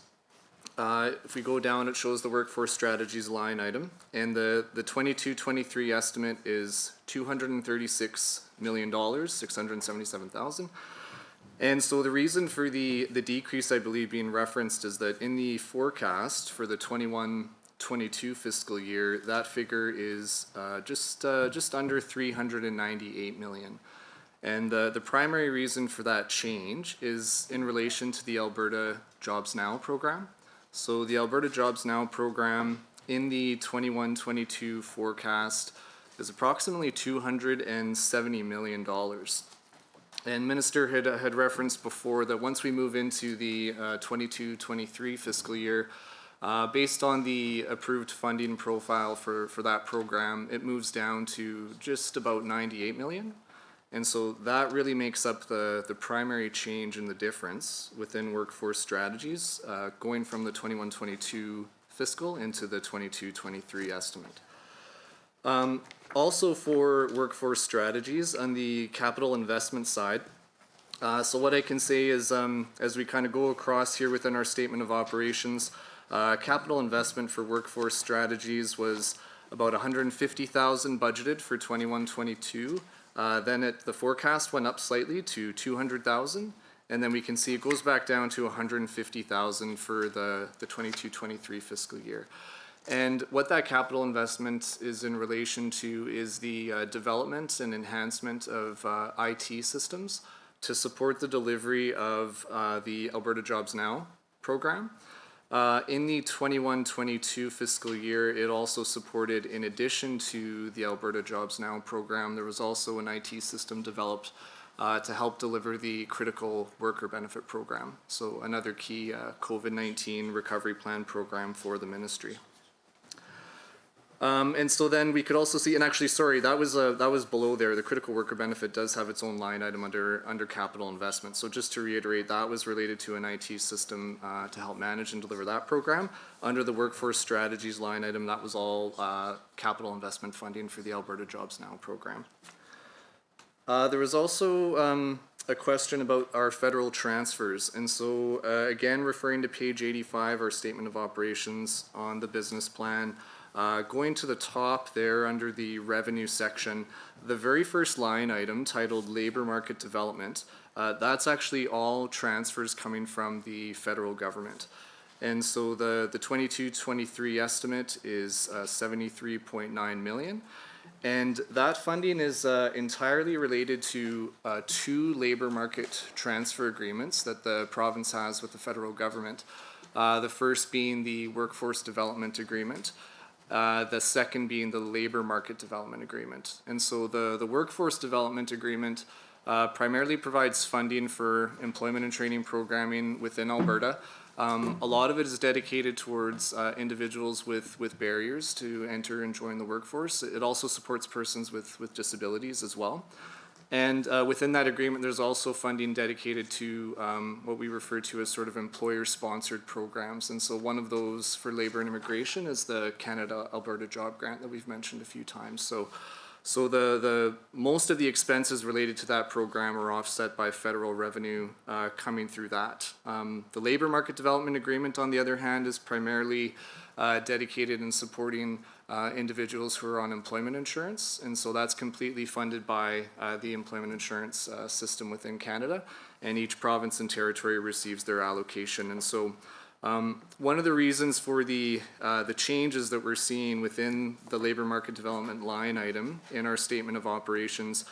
if we go down, it shows the workforce strategies line item, and the 22-23 estimate is $236 million, $677,000. And so the reason for the decrease, I believe, being referenced is that in the forecast for the 21-22 fiscal year, that figure is just under $398 million. And the primary reason for that change is in relation to the Alberta Jobs Now program. So the Alberta Jobs Now program in the 21-22 forecast is approximately $270 million. And Minister had referenced before that once we move into the 22-23 fiscal year, based on the approved funding profile for that program, it moves down to just about $98 million. And so that really makes up the primary change in the difference within workforce strategies, going from the 21-22 fiscal into the 22-23 estimate. Also for workforce strategies on the capital investment side, so what I can say is as we kind of go across here within our statement of operations, capital investment for workforce strategies was about $150,000 budgeted for 21-22. Then the forecast went up slightly to $200,000, and then we can see it goes back down to $150,000 for the 22-23 fiscal year. And what that capital investment is in relation to is the development and enhancement of IT systems to support the delivery of the Alberta Jobs Now program. In the 21-22 fiscal year, it also supported, in addition to the Alberta Jobs Now program, there was also an IT system developed to help deliver the critical worker benefit program. So another key COVID-19 recovery plan program for the ministry. And so then we could also see, and actually, sorry, that was below there. The critical worker benefit does have its own line item under capital investment. So just to reiterate, that was related to an IT system to help manage and deliver that program. Under the workforce strategies line item, that was all capital investment funding for the Alberta Jobs Now program. There was also a question about our federal transfers. And so again, referring to page 85, our statement of operations on the business plan, going to the top there under the revenue section, the very first line item titled Labor Market Development, that's actually all transfers coming from the federal government. And so the 22-23 estimate is $73.9 million. And that funding is entirely related to 2 labor market transfer agreements that the province has with the federal government. The first being the Workforce Development Agreement. The second being the Labor Market Development Agreement. And so the Workforce Development Agreement primarily provides funding for employment and training programming within Alberta. A lot of it is dedicated towards individuals with barriers to enter and join the workforce. It also supports persons with disabilities as well. And within that agreement, there's also funding dedicated to what we refer to as sort of employer-sponsored programs. And so one of those for labour and immigration is the Canada-Alberta Job Grant that we've mentioned a few times. So the most of the expenses related to that program are offset by federal revenue coming through that. The Labour Market Development Agreement, on the other hand, is primarily dedicated in supporting individuals who are on employment insurance. And so that's completely funded by the employment insurance system within Canada. And each province and territory receives their allocation. And so one of the reasons for the changes that we're seeing within the labor market development line item in our statement of operations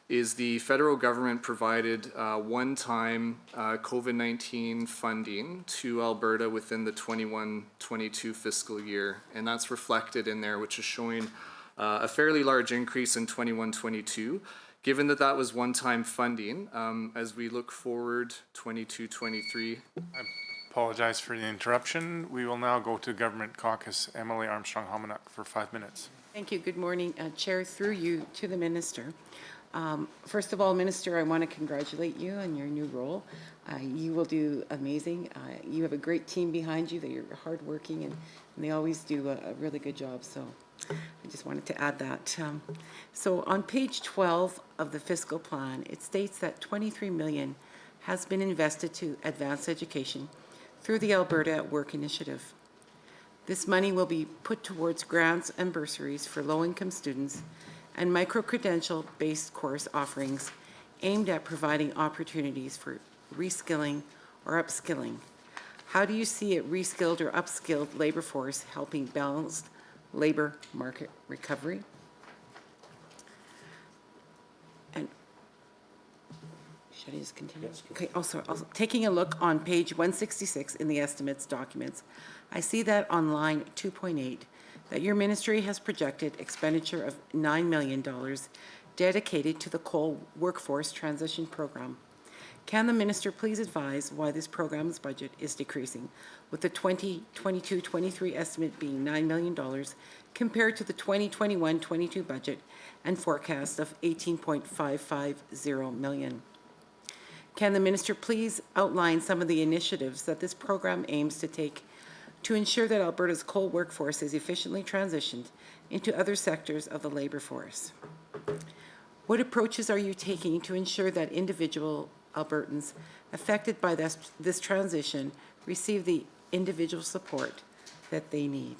is the federal government provided one-time COVID-19 funding to Alberta within the 21-22 fiscal year. And that's reflected in there, which is showing a fairly large increase in 21-22. Given that that was one-time funding, as we look forward 22-23. Apologize for the interruption. We will now go to Government Caucus. Emily Armstrong-Hominock for 5 minutes. Thank you. Good morning, Chair, through you to the Minister. First of all, Minister, I want to congratulate you on your new role. You will do amazing. You have a great team behind you. They're hardworking and they always do a really good job. So I just wanted to add that. So on page 12 of the fiscal plan, it states that $23 million has been invested to advance education through the Alberta at Work initiative. This money will be put towards grants and bursaries for low-income students and micro-credential-based course offerings aimed at providing opportunities for reskilling or upskilling. How do you see a reskilled or upskilled labor force helping balanced labor market recovery? And should I just continue? Yes. Okay, also taking a look on page 166 in the estimates documents, I see that on line 2.8 that your ministry has projected expenditure of $9 million dedicated to the coal workforce transition program. Can the minister please advise why this program's budget is decreasing, with the 2022-23 estimate being $9 million compared to the 2021-22 budget and forecast of $18.550 million? Can the minister please outline some of the initiatives that this program aims to take to ensure that Alberta's coal workforce is efficiently transitioned into other sectors of the labor force? What approaches are you taking to ensure that individual Albertans affected by this transition receive the individual support that they need?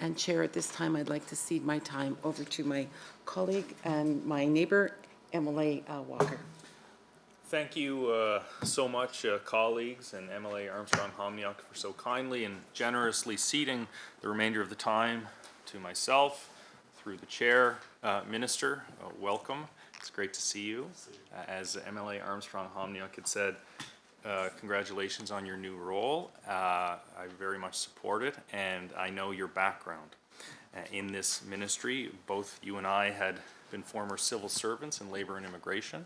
And Chair, at this time, I'd like to cede my time over to my colleague and my neighbor, Emily Walker. Thank you so much, colleagues, and MLA Armstrong-Hominock for so kindly and generously ceding the remainder of the time to myself through the chair. Minister, welcome. It's great to see you. As MLA Armstrong-Hominock had said, congratulations on your new role. I very much support it, and I know your background in this ministry. Both you and I had been former civil servants in labor and immigration.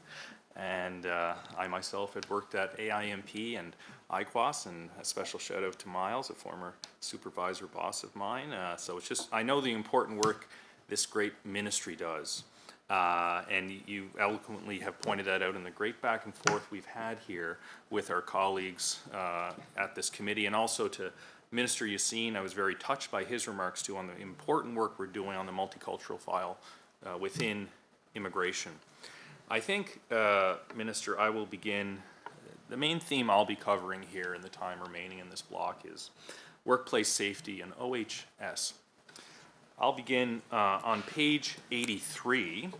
And I myself had worked at AIMP and IQUAS, and a special shout out to Miles, a former supervisor boss of mine. So it's just, I know the important work this great ministry does. And you eloquently have pointed that out in the great back and forth we've had here with our colleagues at this committee. And also to Minister Yassine, I was very touched by his remarks too on the important work we're doing on the multicultural file within immigration. I think, Minister, I will begin, the main theme I'll be covering here in the time remaining in this block is workplace safety and OHS. I'll begin on page 83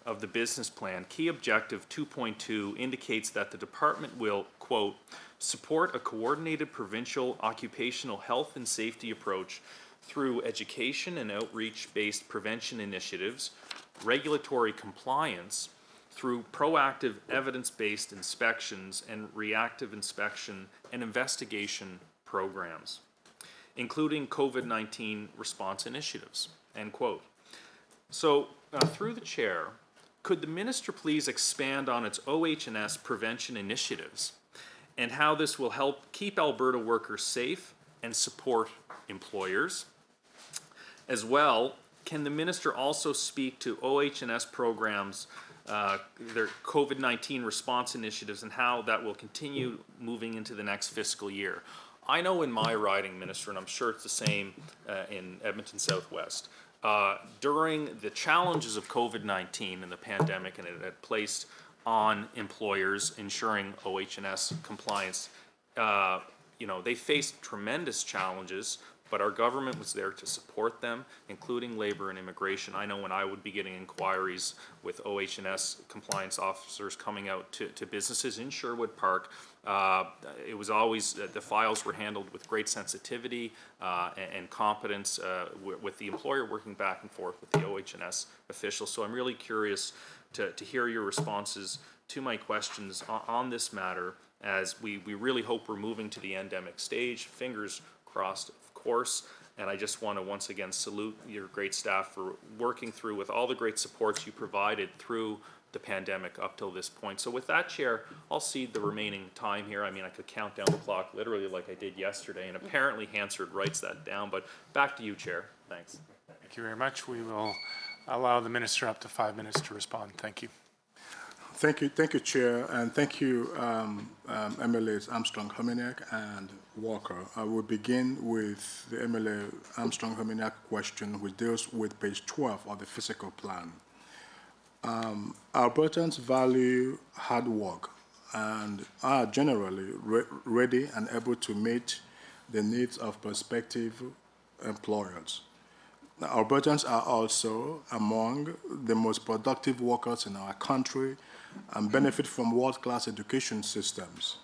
of the business plan. Key objective 2.2 indicates that the department will, quote, support a coordinated provincial occupational health and safety approach through education and outreach-based prevention initiatives, regulatory compliance, through proactive evidence-based inspections and reactive inspection and investigation programs, including COVID-19 response initiatives, end quote. So through the chair, could the minister please expand on its OH&S prevention initiatives and how this will help keep Alberta workers safe and support employers? As well, can the minister also speak to OH&S programs, their COVID-19 response initiatives, and how that will continue moving into the next fiscal year? I know in my riding, Minister, and I'm sure it's the same in Edmonton Southwest, during the challenges of COVID-19 and the pandemic, and it had placed on employers ensuring OH&S compliance, you know, they faced tremendous challenges but our government was there to support them, including labor and immigration. I know when I would be getting inquiries with OH&S compliance officers coming out to businesses in Sherwood Park, it was always, the files were handled with great sensitivity and competence with the employer working back and forth with the OH&S officials. So I'm really curious to hear your responses to my questions on this matter, as we really hope we're moving to the endemic stage. Fingers crossed, of course. And I just want to once again salute your great staff for working through with all the great supports you provided through the pandemic up till this point. So with that, Chair, I'll cede the remaining time here. I mean, I could count down the clock literally like I did yesterday, and apparently Hansard writes that down. But back to you, Chair. Thanks. Thank you very much. We will allow the Minister up to 5 minutes to respond. Thank you. Thank you, Chair, and thank you, MLAs Armstrong-Hominiak and Walker. I will begin with the MLA Armstrong-Hominiak question, which deals with page 12 of the physical plan. Albertans value hard work and are generally ready and able to meet the needs of prospective employers. Albertans are also among the most productive workers in our country and benefit from world-class education systems.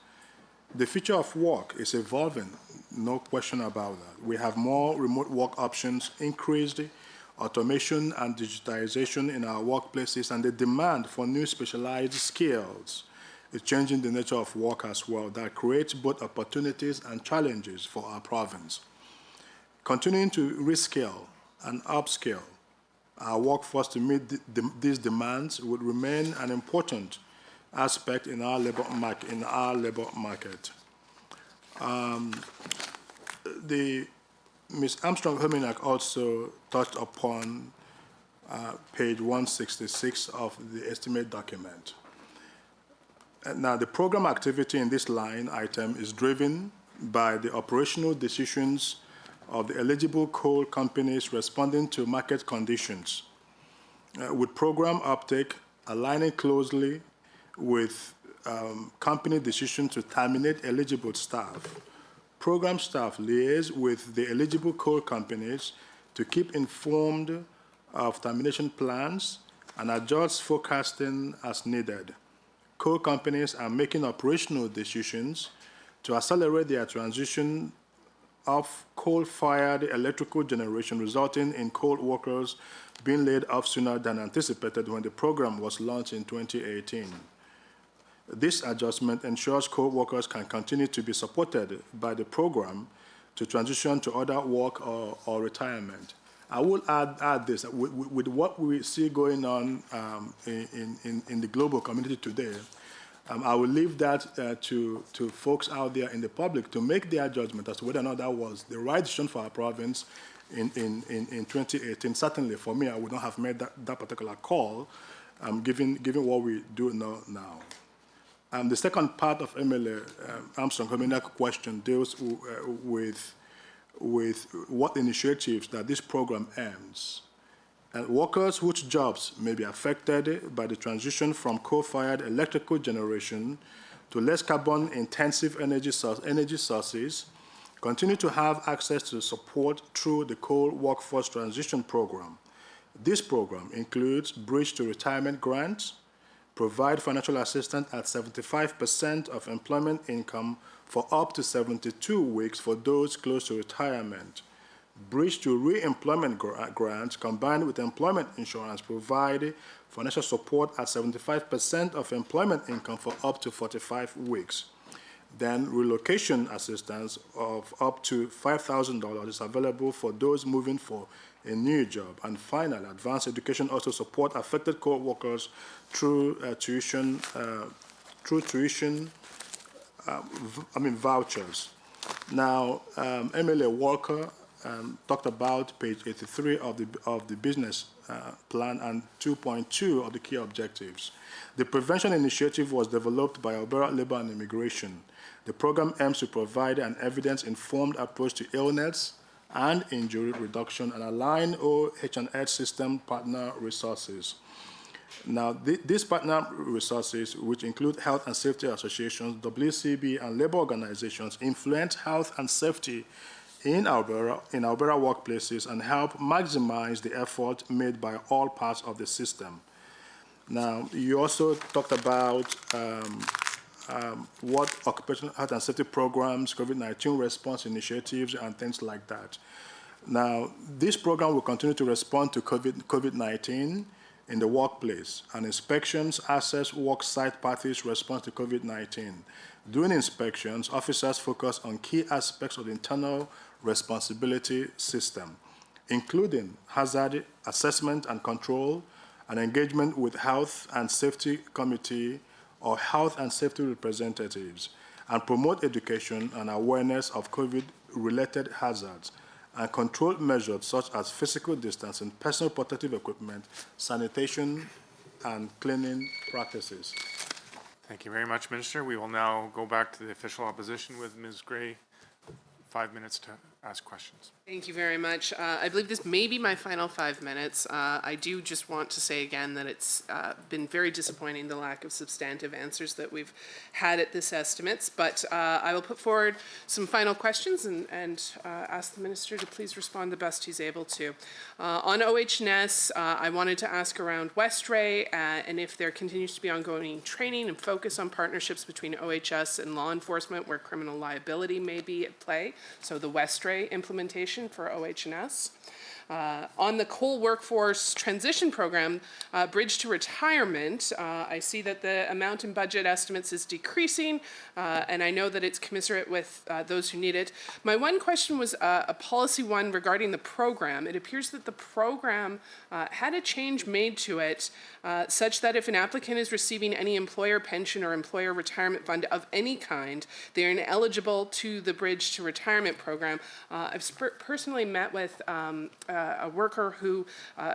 The future of work is evolving, no question about that. We have more remote work options, increased automation and digitization in our workplaces, and the demand for new specialized skills is changing the nature of work as well. That creates both opportunities and challenges for our province. Continuing to reskill and upskill our workforce to meet these demands would remain an important aspect in our labor market. Ms. Armstrong-Hominiak also touched upon page 166 of the estimate document. Now, the program activity in this line item is driven by the operational decisions of the eligible coal companies responding to market conditions, with program uptake aligning closely with company decision to terminate eligible staff. Program staff liaise with the eligible coal companies to keep informed of termination plans and adjust forecasting as needed. Coal companies are making operational decisions to accelerate their transition of coal-fired electrical generation, resulting in coal workers being laid off sooner than anticipated when the program was launched in 2018. This adjustment ensures coal workers can continue to be supported by the program to transition to other work or retirement. I will add this, with what we see going on in the global community today, I will leave that to folks out there in the public to make their judgment as to whether or not that was the right decision for our province in 2018. Certainly, for me, I would not have made that particular call, given what we do know now. The second part of MLA Armstrong-Hominiak question deals with what initiatives that this program aims. Workers whose jobs may be affected by the transition from coal-fired electrical generation to less carbon-intensive energy sources continue to have access to support through the Coal Workforce Transition Program. This program includes bridge to retirement grants, provide financial assistance at 75% of employment income for up to 72 weeks for those close to retirement. Bridge to re-employment grants combined with employment insurance provide financial support at 75% of employment income for up to 45 weeks. Then relocation assistance of up to $5,000 is available for those moving for a new job. And finally, advanced education also support affected coal workers through vouchers. Now, MLA Walker talked about page 83 of the business plan and 2.2 of the key objectives. The prevention initiative was developed by Alberta Labour and Immigration. The program aims to provide an evidence-informed approach to illness and injury reduction and align OH&S system partner resources. Now, these partner resources, which include health and safety associations, WCB, and labor organizations, influence health and safety in Alberta workplaces and help maximize the effort made by all parts of the system. Now, you also talked about what occupational health and safety programs, COVID-19 response initiatives, and things like that. Now, this program will continue to respond to COVID-19 in the workplace, and inspections assess work site parties' response to COVID-19. During inspections, officers focus on key aspects of the internal responsibility system, including hazard assessment and control, and engagement with health and safety committee or health and safety representatives, and promote education and awareness of COVID-related hazards, and control measures such as physical distancing, personal protective equipment, sanitation, and cleaning practices. Thank you very much, Minister. We will now go back to the official opposition with Ms. Gray. 5 minutes to ask questions. Thank you very much. I believe this may be my final 5 minutes. I do just want to say again that it's been very disappointing, the lack of substantive answers that we've had at this estimates, but I will put forward some final questions and ask the Minister to please respond the best he's able to. On OH&S, I wanted to ask around Westray and if there continues to be ongoing training and focus on partnerships between OHS and law enforcement where criminal liability may be at play, so the Westray implementation for OH&S. On the coal workforce transition program, Bridge to Retirement, I see that the amount in budget estimates is decreasing, and I know that it's commensurate with those who need it. My one question was a policy one regarding the program. It appears that the program had a change made to it such that if an applicant is receiving any employer pension or employer retirement fund of any kind, they are ineligible to the Bridge to Retirement program. I've personally met with a worker who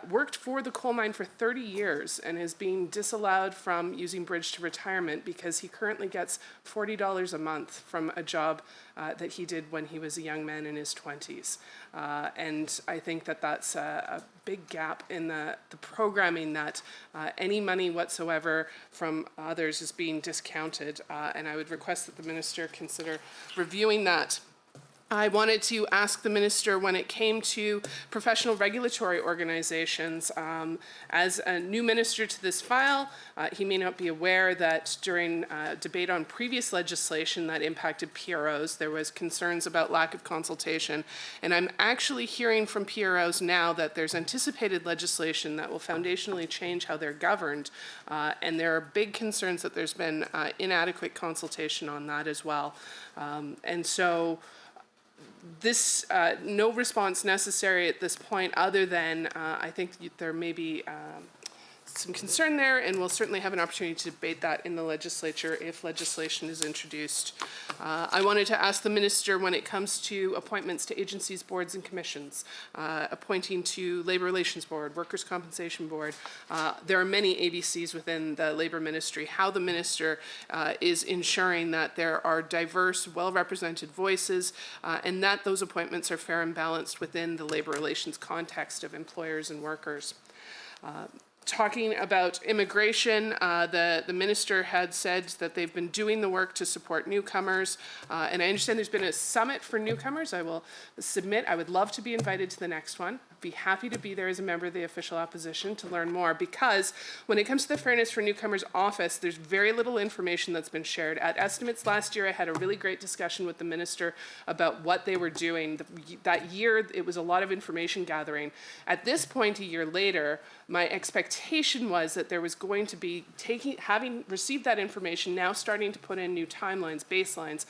worked for the coal mine for 30 years and is being disallowed from using Bridge to Retirement because he currently gets $40 a month from a job that he did when he was a young man in his 20s. And I think that that's a big gap in the programming, that any money whatsoever from others is being discounted. And I would request that the Minister consider reviewing that. I wanted to ask the Minister when it came to professional regulatory organizations. As a new Minister to this file, he may not be aware that during debate on previous legislation that impacted PROs, there was concerns about lack of consultation. And I'm actually hearing from PROs now that there's anticipated legislation that will foundationally change how they're governed. And there are big concerns that there's been inadequate consultation on that as well. And so, this, no response necessary at this point other than I think there may be some concern there, and we'll certainly have an opportunity to debate that in the legislature if legislation is introduced. I wanted to ask the Minister when it comes to appointments to agencies, boards, and commissions, appointing to Labour Relations Board, Workers' Compensation Board. There are many ABCs within the Labour Ministry. How the Minister is ensuring that there are diverse, well-represented voices, and that those appointments are fair and balanced within the labour relations context of employers and workers. Talking about immigration, the Minister had said that they've been doing the work to support newcomers, and I understand there's been a summit for newcomers. I will submit, I would love to be invited to the next one. I'd be happy to be there as a member of the official opposition to learn more, because when it comes to the Fairness for Newcomers office, there's very little information that's been shared. At estimates last year, I had a really great discussion with the Minister about what they were doing. That year, it was a lot of information gathering. At this point, a year later, my expectation was that there was going to be having received that information, now starting to put in new timelines, baselines,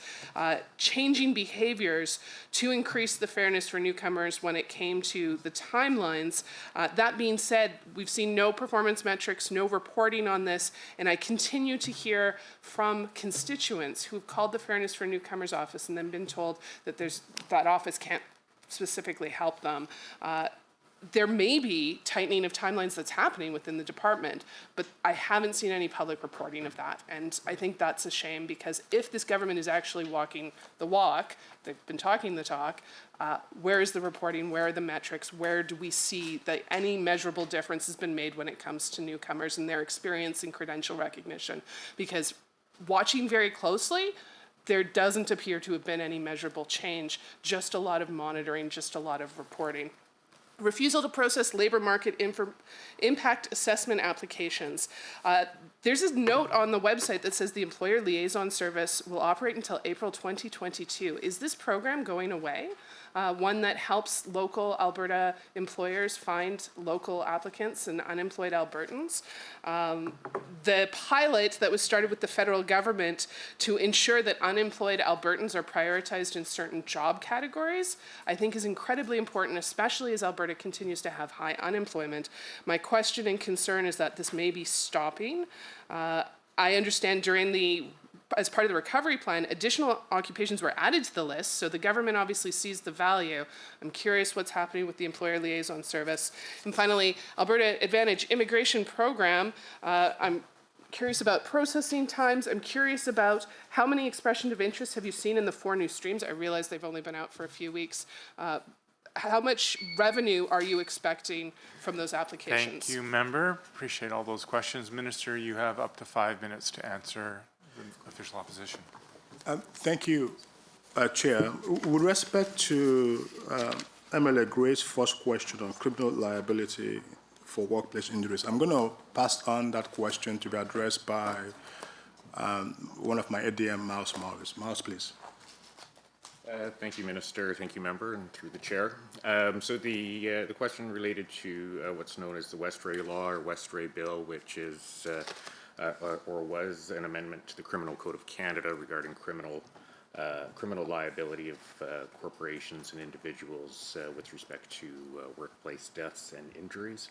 changing behaviors to increase the fairness for newcomers when it came to the timelines. That being said, we've seen no performance metrics, no reporting on this, and I continue to hear from constituents who've called the Fairness for Newcomers office and then been told that that office can't specifically help them. There may be tightening of timelines that's happening within the department, but I haven't seen any public reporting of that. And I think that's a shame, because if this government is actually walking the walk, they've been talking the talk, where is the reporting, where are the metrics, where do we see that any measurable difference has been made when it comes to newcomers and their experience in credential recognition? Because watching very closely, there doesn't appear to have been any measurable change, just a lot of monitoring, just a lot of reporting. Refusal to process labor market impact assessment applications. There's a note on the website that says the Employer Liaison Service will operate until April 2022. Is this program going away? One that helps local Alberta employers find local applicants and unemployed Albertans. The pilot that was started with the federal government to ensure that unemployed Albertans are prioritized in certain job categories, I think is incredibly important, especially as Alberta continues to have high unemployment. My question and concern is that this may be stopping. I understand as part of the recovery plan, additional occupations were added to the list, so the government obviously sees the value. I'm curious what's happening with the Employer Liaison Service. And finally, Alberta Advantage Immigration Program. I'm curious about processing times. I'm curious about how many expressions of interest have you seen in the 4 new streams? I realize they've only been out for a few weeks. How much revenue are you expecting from those applications? Thank you, member. Appreciate all those questions. Minister, you have up to 5 minutes to answer the official opposition. Thank you, Chair. With respect to MLA Gray's first question on criminal liability for workplace injuries, I'm going to pass on that question to be addressed by one of my ADM, Mouse. Mouse, please. Thank you, Minister. Thank you, member, and through the chair. So the question related to what's known as the Westray Law or Westray Bill, which is or was an amendment to the Criminal Code of Canada regarding criminal liability of corporations and individuals with respect to workplace deaths and injuries.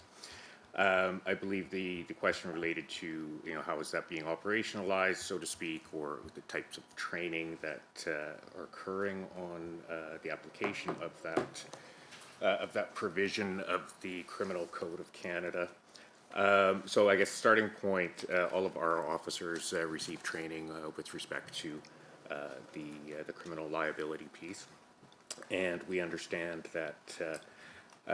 I believe the question related to, how is that being operationalized, so to speak, or the types of training that are occurring on the application of that provision of the Criminal Code of Canada. So I guess starting point, all of our officers receive training with respect to the criminal liability piece, and we understand that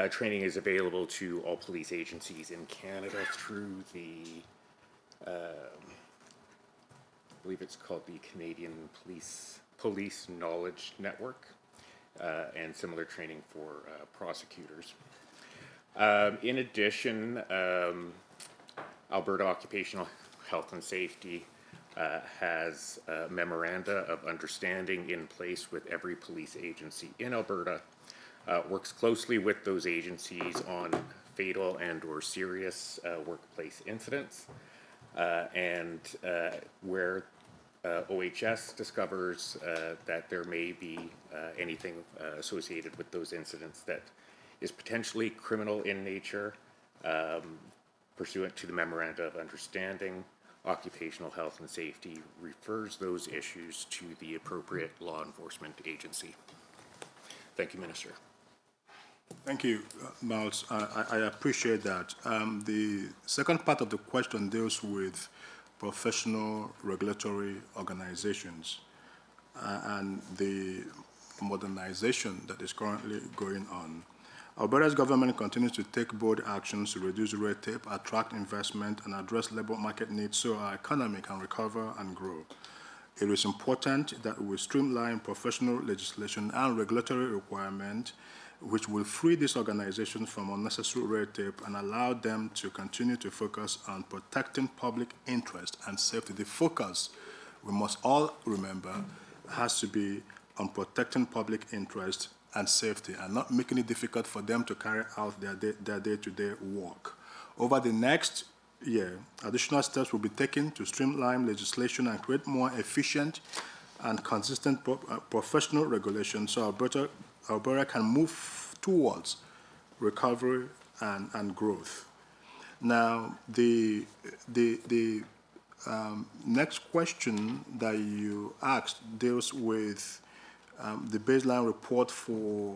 training is available to all police agencies in Canada through the, I believe it's called the Canadian Police Knowledge Network, and similar training for prosecutors. In addition, Alberta Occupational Health and Safety has memoranda of understanding in place with every police agency in Alberta, works closely with those agencies on fatal and or serious workplace incidents, and where OHS discovers that there may be anything associated with those incidents that is potentially criminal in nature, pursuant to the Memoranda of Understanding, Occupational Health and Safety refers those issues to the appropriate law enforcement agency. Thank you, Minister. Thank you, Miles. I appreciate that. The second part of the question deals with professional regulatory organizations and the modernization that is currently going on. Alberta's government continues to take bold actions to reduce red tape, attract investment, and address labor market needs so our economy can recover and grow. It is important that we streamline professional legislation and regulatory requirements which will free these organizations from unnecessary red tape and allow them to continue to focus on protecting public interest and safety. The focus, we must all remember, has to be on protecting public interest and safety and not making it difficult for them to carry out their day-to-day work. Over the next year, additional steps will be taken to streamline legislation and create more efficient and consistent professional regulation so Alberta can move towards recovery and growth. Now, the next question that you asked deals with the baseline report for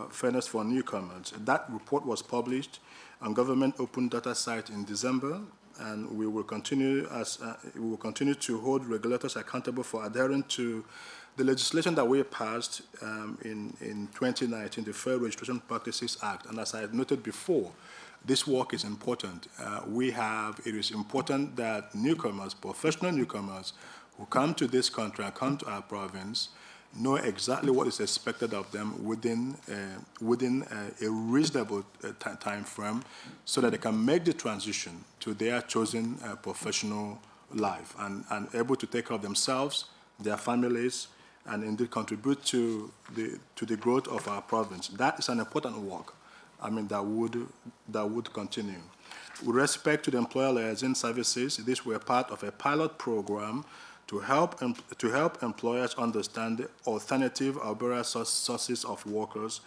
fairness for newcomers. That report was published on Government Open Data site in December, and we will continue to hold regulators accountable for adhering to the legislation that we passed in 2019, the Fair Registration Practices Act. And as I had noted before, this work is important. It is important that newcomers, professional newcomers, who come to this country and come to our province know exactly what is expected of them within a reasonable time frame, so that they can make the transition to their chosen professional life and able to take care of themselves, their families, and indeed contribute to the growth of our province. That is an important work. I mean, that would continue. With respect to the employer liaison services, these were part of a pilot program to help employers understand the alternative Alberta sources of workers.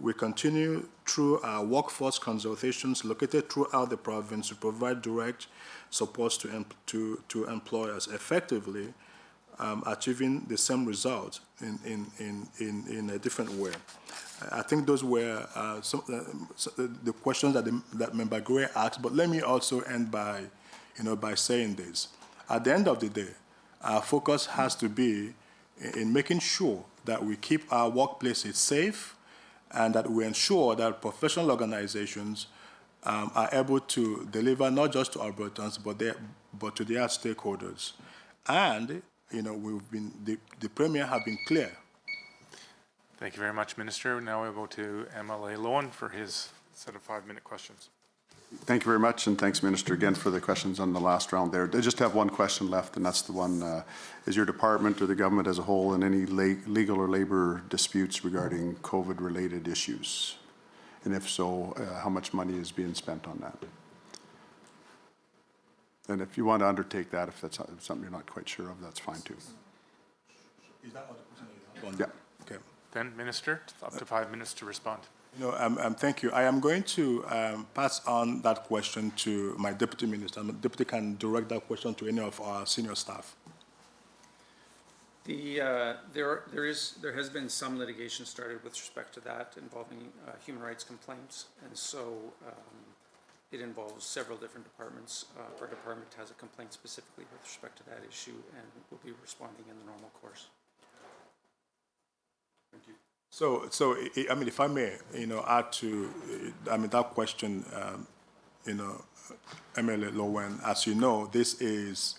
We continue through our workforce consultations located throughout the province to provide direct supports to employers, effectively achieving the same result in a different way. I think those were the questions that Member Gray asked, but let me also end by saying this. At the end of the day, our focus has to be in making sure that we keep our workplaces safe and that we ensure that professional organizations are able to deliver not just to Albertans, but to their stakeholders. And, the Premier have been clear. Thank you very much, Minister. Now we'll go to MLA Lowen for his set of 5-minute questions. Thank you very much, and thanks, Minister, again for the questions on the last round there. I just have one question left, and that's the one, is your department or the government as a whole in any legal or labor disputes regarding COVID-related issues? And if so, how much money is being spent on that? And if you want to undertake that, if that's something you're not quite sure of, that's fine too. Is that all the question you have? Yeah. Okay. Then, Minister, up to 5 minutes to respond. Thank you. I am going to pass on that question to my Deputy Minister. The Deputy can direct that question to any of our senior staff. There has been some litigation started with respect to that involving human rights complaints, and so it involves several different departments. Our department has a complaint specifically with respect to that issue, and will be responding in the normal course. Thank you. So I mean, if I may, add to, that question, MLA Lowen, as you know, this is,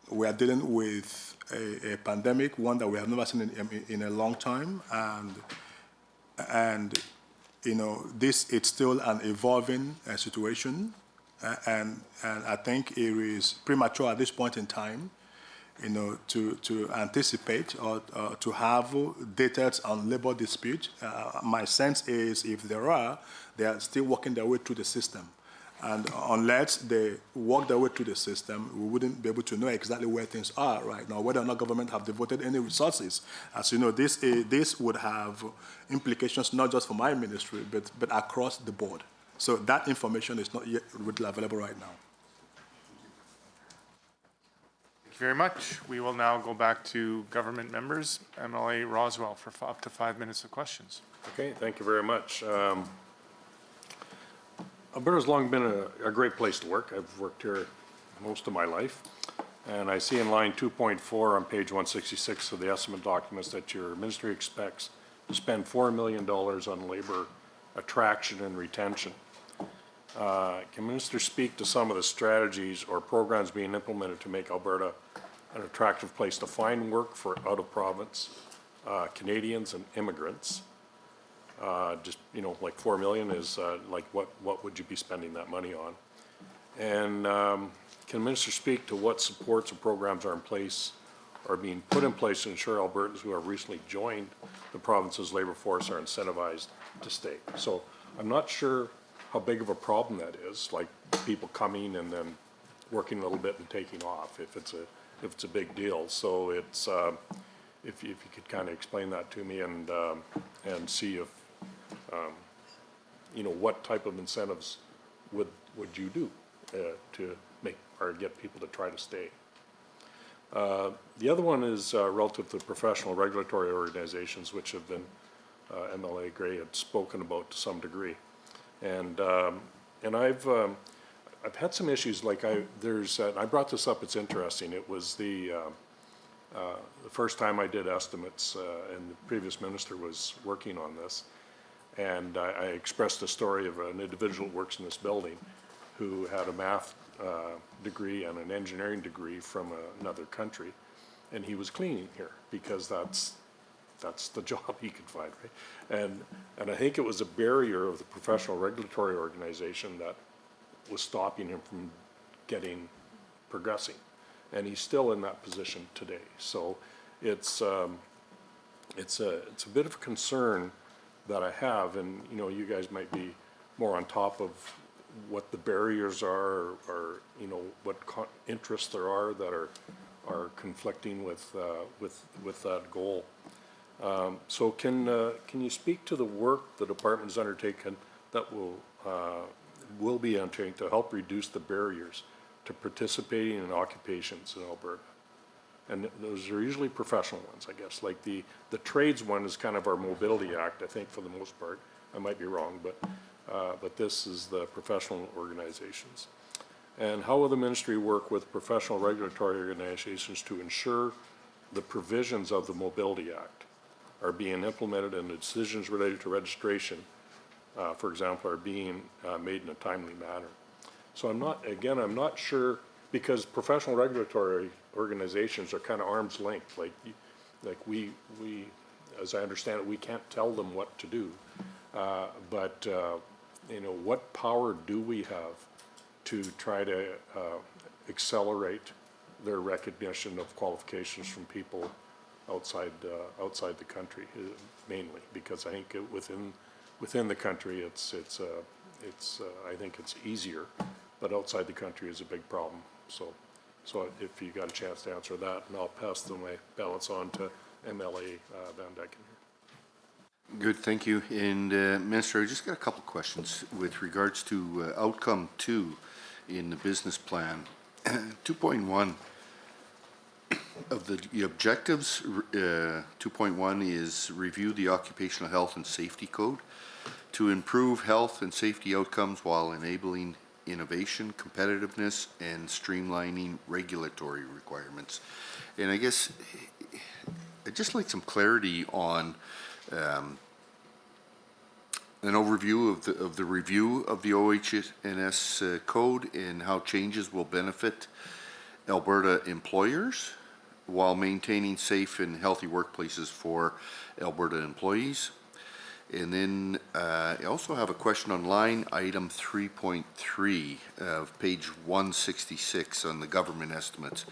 we are dealing with a pandemic, one that we have never seen in a long time, and this it's still an evolving situation, and I think it is premature at this point in time, to anticipate or to have details on labor dispute. My sense is if there are, they are still working their way through the system. And unless they work their way through the system, we wouldn't be able to know exactly where things are right now, whether or not government have devoted any resources. As you know, this would have implications not just for my ministry, but across the board. So that information is not yet readily available right now. Thank you very much. We will now go back to government members. MLA Roswell for up to 5 minutes of questions. Okay, thank you very much. Alberta's long been a great place to work. I've worked here most of my life. And I see in line 2.4 on page 166 of the estimate documents that your ministry expects to spend $4 million on labor attraction and retention. Can Minister speak to some of the strategies or programs being implemented to make Alberta an attractive place to find work for out-of-province Canadians and immigrants? Just, like $4 million is like what would you be spending that money on? And can Minister speak to what supports or programs are in place or being put in place to ensure Albertans who have recently joined the province's labor force are incentivized to stay? So I'm not sure how big of a problem that is, like people coming and then working a little bit and taking off, if it's a big deal. So it's if you could kind of explain that to me and see if what type of incentives would you do to make or get people to try to stay. The other one is relative to professional regulatory organizations, which have been MLA Gray had spoken about to some degree. And I've had some issues. Like I brought this up. It's interesting. It was the first time I did estimates, and the previous minister was working on this. And I expressed the story of an individual who works in this building, who had a math degree and an engineering degree from another country, and he was cleaning here because that's the job he could find, right? And I think it was a barrier of the professional regulatory organization that was stopping him from progressing, and he's still in that position today. So it's a bit of a concern that I have, and you guys might be more on top of what the barriers are, or what interests there are that are conflicting with that goal. So can you speak to the work the department has undertaken that will be undertaken to help reduce the barriers to participating in occupations in Alberta? And those are usually professional ones, I guess. Like the trades one is kind of our Mobility Act, I think, for the most part. I might be wrong, but this is the professional organizations. And how will the ministry work with professional regulatory organizations to ensure the provisions of the Mobility Act are being implemented and the decisions related to registration, for example, are being made in a timely manner? So I'm not sure, because professional regulatory organizations are kind of arm's length. Like we, as I understand it, we can't tell them what to do. But what power do we have to try to accelerate their recognition of qualifications from people outside the country, mainly? Because I think within the country, I think it's easier, but outside the country is a big problem. So if you got a chance to answer that, and I'll pass my balance on to MLA Van Dyken here. Good, thank you. And Minister, I just got a couple questions with regards to outcome 2 in the business plan. 2.1 of the objectives, 2.1 is review the Occupational Health and Safety Code to improve health and safety outcomes while enabling innovation, competitiveness, and streamlining regulatory requirements. And I guess I'd just like some clarity on an overview of the review of the OHS code and how changes will benefit Alberta employers while maintaining safe and healthy workplaces for Alberta employees. And then I also have a question on line item 3.3 of page 166 on the government estimates.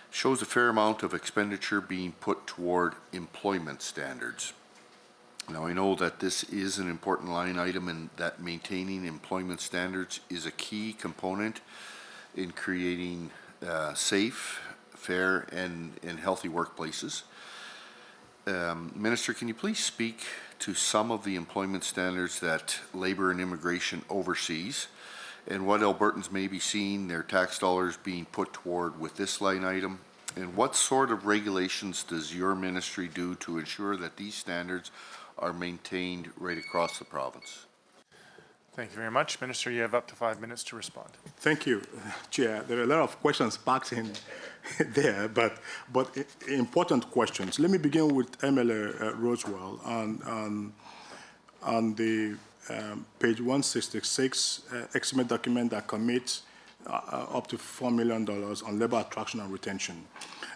Shows a fair amount of expenditure being put toward employment standards. Now, I know that this is an important line item and that maintaining employment standards is a key component in creating safe, fair, and healthy workplaces. Minister, can you please speak to some of the employment standards that Labour and Immigration oversees and what Albertans may be seeing their tax dollars being put toward with this line item? And what sort of regulations does your ministry do to ensure that these standards are maintained right across the province? Thank you very much. Minister, you have up to 5 minutes to respond. Thank you, Chair. There are a lot of questions packed in there, but important questions. Let me begin with MLA Rosewell on the page 166 estimate document that commits up to $4 million on labor attraction and retention.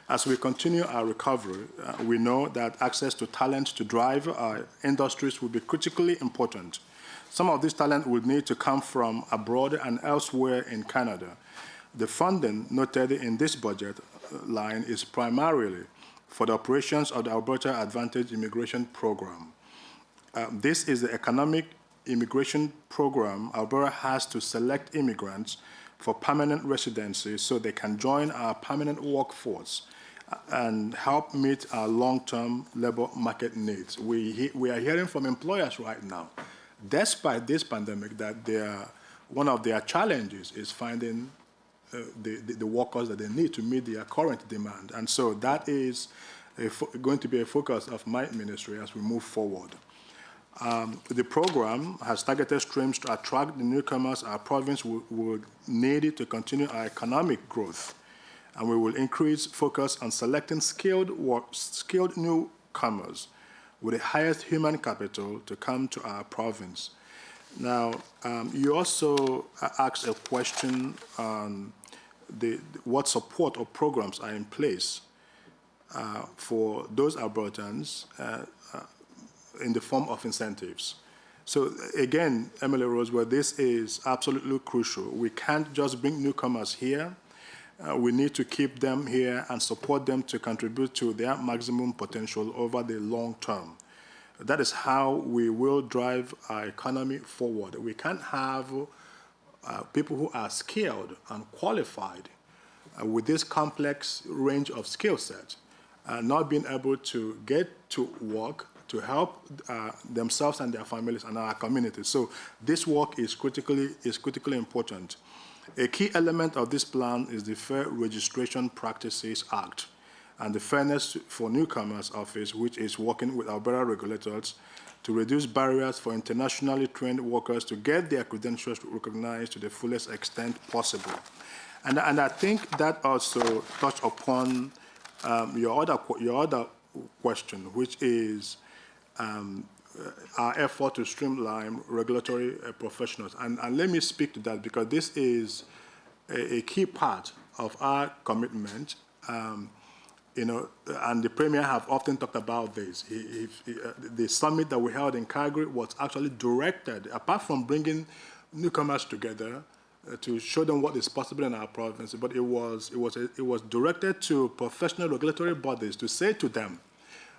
As we continue our recovery, we know that access to talent to drive our industries will be critically important. Some of this talent will need to come from abroad and elsewhere in Canada. The funding noted in this budget line is primarily for the operations of the Alberta Advantage Immigration Program. This is the economic immigration program Alberta has to select immigrants for permanent residency so they can join our permanent workforce and help meet our long-term labor market needs. We are hearing from employers right now, despite this pandemic, that one of their challenges is finding the workers that they need to meet their current demand. And so that is going to be a focus of my ministry as we move forward. The program has targeted streams to attract the newcomers our province will need to continue our economic growth. And we will increase focus on selecting skilled newcomers with the highest human capital to come to our province. Now, you also asked a question on what support or programs are in place for those Albertans in the form of incentives. So again, Emily Rosewell, this is absolutely crucial. We can't just bring newcomers here. We need to keep them here and support them to contribute to their maximum potential over the long term. That is how we will drive our economy forward. We can't have people who are skilled and qualified with this complex range of skill sets not being able to get to work to help themselves and their families and our communities. So this work is critically important. A key element of this plan is the Fair Registration Practices Act and the Fairness for Newcomers Office, which is working with Alberta regulators to reduce barriers for internationally trained workers to get their credentials recognized to the fullest extent possible. And I think that also touched upon your other question, which is our effort to streamline regulatory professionals. And let me speak to that because this is a key part of our commitment. And the Premier have often talked about this. The summit that we held in Calgary was actually directed, apart from bringing newcomers together to show them what is possible in our province, but it was directed to professional regulatory bodies to say to them,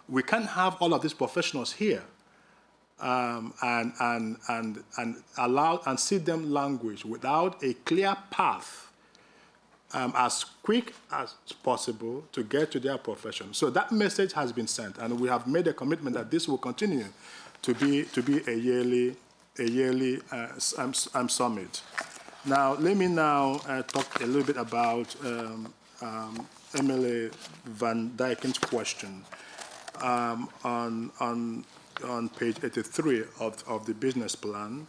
we can't have all of these professionals here and allow and see them languish without a clear path as quick as possible to get to their profession. So that message has been sent, and we have made a commitment that this will continue to be a yearly summit. Now, let me talk a little bit about Emily Van Dyken's question on page 83 of the business plan.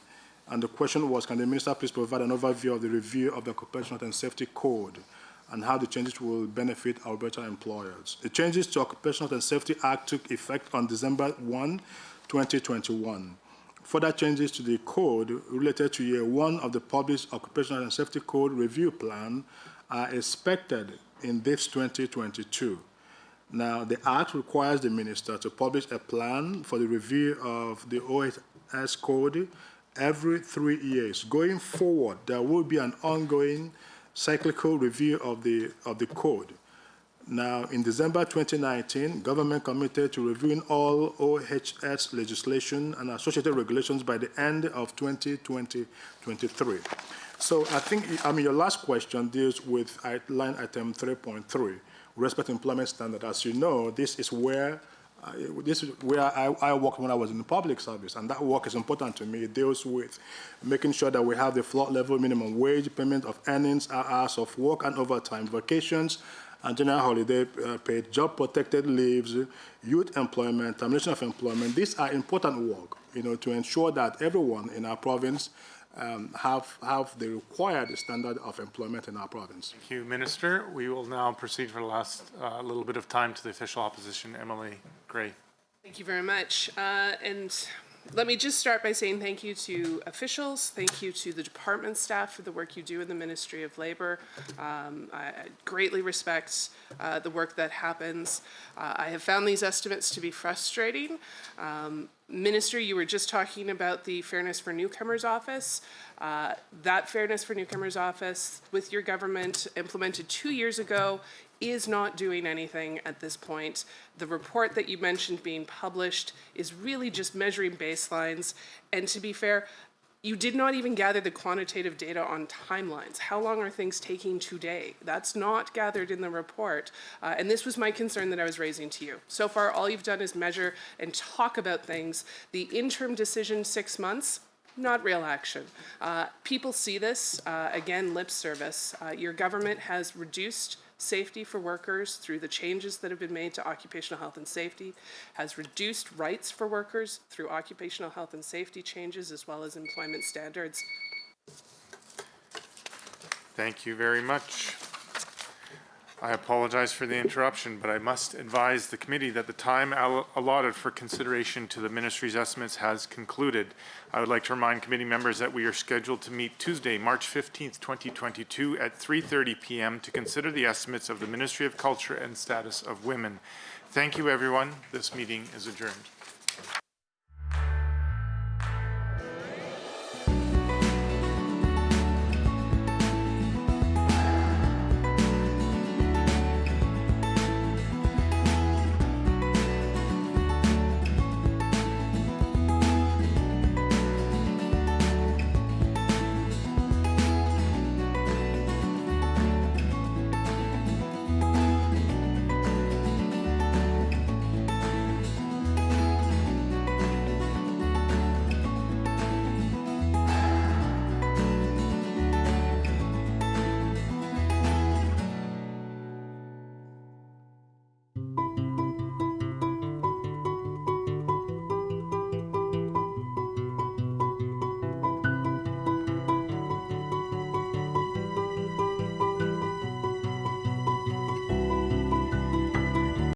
And the question was, can the minister please provide an overview of the review of the Occupational and Safety Code and how the changes will benefit Alberta employers? The changes to Occupational and Safety Act took effect on December 1, 2021. Further changes to the code related to year one of the published Occupational and Safety Code review plan are expected in this 2022. Now, the Act requires the minister to publish a plan for the review of the OHS code every 3 years. Going forward, there will be an ongoing cyclical review of the code. Now, in December 2019, government committed to reviewing all OHS legislation and associated regulations by the end of 2023. So I think, your last question deals with line item 3.3, respect employment standard. As you know, this is where I worked when I was in the public service, and that work is important to me. It deals with making sure that we have the floor level minimum wage, payment of earnings, hours of work and overtime, vacations, and general holiday paid, job-protected leaves, youth employment, termination of employment. These are important work, to ensure that everyone in our province have the required standard of employment in our province. Thank you, Minister. We will now proceed for the last little bit of time to the official opposition, Emily Gray. Thank you very much. And let me just start by saying thank you to officials, thank you to the department staff for the work you do in the Ministry of Labour. I greatly respect the work that happens. I have found these estimates to be frustrating. Minister, you were just talking about the Fairness for Newcomers Office. That Fairness for Newcomers Office with your government implemented 2 years ago is not doing anything at this point. The report that you mentioned being published is really just measuring baselines. And to be fair, you did not even gather the quantitative data on timelines. How long are things taking today? That's not gathered in the report. And this was my concern that I was raising to you. So far, all you've done is measure and talk about things. The interim decision, 6 months, not real action. People see this, again, lip service. Your government has reduced safety for workers through the changes that have been made to occupational health and safety, has reduced rights for workers through occupational health and safety changes as well as employment standards. Thank you very much. I apologize for the interruption, but I must advise the committee that the time allotted for consideration to the ministry's estimates has concluded. I would like to remind committee members that we are scheduled to meet Tuesday, March 15th, 2022 at 3:30 p.m. to consider the estimates of the Ministry of Culture and Status of Women. Thank you, everyone. This meeting is adjourned.